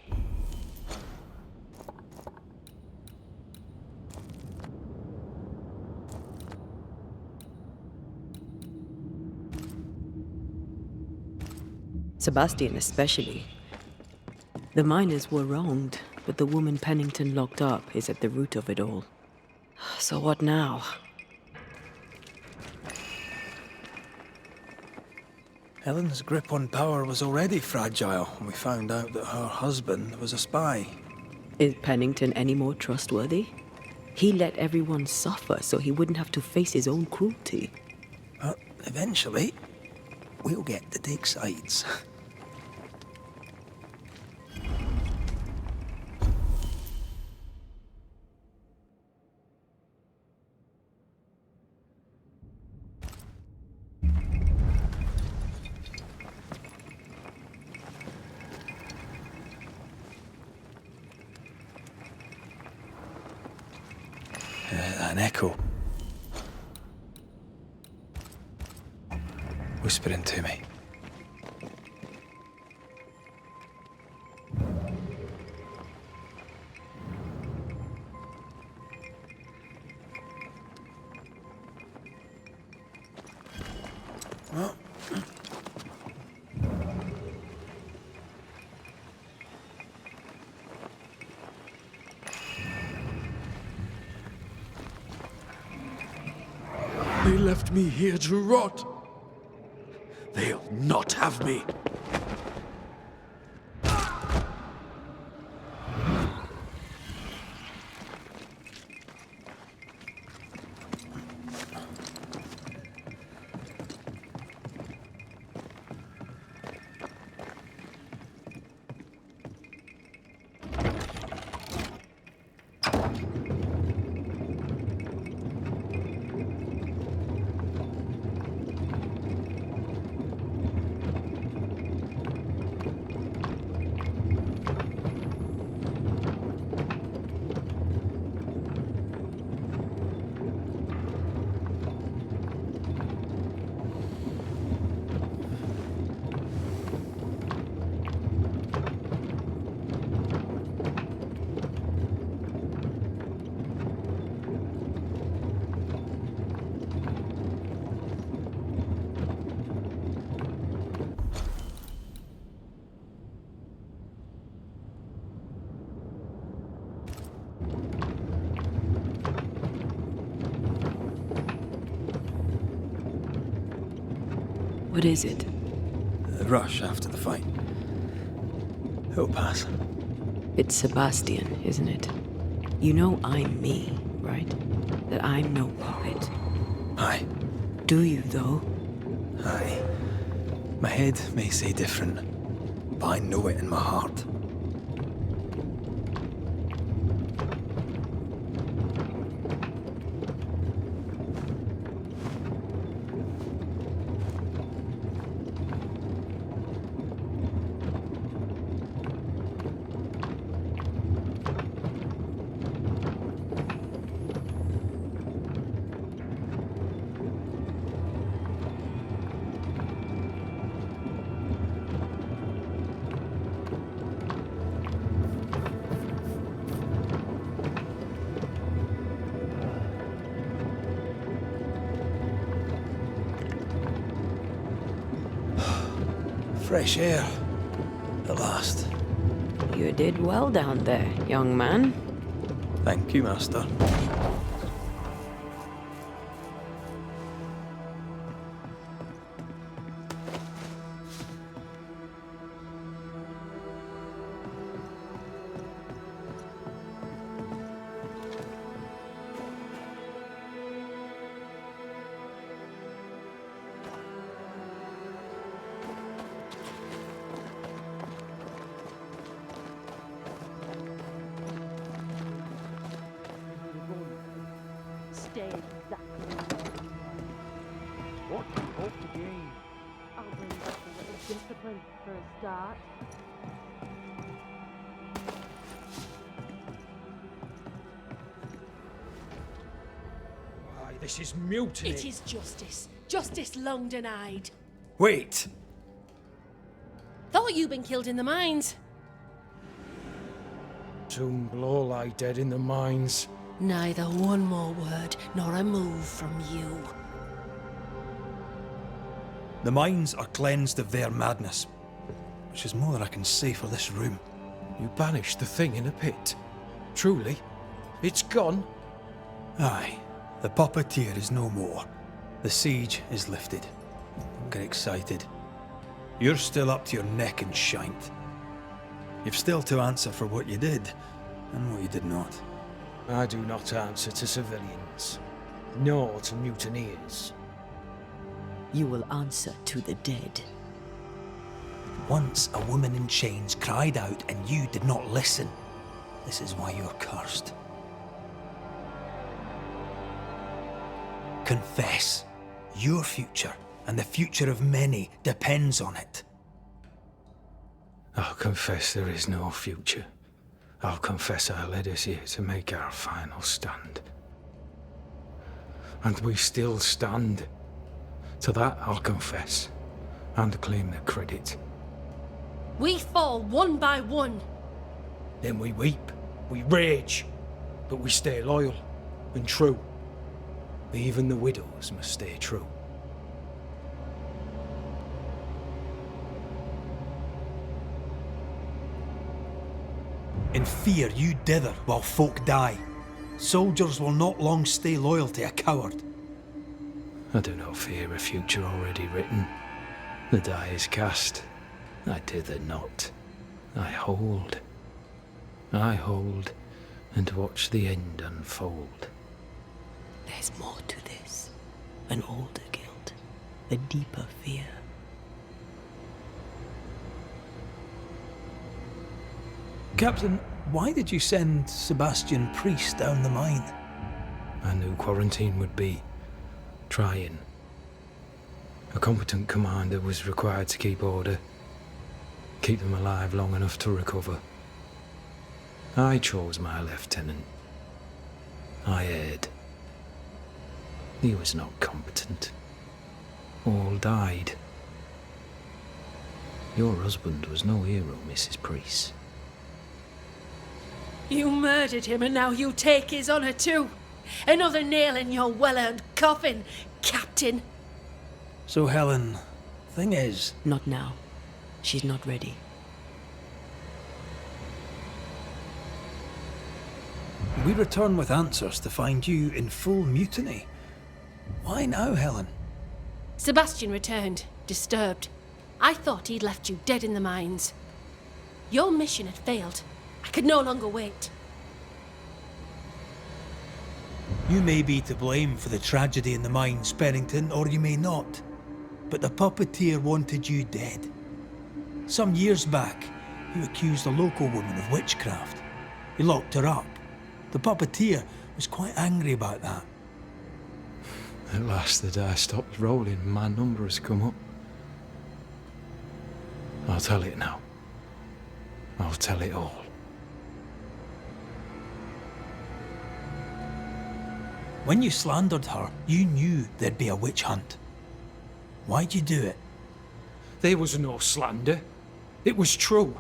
Speaker 2: Sebastian especially. The miners were wronged, but the woman Pennington locked up is at the root of it all. So what now?
Speaker 11: Helen's grip on power was already fragile when we found out that her husband was a spy.
Speaker 2: Is Pennington any more trustworthy? He let everyone suffer so he wouldn't have to face his own cruelty.
Speaker 11: But eventually, we'll get to take sides. An echo. Whispering to me. Well.
Speaker 13: They left me here to rot. They'll not have me.
Speaker 2: What is it?
Speaker 11: The rush after the fight. It'll pass.
Speaker 2: It's Sebastian, isn't it? You know I'm me, right? That I'm no puppet.
Speaker 11: Aye.
Speaker 2: Do you, though?
Speaker 11: Aye. My head may say different, but I know it in my heart. Fresh air. At last.
Speaker 2: You did well down there, young man.
Speaker 11: Thank you, Master.
Speaker 3: Stay exactly.
Speaker 18: What do you hope to gain?
Speaker 3: I'll bring back a little discipline for a start.
Speaker 7: Why, this is mutiny.
Speaker 9: It is justice. Justice long denied.
Speaker 11: Wait!
Speaker 9: Thought you'd been killed in the mines.
Speaker 1: Soon will all lie dead in the mines.
Speaker 9: Neither one more word nor a move from you.
Speaker 11: The mines are cleansed of their madness, which is more than I can say for this room.
Speaker 1: You banished the thing in a pit. Truly? It's gone?
Speaker 11: Aye. The puppeteer is no more. The siege is lifted. Get excited. You're still up to your neck in shite. You've still to answer for what you did, and what you did not.
Speaker 1: I do not answer to civilians, nor to mutineers.
Speaker 2: You will answer to the dead.
Speaker 18: Once a woman in chains cried out and you did not listen. This is why you're cursed. Confess. Your future, and the future of many, depends on it.
Speaker 1: I'll confess there is no future. I'll confess I led us here to make our final stand. And we still stand. To that I'll confess, and claim the credit.
Speaker 9: We fall one by one.
Speaker 1: Then we weep, we rage, but we stay loyal and true. Even the widows must stay true.
Speaker 18: In fear you dither while folk die. Soldiers will not long stay loyal to a coward.
Speaker 1: I do not fear a future already written. The die is cast. I dither not. I hold. I hold and watch the end unfold.
Speaker 2: There's more to this. An older guilt. A deeper fear.
Speaker 18: Captain, why did you send Sebastian Priest down the mine?
Speaker 1: I knew quarantine would be trying. A competent commander was required to keep order, keep them alive long enough to recover. I chose my lieutenant. I erred. He was not competent. All died. Your husband was no hero, Mrs. Priest.
Speaker 9: You murdered him and now you take his honour too. Another nail in your well-earned coffin, Captain.
Speaker 18: So Helen, thing is...
Speaker 2: Not now. She's not ready.
Speaker 18: We return with answers to find you in full mutiny. Why now, Helen?
Speaker 9: Sebastian returned, disturbed. I thought he'd left you dead in the mines. Your mission had failed. I could no longer wait.
Speaker 18: You may be to blame for the tragedy in the mines, Pennington, or you may not. But the puppeteer wanted you dead. Some years back, you accused a local woman of witchcraft. You locked her up. The puppeteer was quite angry about that.
Speaker 1: At last the die stopped rolling and my number has come up. I'll tell it now. I'll tell it all.
Speaker 18: When you slandered her, you knew there'd be a witch hunt. Why'd you do it?
Speaker 1: There was no slander. It was true.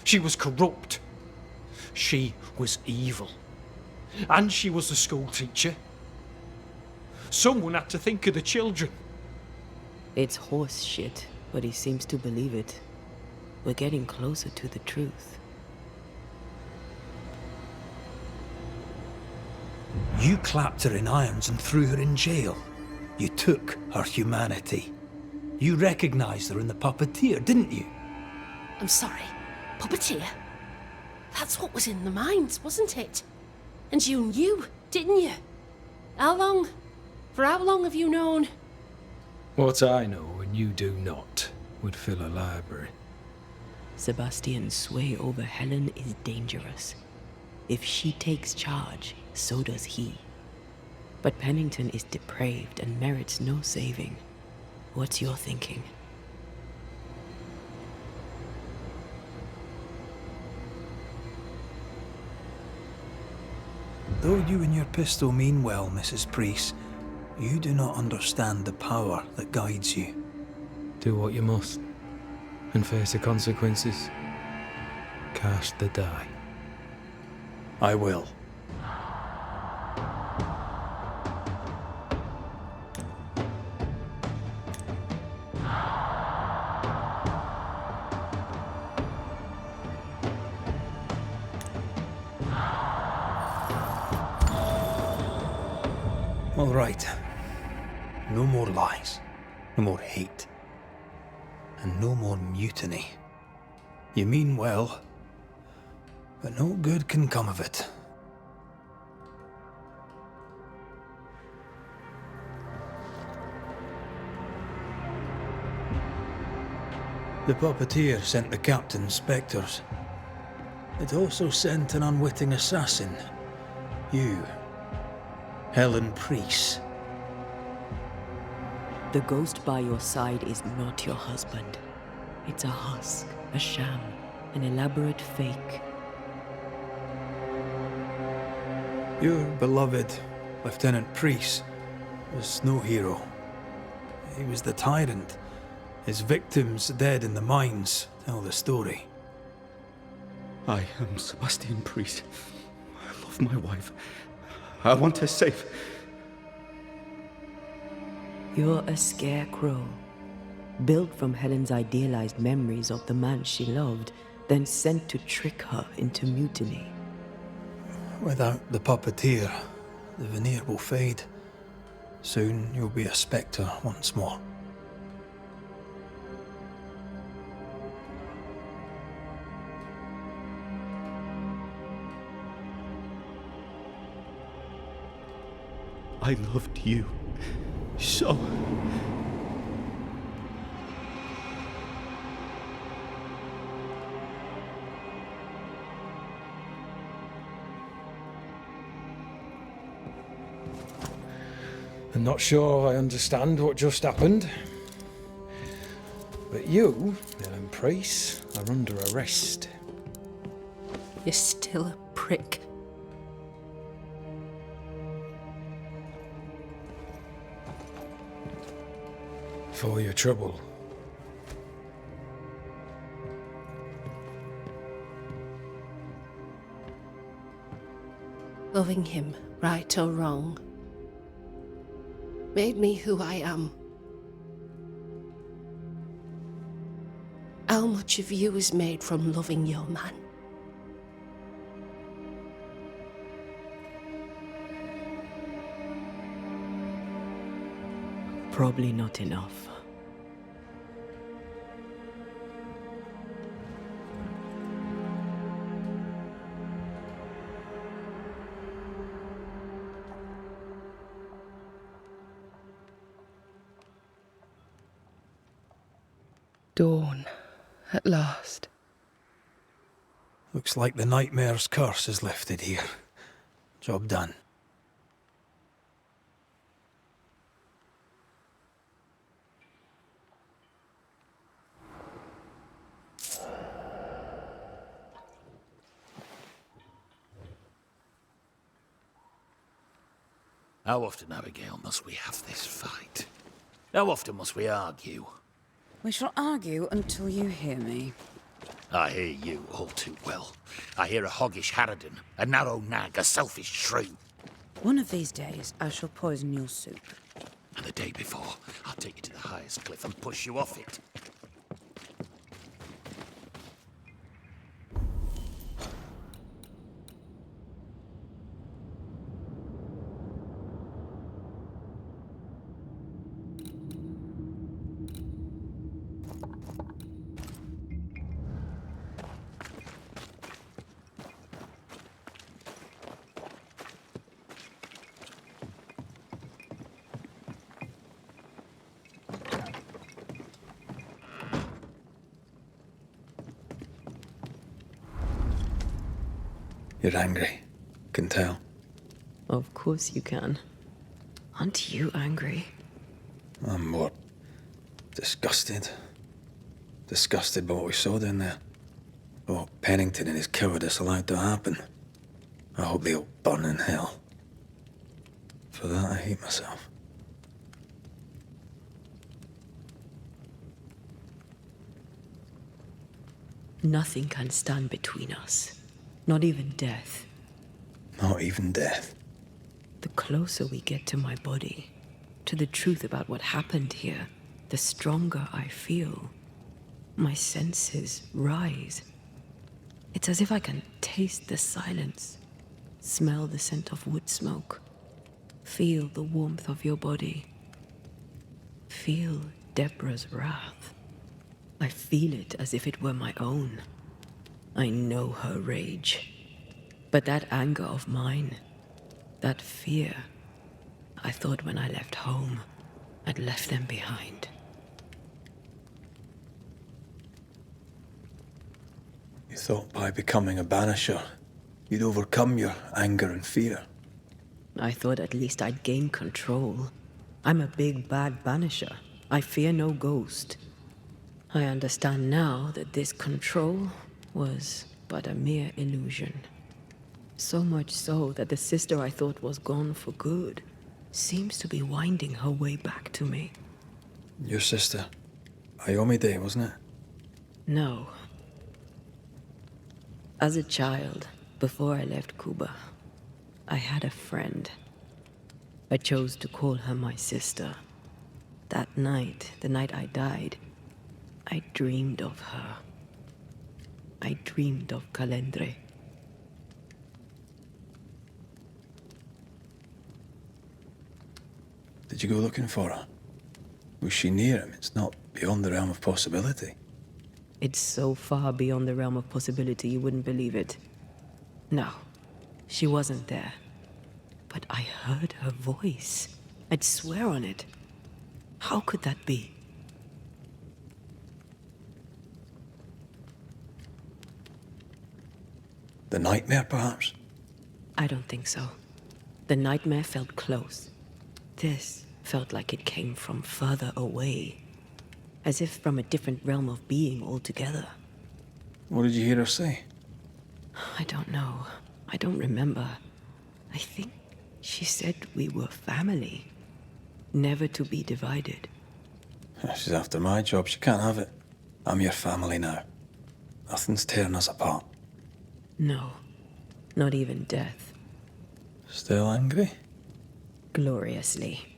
Speaker 1: She was corrupt. She was evil. And she was a school teacher. Someone had to think of the children.
Speaker 2: It's horse shit, but he seems to believe it. We're getting closer to the truth.
Speaker 18: You clapped her in irons and threw her in jail. You took her humanity. You recognized her in the puppeteer, didn't you?
Speaker 9: I'm sorry, puppeteer? That's what was in the mines, wasn't it? And you knew, didn't you? How long? For how long have you known?
Speaker 1: What I know and you do not would fill a library.
Speaker 2: Sebastian's sway over Helen is dangerous. If she takes charge, so does he. But Pennington is depraved and merits no saving. What's your thinking?
Speaker 18: Though you and your pistol mean well, Mrs. Priest, you do not understand the power that guides you.
Speaker 1: Do what you must, and face the consequences. Cast the die.
Speaker 18: I will. All right. No more lies. No more hate.
Speaker 11: and no more mutiny. You mean well, but no good can come of it. The puppeteer sent the captain spectres. It also sent an unwitting assassin. You, Helen Priest.
Speaker 2: The ghost by your side is not your husband. It's a husk, a sham, an elaborate fake.
Speaker 11: Your beloved Lieutenant Priest was no hero. He was the tyrant. His victims dead in the mines tell the story.
Speaker 10: I am Sebastian Priest. I love my wife. I want her safe.
Speaker 2: You're a scarecrow, built from Helen's idealized memories of the man she loved, then sent to trick her into mutiny.
Speaker 11: Without the puppeteer, the veneer will fade. Soon you'll be a spectre once more.
Speaker 10: I loved you so.
Speaker 1: I'm not sure I understand what just happened. But you, Helen Priest, are under arrest.
Speaker 9: You're still a prick.
Speaker 1: For your trouble.
Speaker 9: Loving him, right or wrong, made me who I am. How much of you is made from loving your man?
Speaker 2: Probably not enough.
Speaker 17: Dawn, at last.
Speaker 11: Looks like the nightmare's curse is lifted here. Job done.
Speaker 14: How often, Abigail, must we have this fight? How often must we argue?
Speaker 19: We shall argue until you hear me.
Speaker 14: I hear you all too well. I hear a hoggish harridan, a narrow nag, a selfish shrew.
Speaker 19: One of these days, I shall poison your soup.
Speaker 14: And the day before, I'll take you to the highest cliff and push you off it.
Speaker 11: You're angry. Can tell.
Speaker 2: Of course you can. Aren't you angry?
Speaker 11: I'm more disgusted. Disgusted by what we saw down there. What Pennington and his cowardice allowed to happen. I hope they'll burn in hell. For that, I hate myself.
Speaker 2: Nothing can stand between us. Not even death.
Speaker 11: Not even death.
Speaker 2: The closer we get to my body, to the truth about what happened here, the stronger I feel. My senses rise. It's as if I can taste the silence, smell the scent of wood smoke, feel the warmth of your body, feel Deborah's wrath. I feel it as if it were my own. I know her rage. But that anger of mine, that fear, I thought when I left home, I'd left them behind.
Speaker 11: You thought by becoming a banisher, you'd overcome your anger and fear.
Speaker 2: I thought at least I'd gain control. I'm a big bad banisher. I fear no ghost. I understand now that this control was but a mere illusion. So much so that the sister I thought was gone for good seems to be winding her way back to me.
Speaker 11: Your sister, Ayomide, wasn't it?
Speaker 2: No. As a child, before I left Cuba, I had a friend. I chose to call her my sister. That night, the night I died, I dreamed of her. I dreamed of Calendre.
Speaker 11: Did you go looking for her? Was she near him? It's not beyond the realm of possibility.
Speaker 2: It's so far beyond the realm of possibility you wouldn't believe it. No, she wasn't there. But I heard her voice. I'd swear on it. How could that be?
Speaker 11: The nightmare, perhaps?
Speaker 2: I don't think so. The nightmare felt close. This felt like it came from further away. As if from a different realm of being altogether.
Speaker 11: What did you hear her say?
Speaker 2: I don't know. I don't remember. I think she said we were family. Never to be divided.
Speaker 11: She's after my job. She can't have it. I'm your family now. Nothing's tearing us apart.
Speaker 2: No. Not even death.
Speaker 11: Still angry?
Speaker 2: Gloriously.